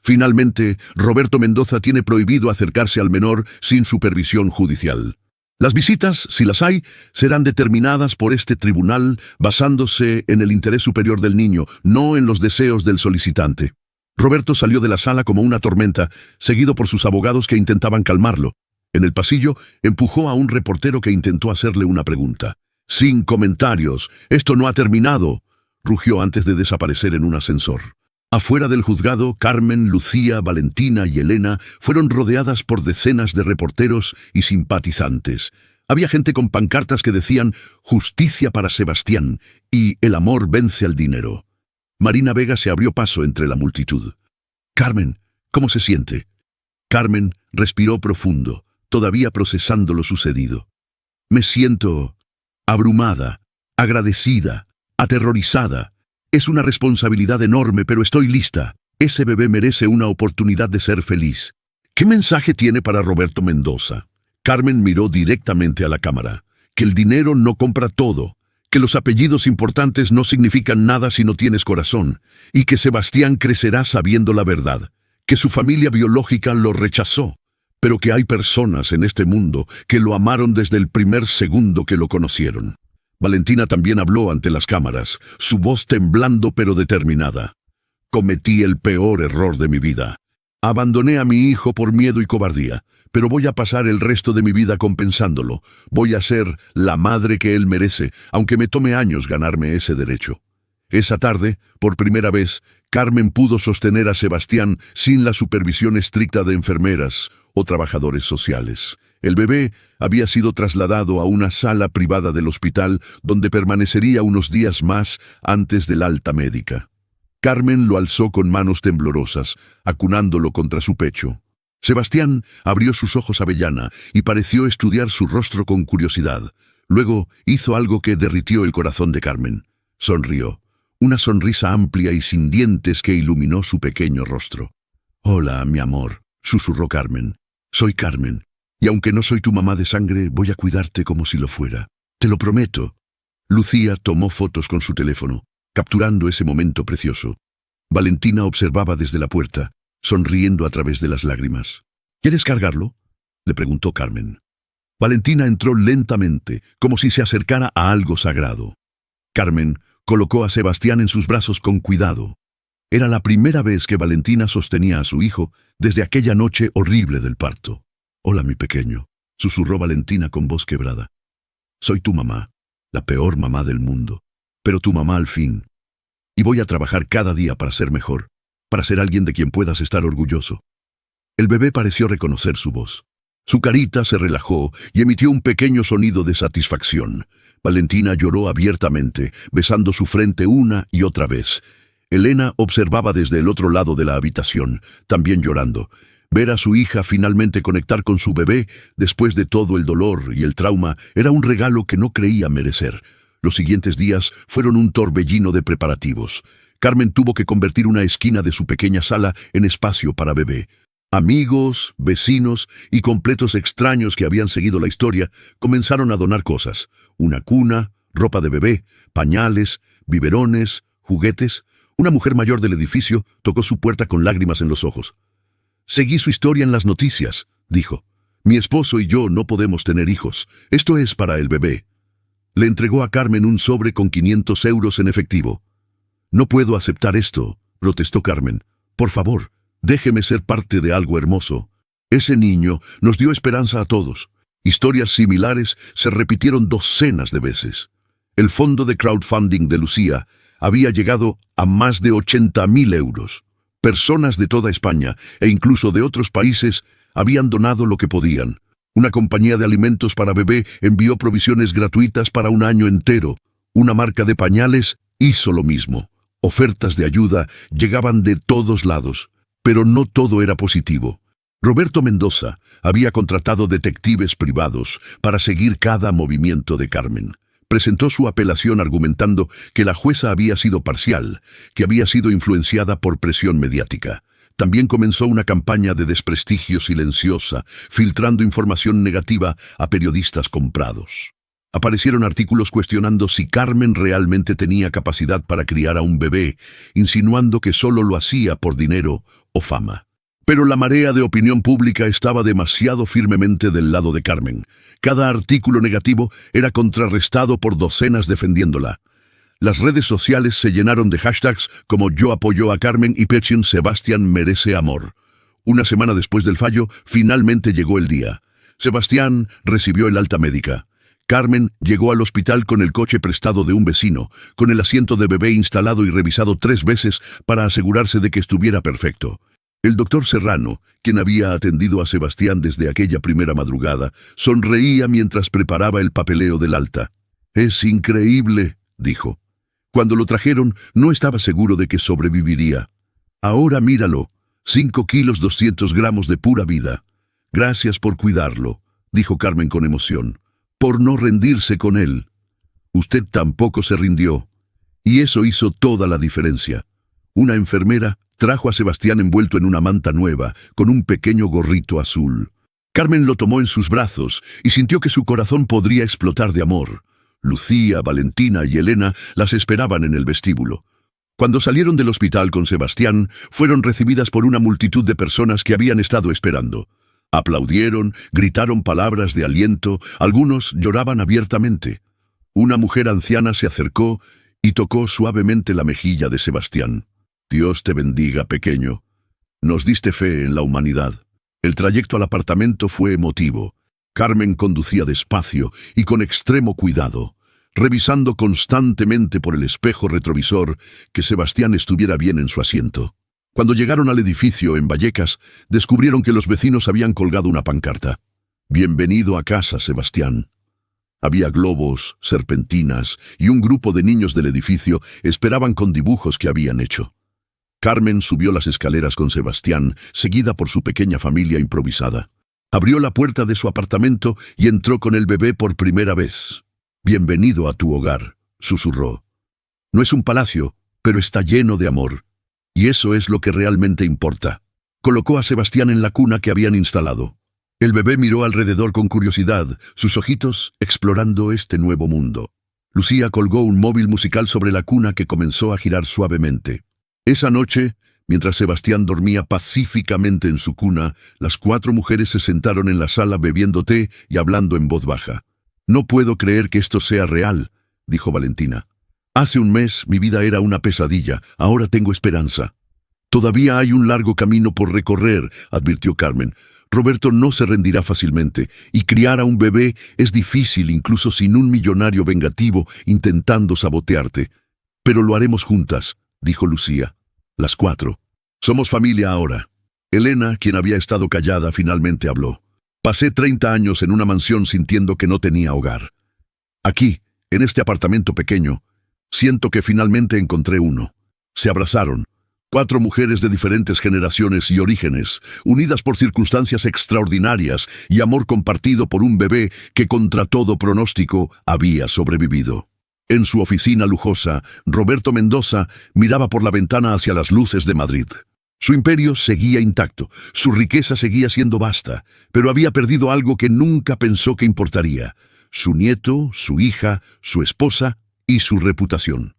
Speaker 1: Finalmente, Roberto Mendoza tiene prohibido acercarse al menor sin supervisión judicial. Las visitas, si las hay, serán determinadas por este tribunal basándose en el interés superior del niño, no en los deseos del solicitante. Roberto salió de la sala como una tormenta, seguido por sus abogados que intentaban calmarlo. En el pasillo, empujó a un reportero que intentó hacerle una pregunta. «Sin comentarios. Esto no ha terminado», rugió antes de desaparecer en un ascensor. Afuera del juzgado, Carmen, Lucía, Valentina y Elena fueron rodeadas por decenas de reporteros y simpatizantes. Había gente con pancartas que decían «Justicia para Sebastián» y «El amor vence al dinero». Marina Vega se abrió paso entre la multitud. «Carmen, ¿cómo se siente?» Carmen respiró profundo, todavía procesando lo sucedido. «Me siento abrumada, agradecida, aterrorizada. Es una responsabilidad enorme, pero estoy lista. Ese bebé merece una oportunidad de ser feliz». «¿Qué mensaje tiene para Roberto Mendoza?» Carmen miró directamente a la cámara. «Que el dinero no compra todo, que los apellidos importantes no significan nada si no tienes corazón, y que Sebastián crecerá sabiendo la verdad, que su familia biológica lo rechazó, pero que hay personas en este mundo que lo amaron desde el primer segundo que lo conocieron». Valentina también habló ante las cámaras, su voz temblando pero determinada. «Cometí el peor error de mi vida. Abandoné a mi hijo por miedo y cobardía, pero voy a pasar el resto de mi vida compensándolo. Voy a ser la madre que él merece, aunque me tome años ganarme ese derecho». Esa tarde, por primera vez, Carmen pudo sostener a Sebastián sin la supervisión estricta de enfermeras o trabajadores sociales. El bebé había sido trasladado a una sala privada del hospital donde permanecería unos días más antes del alta médica. Carmen lo alzó con manos temblorosas, acunándolo contra su pecho. Sebastián abrió sus ojos avellana y pareció estudiar su rostro con curiosidad. Luego hizo algo que derritió el corazón de Carmen. Sonrió, una sonrisa amplia y sin dientes que iluminó su pequeño rostro. «Hola, mi amor», susurró Carmen. «Soy Carmen, y aunque no soy tu mamá de sangre, voy a cuidarte como si lo fuera. Te lo prometo». Lucía tomó fotos con su teléfono, capturando ese momento precioso. Valentina observaba desde la puerta, sonriendo a través de las lágrimas. «¿Quieres cargarlo?», le preguntó Carmen. Valentina entró lentamente, como si se acercara a algo sagrado. Carmen colocó a Sebastián en sus brazos con cuidado. Era la primera vez que Valentina sostenía a su hijo desde aquella noche horrible del parto. «Hola, mi pequeño», susurró Valentina con voz quebrada. «Soy tu mamá, la peor mamá del mundo, pero tu mamá al fin. Y voy a trabajar cada día para ser mejor, para ser alguien de quien puedas estar orgulloso». El bebé pareció reconocer su voz. Su carita se relajó y emitió un pequeño sonido de satisfacción. Valentina lloró abiertamente, besando su frente una y otra vez. Elena observaba desde el otro lado de la habitación, también llorando. Ver a su hija finalmente conectar con su bebé, después de todo el dolor y el trauma, era un regalo que no creía merecer. Los siguientes días fueron un torbellino de preparativos. Carmen tuvo que convertir una esquina de su pequeña sala en espacio para bebé. Amigos, vecinos y completos extraños que habían seguido la historia comenzaron a donar cosas. Una cuna, ropa de bebé, pañales, biberones, juguetes. Una mujer mayor del edificio tocó su puerta con lágrimas en los ojos. «Seguí su historia en las noticias», dijo. «Mi esposo y yo no podemos tener hijos. Esto es para el bebé». Le entregó a Carmen un sobre con 500 euros en efectivo. «No puedo aceptar esto», protestó Carmen. «Por favor, déjeme ser parte de algo hermoso. Ese niño nos dio esperanza a todos». Historias similares se repitieron docenas de veces. El fondo de crowdfunding de Lucía había llegado a más de 80.000 euros. Personas de toda España e incluso de otros países habían donado lo que podían. Una compañía de alimentos para bebé envió provisiones gratuitas para un año entero. Una marca de pañales hizo lo mismo. Ofertas de ayuda llegaban de todos lados, pero no todo era positivo. Roberto Mendoza había contratado detectives privados para seguir cada movimiento de Carmen. Presentó su apelación argumentando que la jueza había sido parcial, que había sido influenciada por presión mediática. También comenzó una campaña de desprestigio silenciosa, filtrando información negativa a periodistas comprados. Aparecieron artículos cuestionando si Carmen realmente tenía capacidad para criar a un bebé, insinuando que solo lo hacía por dinero o fama. Pero la marea de opinión pública estaba demasiado firmemente del lado de Carmen. Cada artículo negativo era contrarrestado por docenas defendiéndola. Las redes sociales se llenaron de hashtags como "Yo apoyo a Carmen" y "Petchen Sebastián merece amor". Una semana después del fallo, finalmente llegó el día. Sebastián recibió el alta médica. Carmen llegó al hospital con el coche prestado de un vecino, con el asiento de bebé instalado y revisado 3 veces para asegurarse de que estuviera perfecto. El doctor Serrano, quien había atendido a Sebastián desde aquella primera madrugada, sonreía mientras preparaba el papeleo del alta. «Es increíble», dijo. Cuando lo trajeron, no estaba seguro de que sobreviviría. «Ahora míralo, 5 kilos 200 gramos de pura vida. Gracias por cuidarlo», dijo Carmen con emoción, «por no rendirse con él. Usted tampoco se rindió. Y eso hizo toda la diferencia». Una enfermera trajo a Sebastián envuelto en una manta nueva, con un pequeño gorrito azul. Carmen lo tomó en sus brazos y sintió que su corazón podría explotar de amor. Lucía, Valentina y Elena las esperaban en el vestíbulo. Cuando salieron del hospital con Sebastián, fueron recibidas por una multitud de personas que habían estado esperando. Aplaudieron, gritaron palabras de aliento, algunos lloraban abiertamente. Una mujer anciana se acercó y tocó suavemente la mejilla de Sebastián. «Dios te bendiga, pequeño. Nos diste fe en la humanidad». El trayecto al apartamento fue emotivo. Carmen conducía despacio y con extremo cuidado, revisando constantemente por el espejo retrovisor que Sebastián estuviera bien en su asiento. Cuando llegaron al edificio en Vallecas, descubrieron que los vecinos habían colgado una pancarta. «Bienvenido a casa, Sebastián». Había globos, serpentinas y un grupo de niños del edificio esperaban con dibujos que habían hecho. Carmen subió las escaleras con Sebastián, seguida por su pequeña familia improvisada. Abrió la puerta de su apartamento y entró con el bebé por primera vez. «Bienvenido a tu hogar», susurró. «No es un palacio, pero está lleno de amor. Y eso es lo que realmente importa». Colocó a Sebastián en la cuna que habían instalado. El bebé miró alrededor con curiosidad, sus ojitos explorando este nuevo mundo. Lucía colgó un móvil musical sobre la cuna que comenzó a girar suavemente. Esa noche, mientras Sebastián dormía pacíficamente en su cuna, las 4 mujeres se sentaron en la sala bebiendo té y hablando en voz baja. «No puedo creer que esto sea real», dijo Valentina. «Hace un mes mi vida era una pesadilla, ahora tengo esperanza». «Todavía hay un largo camino por recorrer», advirtió Carmen. «Roberto no se rendirá fácilmente, y criar a un bebé es difícil incluso sin un millonario vengativo intentando sabotearte. Pero lo haremos juntas», dijo Lucía. Las 4. «Somos familia ahora». Elena, quien había estado callada, finalmente habló. «Pasé 30 años en una mansión sintiendo que no tenía hogar. Aquí, en este apartamento pequeño, siento que finalmente encontré uno». Se abrazaron. 4 mujeres de diferentes generaciones y orígenes, unidas por circunstancias extraordinarias y amor compartido por un bebé que contra todo pronóstico había sobrevivido. En su oficina lujosa, Roberto Mendoza miraba por la ventana hacia las luces de Madrid. Su imperio seguía intacto, su riqueza seguía siendo vasta, pero había perdido algo que nunca pensó que importaría: su nieto, su hija, su esposa y su reputación.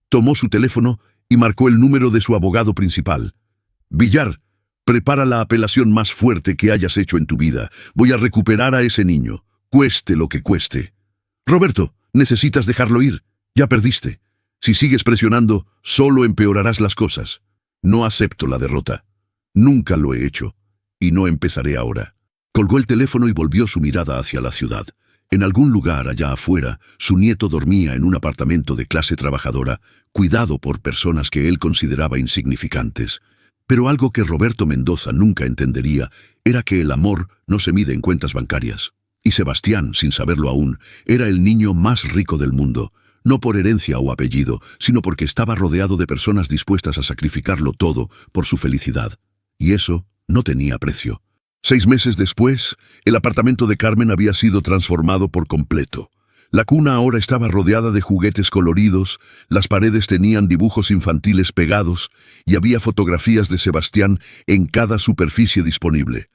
Speaker 1: Tomó su teléfono y marcó el número de su abogado principal. «Villar, prepara la apelación más fuerte que hayas hecho en tu vida. Voy a recuperar a ese niño, cueste lo que cueste». «Roberto, necesitas dejarlo ir. Ya perdiste. Si sigues presionando, solo empeorarás las cosas. No acepto la derrota. Nunca lo he hecho. Y no empezaré ahora». Colgó el teléfono y volvió su mirada hacia la ciudad. En algún lugar allá afuera, su nieto dormía en un apartamento de clase trabajadora, cuidado por personas que él consideraba insignificantes. Pero algo que Roberto Mendoza nunca entendería era que el amor no se mide en cuentas bancarias. Y Sebastián, sin saberlo aún, era el niño más rico del mundo, no por herencia o apellido, sino porque estaba rodeado de personas dispuestas a sacrificarlo todo por su felicidad. Y eso no tenía precio. 6 meses después, el apartamento de Carmen había sido transformado por completo. La cuna ahora estaba rodeada de juguetes coloridos, las paredes tenían dibujos infantiles pegados y había fotografías de Sebastián en cada superficie disponible.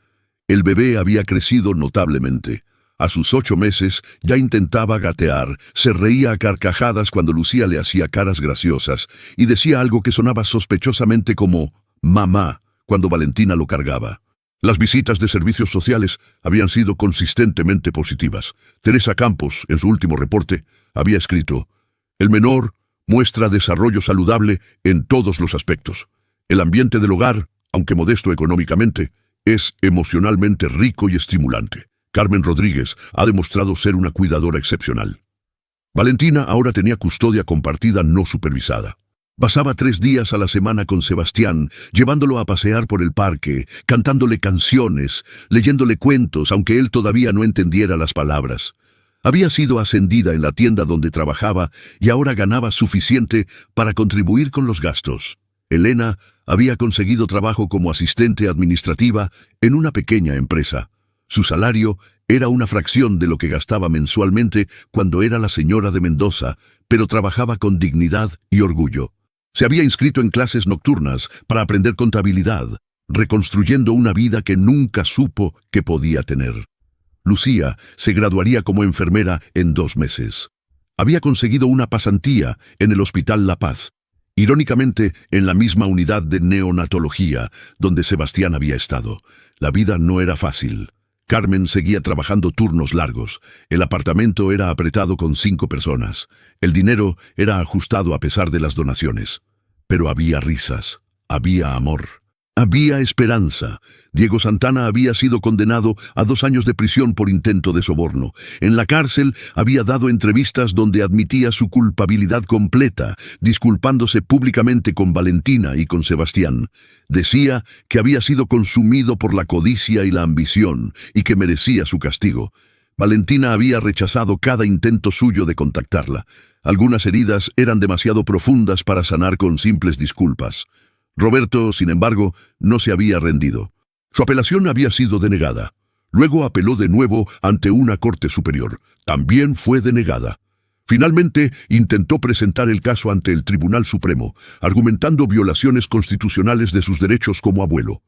Speaker 1: El bebé había crecido notablemente. A sus 8 meses ya intentaba gatear, se reía a carcajadas cuando Lucía le hacía caras graciosas y decía algo que sonaba sospechosamente como «mamá» cuando Valentina lo cargaba. Las visitas de servicios sociales habían sido consistentemente positivas. Teresa Campos, en su último reporte, había escrito: «El menor muestra desarrollo saludable en todos los aspectos. El ambiente del hogar, aunque modesto económicamente, es emocionalmente rico y estimulante. Carmen Rodríguez ha demostrado ser una cuidadora excepcional». Valentina ahora tenía custodia compartida no supervisada. Pasaba 3 días a la semana con Sebastián, llevándolo a pasear por el parque, cantándole canciones, leyéndole cuentos, aunque él todavía no entendiera las palabras. Había sido ascendida en la tienda donde trabajaba y ahora ganaba suficiente para contribuir con los gastos. Elena había conseguido trabajo como asistente administrativa en una pequeña empresa. Su salario era una fracción de lo que gastaba mensualmente cuando era la señora de Mendoza, pero trabajaba con dignidad y orgullo. Se había inscrito en clases nocturnas para aprender contabilidad, reconstruyendo una vida que nunca supo que podía tener. Lucía se graduaría como enfermera en 2 meses. Había conseguido una pasantía en el Hospital La Paz, irónicamente en la misma unidad de neonatología donde Sebastián había estado. La vida no era fácil. Carmen seguía trabajando turnos largos. El apartamento era apretado con 5 personas. El dinero era ajustado a pesar de las donaciones. Pero había risas, había amor, había esperanza. Diego Santana había sido condenado a 2 años de prisión por intento de soborno. En la cárcel había dado entrevistas donde admitía su culpabilidad completa, disculpándose públicamente con Valentina y con Sebastián. Decía que había sido consumido por la codicia y la ambición y que merecía su castigo. Valentina había rechazado cada intento suyo de contactarla. Algunas heridas eran demasiado profundas para sanar con simples disculpas. Roberto, sin embargo, no se había rendido. Su apelación había sido denegada. Luego apeló de nuevo ante una corte superior. También fue denegada. Finalmente, intentó presentar el caso ante el Tribunal Supremo, argumentando violaciones constitucionales de sus derechos como abuelo.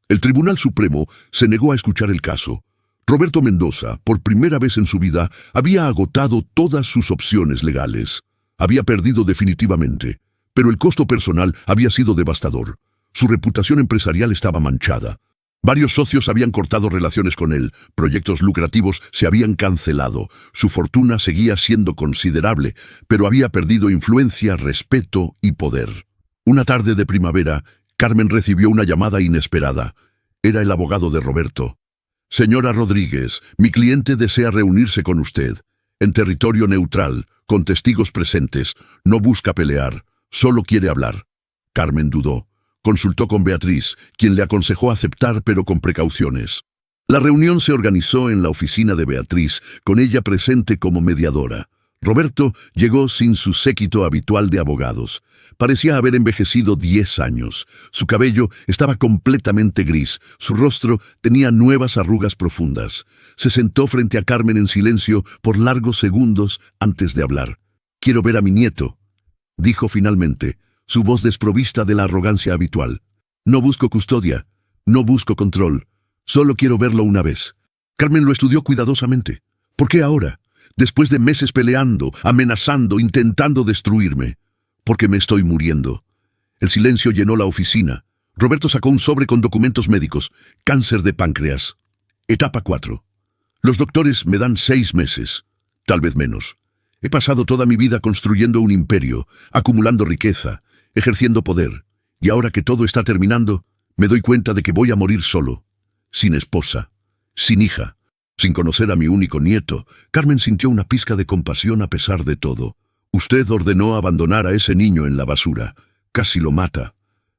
Speaker 1: El Tribunal Supremo se negó a escuchar el caso. Roberto Mendoza, por primera vez en su vida, había agotado todas sus opciones legales. Había perdido definitivamente, pero el costo personal había sido devastador. Su reputación empresarial estaba manchada. Varios socios habían cortado relaciones con él, proyectos lucrativos se habían cancelado, su fortuna seguía siendo considerable, pero había perdido influencia, respeto y poder. Una tarde de primavera, Carmen recibió una llamada inesperada. Era el abogado de Roberto. «Señora Rodríguez, mi cliente desea reunirse con usted. En territorio neutral, con testigos presentes. No busca pelear, solo quiere hablar». Carmen dudó. Consultó con Beatriz, quien le aconsejó aceptar, pero con precauciones. La reunión se organizó en la oficina de Beatriz, con ella presente como mediadora. Roberto llegó sin su séquito habitual de abogados. Parecía haber envejecido 10 años. Su cabello estaba completamente gris. Su rostro tenía nuevas arrugas profundas. Se sentó frente a Carmen en silencio por largos segundos antes de hablar. «Quiero ver a mi nieto», dijo finalmente, su voz desprovista de la arrogancia habitual. «No busco custodia, no busco control. Solo quiero verlo una vez». Carmen lo estudió cuidadosamente. «¿Por qué ahora? Después de meses peleando, amenazando, intentando destruirme. Porque me estoy muriendo». El silencio llenó la oficina. Roberto sacó un sobre con documentos médicos. «Cáncer de páncreas. Etapa 4. Los doctores me dan 6 meses. Tal vez menos. He pasado toda mi vida construyendo un imperio, acumulando riqueza, ejerciendo poder. Y ahora que todo está terminando, me doy cuenta de que voy a morir solo. Sin esposa. Sin hija. Sin conocer a mi único nieto». Carmen sintió una pizca de compasión a pesar de todo. «Usted ordenó abandonar a ese niño en la basura. Casi lo mata.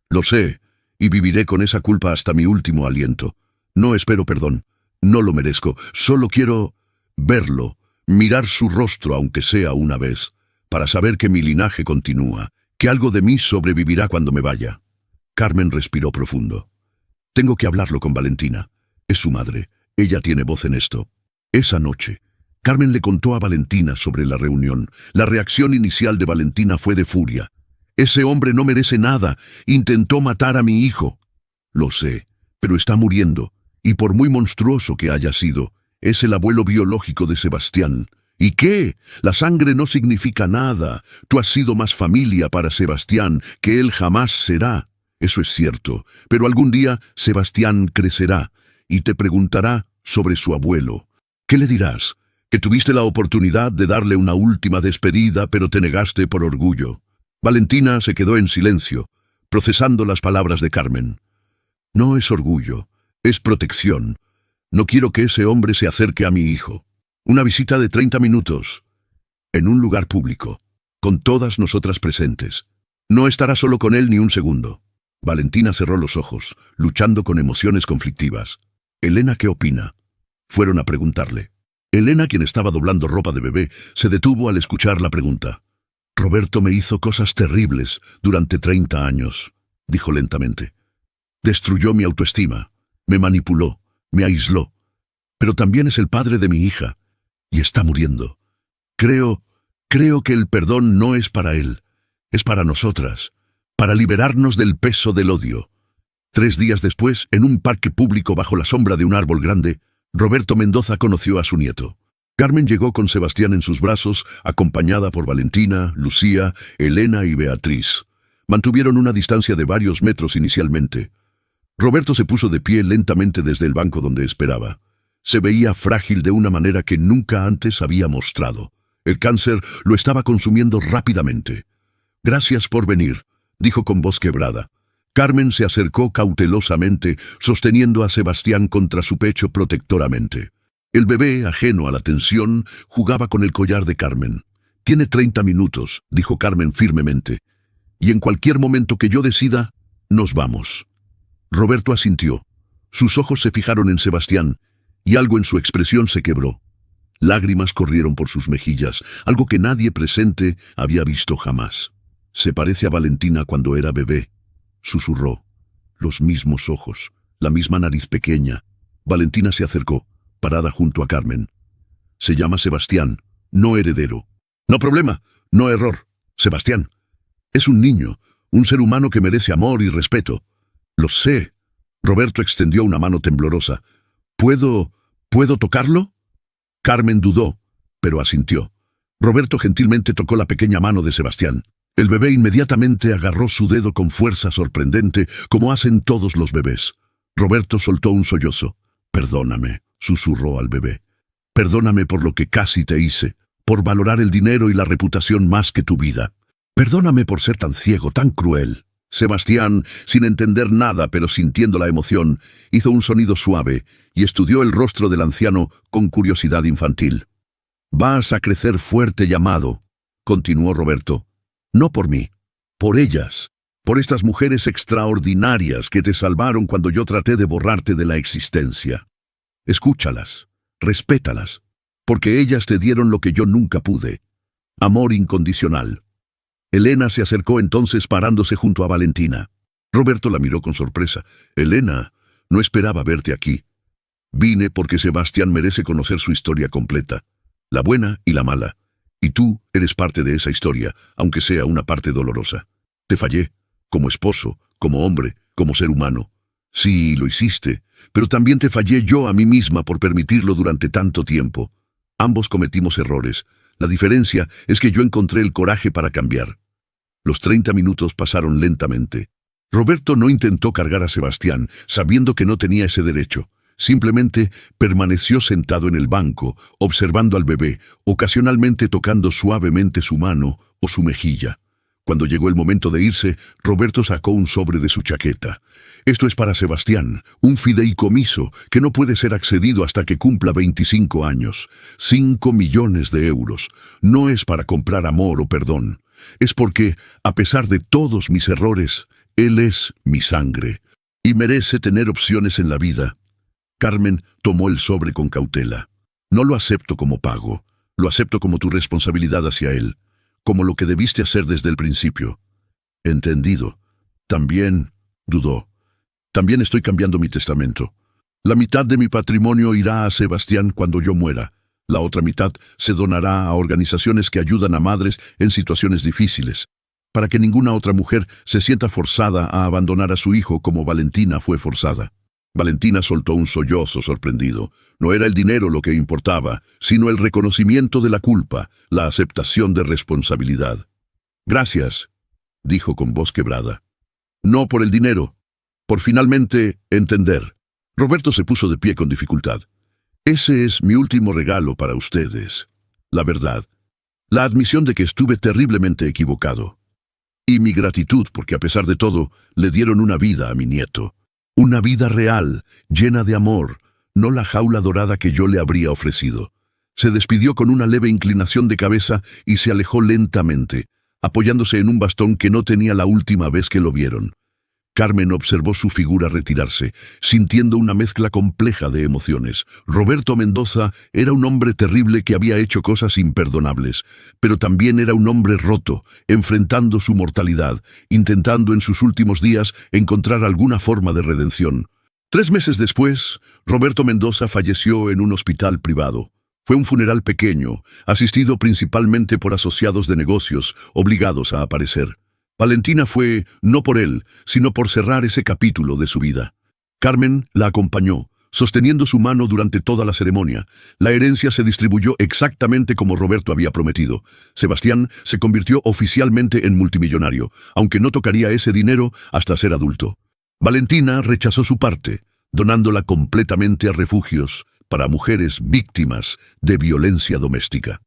Speaker 1: Lo sé, y viviré con esa culpa hasta mi último aliento. No espero perdón. No lo merezco. Solo quiero verlo, mirar su rostro aunque sea una vez, para saber que mi linaje continúa, que algo de mí sobrevivirá cuando me vaya». Carmen respiró profundo. «Tengo que hablarlo con Valentina. Es su madre. Ella tiene voz en esto». Esa noche, Carmen le contó a Valentina sobre la reunión. La reacción inicial de Valentina fue de furia. «Ese hombre no merece nada. Intentó matar a mi hijo». «Lo sé, pero está muriendo, y por muy monstruoso que haya sido, es el abuelo biológico de Sebastián. ¿Y qué? La sangre no significa nada. Tú has sido más familia para Sebastián que él jamás será. Eso es cierto, pero algún día Sebastián crecerá y te preguntará sobre su abuelo. ¿Qué le dirás? Que tuviste la oportunidad de darle una última despedida, pero te negaste por orgullo. Valentina se quedó en silencio, procesando las palabras de Carmen. No es orgullo, es protección. No quiero que ese hombre se acerque a mi hijo. Una visita de 30 minutos, en un lugar público, con todas nosotras presentes. No estará solo con él ni un segundo. Valentina cerró los ojos, luchando con emociones conflictivas. «Elena, ¿qué opina?», fueron a preguntarle. Elena, quien estaba doblando ropa de bebé, se detuvo al escuchar la pregunta. «Roberto me hizo cosas terribles durante 30 años», dijo lentamente. «Destruyó mi autoestima, me manipuló, me aisló. Pero también es el padre de mi hija, y está muriendo. Creo que el perdón no es para él, es para nosotras, para liberarnos del peso del odio». 3 días después, en un parque público bajo la sombra de un árbol grande, Roberto Mendoza conoció a su nieto. Carmen llegó con Sebastián en sus brazos, acompañada por Valentina, Lucía, Elena y Beatriz. Mantuvieron una distancia de varios metros inicialmente. Roberto se puso de pie lentamente desde el banco donde esperaba. Se veía frágil de una manera que nunca antes había mostrado. El cáncer lo estaba consumiendo rápidamente. «Gracias por venir», dijo con voz quebrada. Carmen se acercó cautelosamente, sosteniendo a Sebastián contra su pecho protectoramente. El bebé, ajeno a la tensión, jugaba con el collar de Carmen. «Tiene 30 minutos», dijo Carmen firmemente. «Y en cualquier momento que yo decida, nos vamos». Roberto asintió. Sus ojos se fijaron en Sebastián, y algo en su expresión se quebró. Lágrimas corrieron por sus mejillas, algo que nadie presente había visto jamás. «Se parece a Valentina cuando era bebé», susurró. Los mismos ojos, la misma nariz pequeña. Valentina se acercó, parada junto a Carmen. «Se llama Sebastián, no heredero». «No problema, no error. Sebastián. Es un niño, un ser humano que merece amor y respeto». «Lo sé». Roberto extendió una mano temblorosa. ¿Puedo tocarlo?» Carmen dudó, pero asintió. Roberto gentilmente tocó la pequeña mano de Sebastián. El bebé inmediatamente agarró su dedo con fuerza sorprendente, como hacen todos los bebés. Roberto soltó un sollozo. «Perdóname», susurró al bebé. «Perdóname por lo que casi te hice, por valorar el dinero y la reputación más que tu vida. Perdóname por ser tan ciego, tan cruel». Sebastián, sin entender nada pero sintiendo la emoción, hizo un sonido suave y estudió el rostro del anciano con curiosidad infantil. «Vas a crecer fuerte y amado», continuó Roberto. «No por mí, por ellas, por estas mujeres extraordinarias que te salvaron cuando yo traté de borrarte de la existencia. Escúchalas, respétalas, porque ellas te dieron lo que yo nunca pude, amor incondicional». Elena se acercó entonces parándose junto a Valentina. Roberto la miró con sorpresa. «Elena, no esperaba verte aquí. Vine porque Sebastián merece conocer su historia completa, la buena y la mala. Y tú eres parte de esa historia, aunque sea una parte dolorosa. Te fallé, como esposo, como hombre, como ser humano. Sí, lo hiciste, pero también te fallé yo a mí misma por permitirlo durante tanto tiempo. Ambos cometimos errores. La diferencia es que yo encontré el coraje para cambiar». Los 30 minutos pasaron lentamente. Roberto no intentó cargar a Sebastián, sabiendo que no tenía ese derecho. Simplemente permaneció sentado en el banco, observando al bebé, ocasionalmente tocando suavemente su mano o su mejilla. Cuando llegó el momento de irse, Roberto sacó un sobre de su chaqueta. «Esto es para Sebastián, un fideicomiso que no puede ser accedido hasta que cumpla 25 años. 5 millones de euros. No es para comprar amor o perdón. Es porque, a pesar de todos mis errores, él es mi sangre y merece tener opciones en la vida». Carmen tomó el sobre con cautela. «No lo acepto como pago, lo acepto como tu responsabilidad hacia él, como lo que debiste hacer desde el principio». «Entendido». También dudó. «También estoy cambiando mi testamento. La mitad de mi patrimonio irá a Sebastián cuando yo muera. La otra mitad se donará a organizaciones que ayudan a madres en situaciones difíciles, para que ninguna otra mujer se sienta forzada a abandonar a su hijo como Valentina fue forzada». Valentina soltó un sollozo sorprendido. No era el dinero lo que importaba, sino el reconocimiento de la culpa, la aceptación de responsabilidad. «Gracias», dijo con voz quebrada. No por el dinero, por finalmente entender. Roberto se puso de pie con dificultad. Ese es mi último regalo para ustedes. La verdad. La admisión de que estuve terriblemente equivocado. Y mi gratitud porque a pesar de todo, le dieron una vida a mi nieto. Una vida real, llena de amor, no la jaula dorada que yo le habría ofrecido. Se despidió con una leve inclinación de cabeza y se alejó lentamente, apoyándose en un bastón que no tenía la última vez que lo vieron. Carmen observó su figura retirarse, sintiendo una mezcla compleja de emociones. Roberto Mendoza era un hombre terrible que había hecho cosas imperdonables, pero también era un hombre roto, enfrentando su mortalidad, intentando en sus últimos días encontrar alguna forma de redención. 3 meses después, Roberto Mendoza falleció en un hospital privado. Fue un funeral pequeño, asistido principalmente por asociados de negocios, obligados a aparecer. Valentina fue, no por él, sino por cerrar ese capítulo de su vida. Carmen la acompañó, sosteniendo su mano durante toda la ceremonia. La herencia se distribuyó exactamente como Roberto había prometido. Sebastián se convirtió oficialmente en multimillonario, aunque no tocaría ese dinero hasta ser adulto. Valentina rechazó su parte, donándola completamente a refugios para mujeres víctimas de violencia doméstica.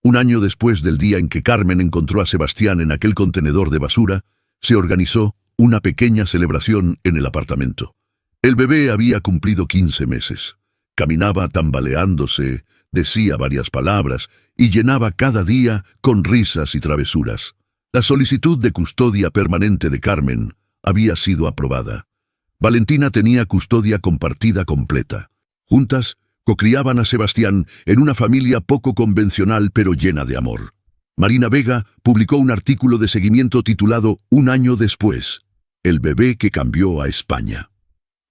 Speaker 1: Un año después del día en que Carmen encontró a Sebastián en aquel contenedor de basura, se organizó una pequeña celebración en el apartamento. El bebé había cumplido 15 meses. Caminaba tambaleándose, decía varias palabras y llenaba cada día con risas y travesuras. La solicitud de custodia permanente de Carmen había sido aprobada. Valentina tenía custodia compartida completa. Juntas, cocriaban a Sebastián en una familia poco convencional pero llena de amor. Marina Vega publicó un artículo de seguimiento titulado Un año después, el bebé que cambió a España.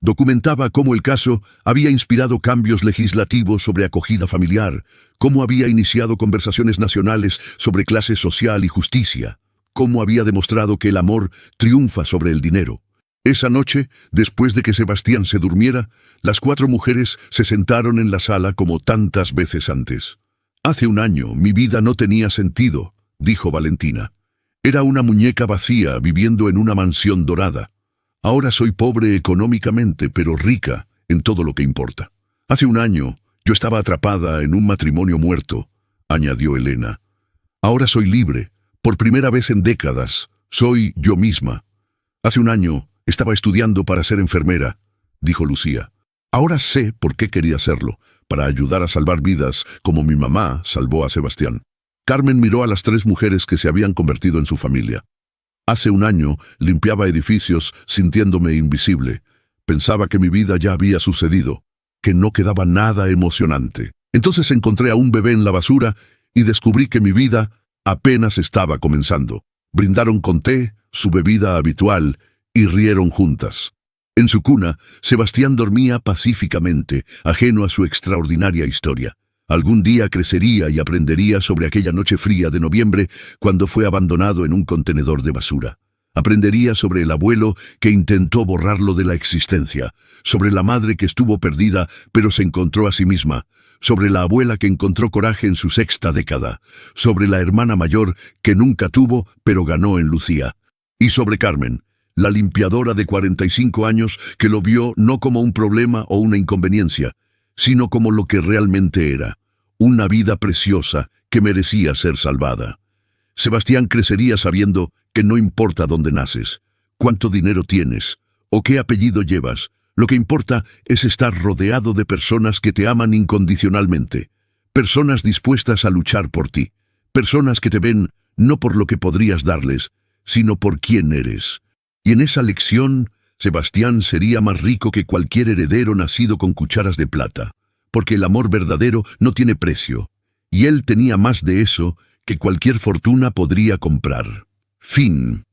Speaker 1: Documentaba cómo el caso había inspirado cambios legislativos sobre acogida familiar, cómo había iniciado conversaciones nacionales sobre clase social y justicia, cómo había demostrado que el amor triunfa sobre el dinero. Esa noche, después de que Sebastián se durmiera, las 4 mujeres se sentaron en la sala como tantas veces antes. «Hace un año mi vida no tenía sentido», dijo Valentina. «Era una muñeca vacía viviendo en una mansión dorada. Ahora soy pobre económicamente, pero rica en todo lo que importa. Hace un año yo estaba atrapada en un matrimonio muerto», añadió Elena. «Ahora soy libre, por primera vez en décadas, soy yo misma. Hace un año estaba estudiando para ser enfermera», dijo Lucía. «Ahora sé por qué quería hacerlo, para ayudar a salvar vidas como mi mamá salvó a Sebastián». Carmen miró a las 3 mujeres que se habían convertido en su familia. «Hace un año limpiaba edificios sintiéndome invisible. Pensaba que mi vida ya había sucedido, que no quedaba nada emocionante. Entonces encontré a un bebé en la basura y descubrí que mi vida apenas estaba comenzando. Brindaron con té, su bebida habitual, y rieron juntas. En su cuna, Sebastián dormía pacíficamente, ajeno a su extraordinaria historia. Algún día crecería y aprendería sobre aquella noche fría de noviembre cuando fue abandonado en un contenedor de basura. Aprendería sobre el abuelo que intentó borrarlo de la existencia, sobre la madre que estuvo perdida pero se encontró a sí misma, sobre la abuela que encontró coraje en su 6ª década, sobre la hermana mayor que nunca tuvo pero ganó en Lucía, y sobre Carmen, la limpiadora de 45 años que lo vio no como un problema o una inconveniencia, sino como lo que realmente era, una vida preciosa que merecía ser salvada. Sebastián crecería sabiendo que no importa dónde naces, cuánto dinero tienes o qué apellido llevas, lo que importa es estar rodeado de personas que te aman incondicionalmente, personas dispuestas a luchar por ti, personas que te ven no por lo que podrías darles, sino por quién eres. Y en esa lección, Sebastián sería más rico que cualquier heredero nacido con cucharas de plata, porque el amor verdadero no tiene precio, y él tenía más de eso que cualquier fortuna podría comprar. Fin.